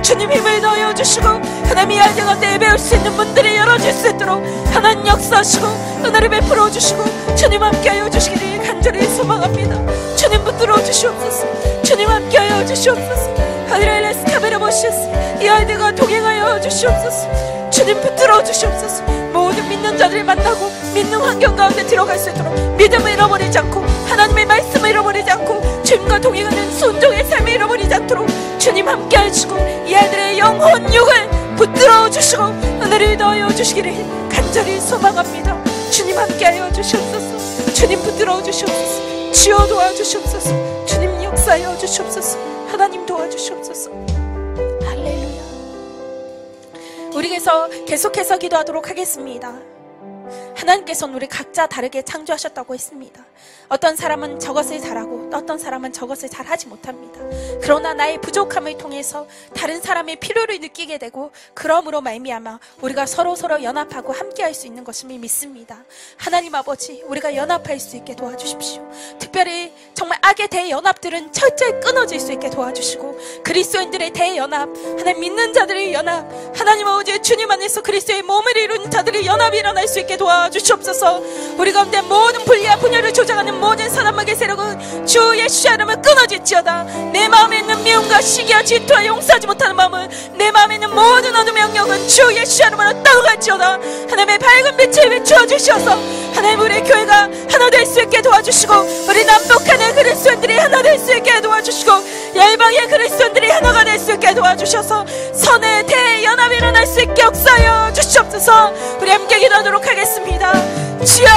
주님 힘을 더하여 주시고 하나님 이 아이들 가운데 배울 수 있는 문들이 열어질 수 있도록 하나님 역사하시고 은혜를 베풀어 주시고 주님 함께하여 주시기를 간절히 소망합니다. 주님 붙들어 주시옵소서. 주님 함께하여 주시옵소서. 하늘에레스 카메라 보시옵소서. 이 아이들과 동행하여 주시옵소서. 주님 붙들어 주시옵소서. 모든 믿는 자들을 만나고 믿는 환경 가운데 들어갈 수 있도록 믿음을 잃어버리지 않고 하나님의 말씀을 잃어버리지 않고 주님과 동행하는 순종의 삶을 잃어버리지 않도록 주님 함께 하시고 이 아이들의 영혼 육을 붙들어 주시고 은혜를 더하여 주시기를 간절히 소망합니다. 주님 함께 하여 주시옵소서. 주님 붙들어 주시옵소서. 주여 도와주시옵소서. 주님 역사하여 주시옵소서. 하나님 도와주시옵소서. 할렐루야. 우리에게서 계속해서 기도하도록 하겠습니다. 하나님께서는 우리 각자 다르게 창조하셨다고 했습니다. 어떤 사람은 저것을 잘하고 어떤 사람은 저것을 잘하지 못합니다. 그러나 나의 부족함을 통해서 다른 사람의 필요를 느끼게 되고 그러므로 말미암아 우리가 서로 연합하고 함께할 수 있는 것임을 믿습니다. 하나님 아버지 우리가 연합할 수 있게 도와주십시오. 특별히 정말 악의 대연합들은 철저히 끊어질 수 있게 도와주시고 그리스도인들의 대연합 하나님 믿는 자들의 연합 하나님 아버지 주님 안에서 그리스도의 몸을 이루는 자들의 연합이 일어날 수 있게 도와주시옵소서. 우리 가운데 모든 분리와 분열을 조장하는 모든 사단마귀의 세력은 주 예수의 이름을 끊어질지어다. 내 마음에 있는 미움과 시기와 질투와 용서하지 못하는 마음은 내 마음에 있는 모든 어둠의 영역은 주 예수의 이름으로 떠나갈지어다. 하나님의 밝은 빛을 비추어 주시어서 하나님 우리의 교회가 하나 될 수 있게 도와주시고 우리 남북한의 그리스도인들이 하나 될 수 있게 도와주시고 열방의 그리스도인들이 하나가 될 수 있게 도와주셔서 선의 대연합이 일어날 수 있게 역사하여 주시옵소서. 우리 함께 기도하도록 하겠습니다. 주여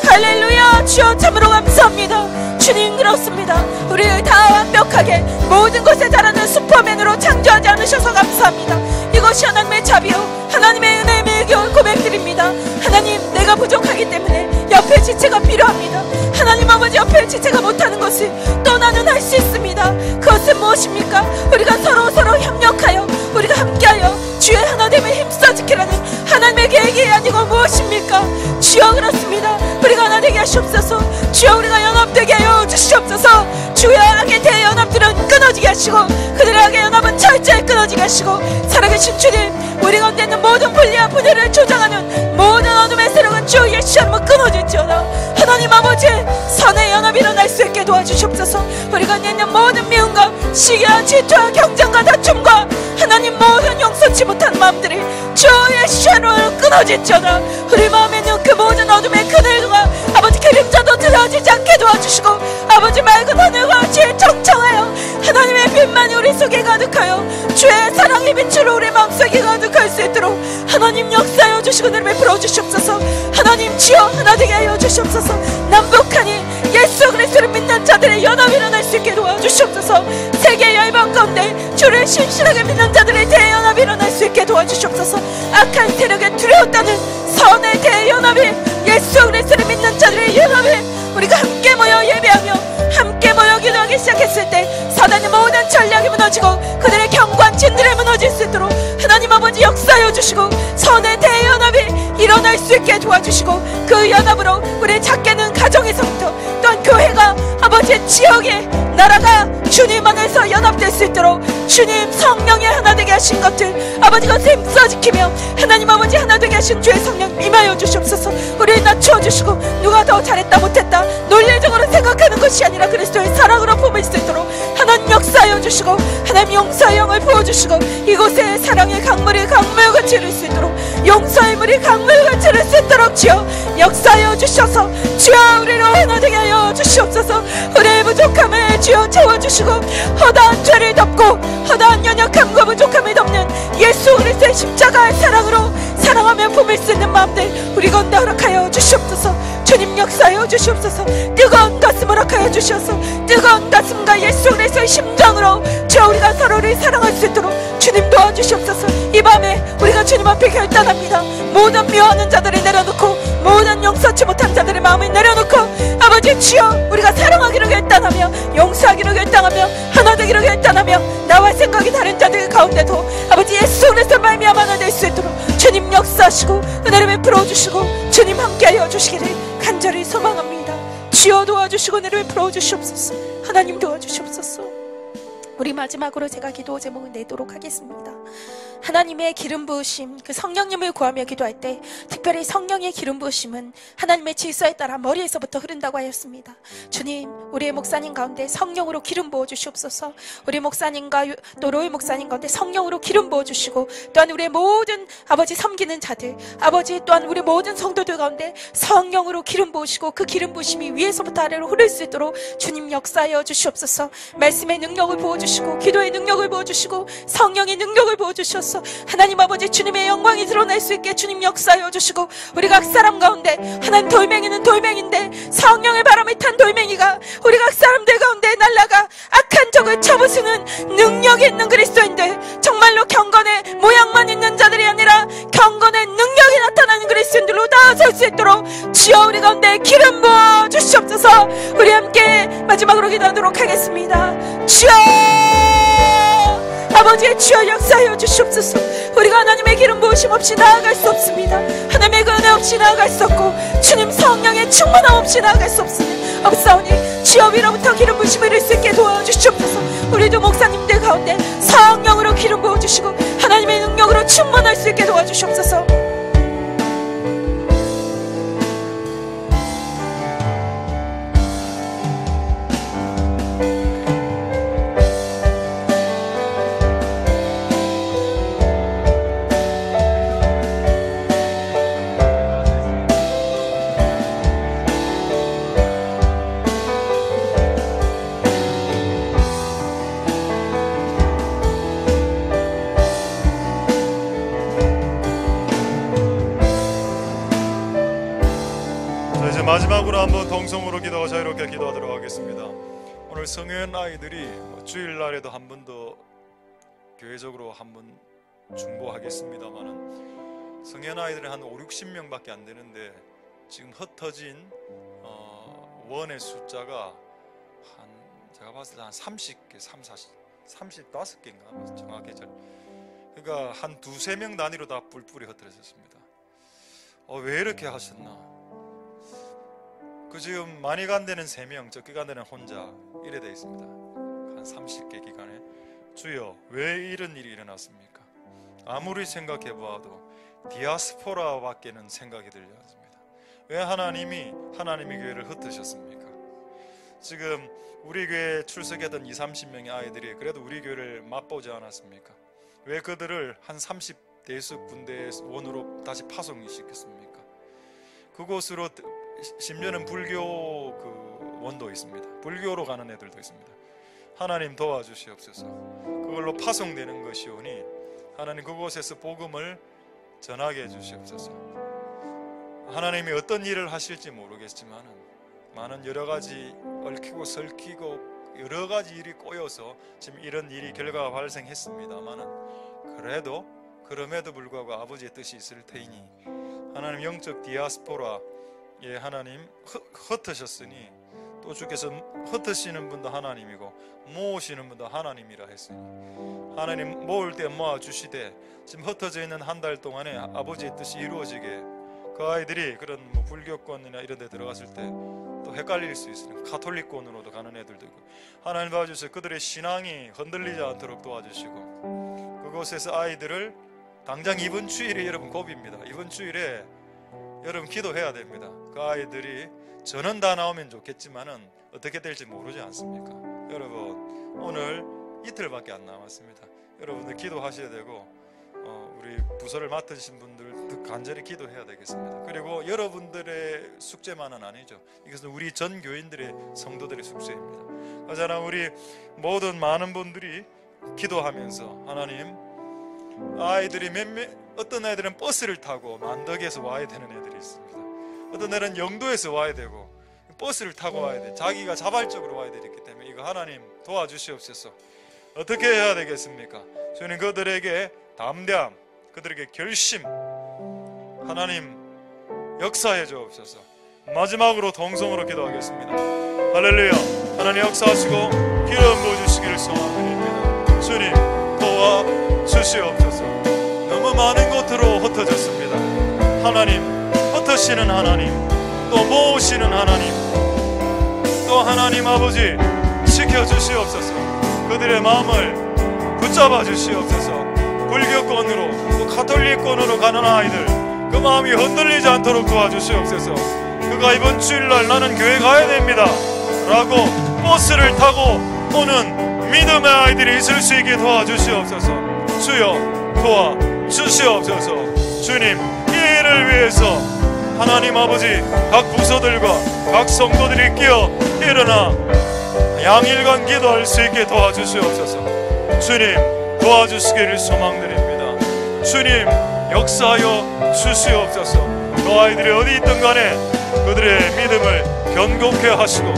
할렐루야. 주여 참으로 감사합니다. 주님 그렇습니다. 우리를 다 완벽하게 모든 것에 달하는 슈퍼맨으로 창조하지 않으셔서 감사합니다. 이것이 하나님의 자비요 하나님의 은혜의 매겨 고백드립니다. 하나님, 내가 부족하기 때문에 옆에 지체가 필요합니다. 하나님 아버지, 옆에 지체가 못하는 것을 또 나는 할 수 있습니다. 그것은 무엇입니까? 우리가 서로 협력하여 우리가 함께하여 주의 하나됨을 힘써 지키라는 하나님의 계획이 아니고 무엇입니까? 주여 그렇습니다. 우리가 하나 되게 하시옵소서. 주여 우리가 연합되게 하여 주시옵소서. 주여 악의 대연합들은 끊어지게 하시고 그들의 악의 연합은 철저히 끊어지게 하시고 살아계신 주님, 우리 가운데 있는 모든 분리와 분열을 조장하는 모든 어둠의 세력은 주 예수 이름으로 끊어질지어다. 하나님 아버지, 선의 연합이 일어날 수 있게 도와주시옵소서. 우리 가운데 있는 모든 미움과 시기와 질투와 경쟁과 다툼과 하나님 모든 용서치 못한 마음들이 주 예수 이름으로 끊어질지어다. 우리 마음에 있는 그 모든 어둠의 그늘과 아버지 그림자도 드러지지 않게 도와주시고 아버지 맑은 하늘과 지혜 청청하여 하나님의 빛만이 우리 속에 가득하여 주의 사랑의 빛으로 우리 마음속에 가득할 수 있도록 하나님 역사하여 주시고 늘 베풀어 주시옵소서. 하나님 주여 하나 되게 하여 주시옵소서. 남북한이 예수 그리스도를 믿는 자들의 연합이 일어날 수 있게 도와주시옵소서. 세계 열방 가운데 주를 신실하게 믿는 자들의 대연합이 일어날 수 있게 도와주시옵소서. 악한 세력에 두려웠다는 선의 대연합이 예수 그리스도를 믿는 자들의 연합이 우리가 함께 모여 예배하며 함께 모여 기도하기 시작했을 때 사단의 모든 전략이 무너지고 그들의 견고한 진들이 무너질 수 있도록 하나님 아버지 역사하여 주시고 선의 대연합이 일어날 수 있게 도와주시고 그 연합으로 우리 작게는 가정에서부터 또한 교회가 아버지의 지역에 나라가 주님 안에서 연합될 수 있도록 주님 성령의 하나 되게 하신 것들 아버지가 힘써 지키며 하나님 아버지 하나 되게 하신 주의 성령 임하여 주시옵소서. 우리를 낮추어 주시고 누가 더 잘했다 못했다 논리적으로 생각하는 것이 아니라 그리스도의 사랑으로 품을 수 있도록 하나님 역사하여 주시고 하나님 용서의 영을 부어주시고 이곳에 사랑의 강물이 강물같이 흐를 수 있도록 용서의 물이 강물같이 흐를 수 있도록 주여 역사하여 주셔서 주여 우리로 하나 되게 하여 주시옵소서. 우리의 부족함을 주여 채워주시고 허다한 죄를 덮고 허다한 연약함과 부족함을 덮는 예수 그리스도의 십자가의 사랑으로 사랑하며 품을 수 있는 마음들 우리 가운데 허락하여 주시옵소서. 주님 역사하여 주시옵소서. 뜨거운 가슴 허락하여 주셔서 뜨거운 가슴과 예수 그리스도의 심장으로 주여 우리가 서로를 사랑할 수 있도록 주님 도와주시옵소서. 이 밤에 우리가 주님 앞에 결단합니다. 모든 미워하는 자들을 내려놓고 모든 용서치 못한 자들의 마음을 내려놓고 아버지 주여 우리가 사랑하기로 결단하며 용서하기로 결단하며 하나 되기로 결단하며 나와 생각이 다른 자들 가운데도 아버지 예수 그리스도의 말미암아 하나 될 수 있도록 주님 역사하시고 은혜를 베풀어 주시고 주님 함께하여 주시기를 간절히 소망합니다. 주여 도와주시고 은혜를 베풀어 주시옵소서. 하나님 도와주시옵소서. 우리 마지막으로 제가 기도 제목을 내도록 하겠습니다. 하나님의 기름 부으심, 그 성령님을 구하며 기도할 때 특별히 성령의 기름 부으심은 하나님의 질서에 따라 머리에서부터 흐른다고 하였습니다. 주님, 우리의 목사님 가운데 성령으로 기름 부어 주시옵소서. 우리 목사님과 또 로이 목사님 가운데 성령으로 기름 부어 주시고 또한 우리의 모든 아버지 섬기는 자들, 아버지 또한 우리 모든 성도들 가운데 성령으로 기름 부으시고 그 기름 부으심이 위에서부터 아래로 흐를 수 있도록 주님 역사하여 주시옵소서. 말씀의 능력을 부어 주시고 기도의 능력을 부어 주시고 성령의 능력을 부어 주셔서 하나님 아버지 주님의 영광이 드러날 수 있게 주님 역사하여 주시고 우리 각 사람 가운데 하나님 돌멩이는 돌멩인데 성령의 바람을 탄 돌멩이가 우리 각 사람들 가운데 날아가 악한 적을 쳐부수는 능력이 있는 그리스도인들, 정말로 경건의 모양만 있는 자들이 아니라 경건의 능력이 나타나는 그리스도인들로 다 설 수 있도록 주여 우리 가운데 기름 부어 주시옵소서. 우리 함께 마지막으로 기도하도록 하겠습니다. 주여 아버지의 주여 역사하여 주시옵소서. 우리가 하나님의 기름 부으심 없이 나아갈 수 없습니다. 하나님의 은혜 없이 나아갈 수 없고 주님 성령의 충만함 없이 나아갈 수 없사오니 주여 위로부터 기름 부으심을 이룰 수 있게 도와주시옵소서. 우리도 목사님들 가운데 성령으로 기름 부어주시고 하나님의 능력으로 충만할 수 있게 도와주시옵소서. 마지막으로 한번 동성으로 기도하고 자유롭게 기도하도록 하겠습니다. 오늘 성현 아이들이 주일날에도 한 번 더 교회적으로 한번 중보하겠습니다만은 성현 아이들은 한 5, 60명밖에 안 되는데 지금 흩어진 원의 숫자가 제가 봤을 때 한 30개, 35개인가 정확히 그러니까 한 2-3명 단위로 다 뿔뿔이 흩어졌습니다. 왜 이렇게 하셨나? 지금 많이 간 데는 3명, 적게 간 데는 혼자 이래 돼 있습니다. 한 30개 기간에 주여 왜 이런 일이 일어났습니까? 아무리 생각해 봐도 디아스포라밖에는 생각이 들지 않습니다. 왜 하나님이 교회를 흩으셨습니까? 지금 우리 교회에 출석했던 20-30명의 아이들이 그래도 우리 교회를 맛보지 않았습니까? 왜 그들을 한 30대수 군대 원으로 다시 파송시켰습니까? 그곳으로 심지어는 불교 원도 있습니다. 불교로 가는 애들도 있습니다. 하나님 도와주시옵소서. 그걸로 파송되는 것이오니 하나님 그곳에서 복음을 전하게 해주시옵소서. 하나님이 어떤 일을 하실지 모르겠지만 많은 여러 가지 얽히고 설키고 여러 가지 일이 꼬여서 지금 이런 일이 결과가 발생했습니다만 그럼에도 불구하고 아버지의 뜻이 있을 테이니 하나님 영적 디아스포라에 하나님 흩으셨으니 또 주께서 흩으시는 분도 하나님이고 모으시는 분도 하나님이라 했으니 하나님 모을 때 모아주시되 지금 흩어져 있는 한 달 동안에 아버지의 뜻이 이루어지게 그 아이들이 그런 불교권이나 이런 데 들어갔을 때 또 헷갈릴 수 있으니까 가톨릭권으로도 가는 애들도 있고 하나님 도와주셔서 그들의 신앙이 흔들리지 않도록 도와주시고 그곳에서 아이들을 당장 이번 주일에 여러분 고비입니다. 이번 주일에 여러분 기도해야 됩니다. 그 아이들이 전원 다 나오면 좋겠지만은 어떻게 될지 모르지 않습니까? 여러분 오늘 이틀밖에 안 남았습니다. 여러분들 기도하셔야 되고 우리 부서를 맡으신 분들 간절히 기도해야 되겠습니다. 그리고 여러분들의 숙제만은 아니죠. 이것은 우리 전 교인들의 성도들의 숙제입니다. 그러잖아 우리 모든 많은 분들이 기도하면서 하나님 아이들이 어떤 애들은 버스를 타고 만덕에서 와야 되는 애들이 있습니다. 어떤 애들은 영도에서 와야 되고 버스를 타고 와야 돼. 자기가 자발적으로 와야 되기 때문에 이거 하나님 도와주시옵소서. 어떻게 해야 되겠습니까? 저는 그들에게 담대함, 그들에게 결심 하나님 역사해 주옵소서. 마지막으로 동성으로 기도하겠습니다. 할렐루야. 하나님 역사하시고 기름 부어주시기를 소망드립니다. 주님 도와주시옵소서. 너무 많은 곳으로 흩어졌습니다. 하나님 흩으시는 하나님 또 모으시는 하나님 또 하나님 아버지 지켜주시옵소서. 그들의 마음을 붙잡아 주시옵소서. 불교권으로 또 가톨릭권으로 가는 아이들 그 마음이 흔들리지 않도록 도와주시옵소서. 그가 이번 주일날 나는 교회 가야 됩니다 라고 버스를 타고 오는 믿음의 아이들이 있을 수 있게 도와주시옵소서. 주여 도와주시옵소서. 주님 이 일을 위해서 하나님 아버지 각 부서들과 각 성도들이 끼어 일어나 양일간 기도할 수 있게 도와주시옵소서. 주님 도와주시기를 소망드립니다. 주님 역사하여 주시옵소서. 그 아이들이 어디 있든 간에 그들의 믿음을 견고케 하시고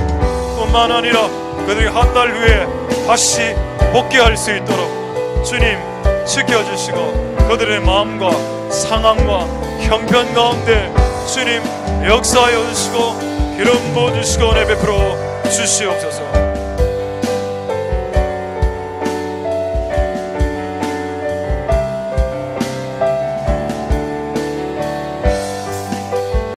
뿐만 아니라 그들이 한 달 후에 다시 복귀할 수 있도록 주님 지켜주시고 그들의 마음과 상황과 형편 가운데 주님 역사하여 주시고 기름 부어주시고 은혜 베풀어 주시옵소서.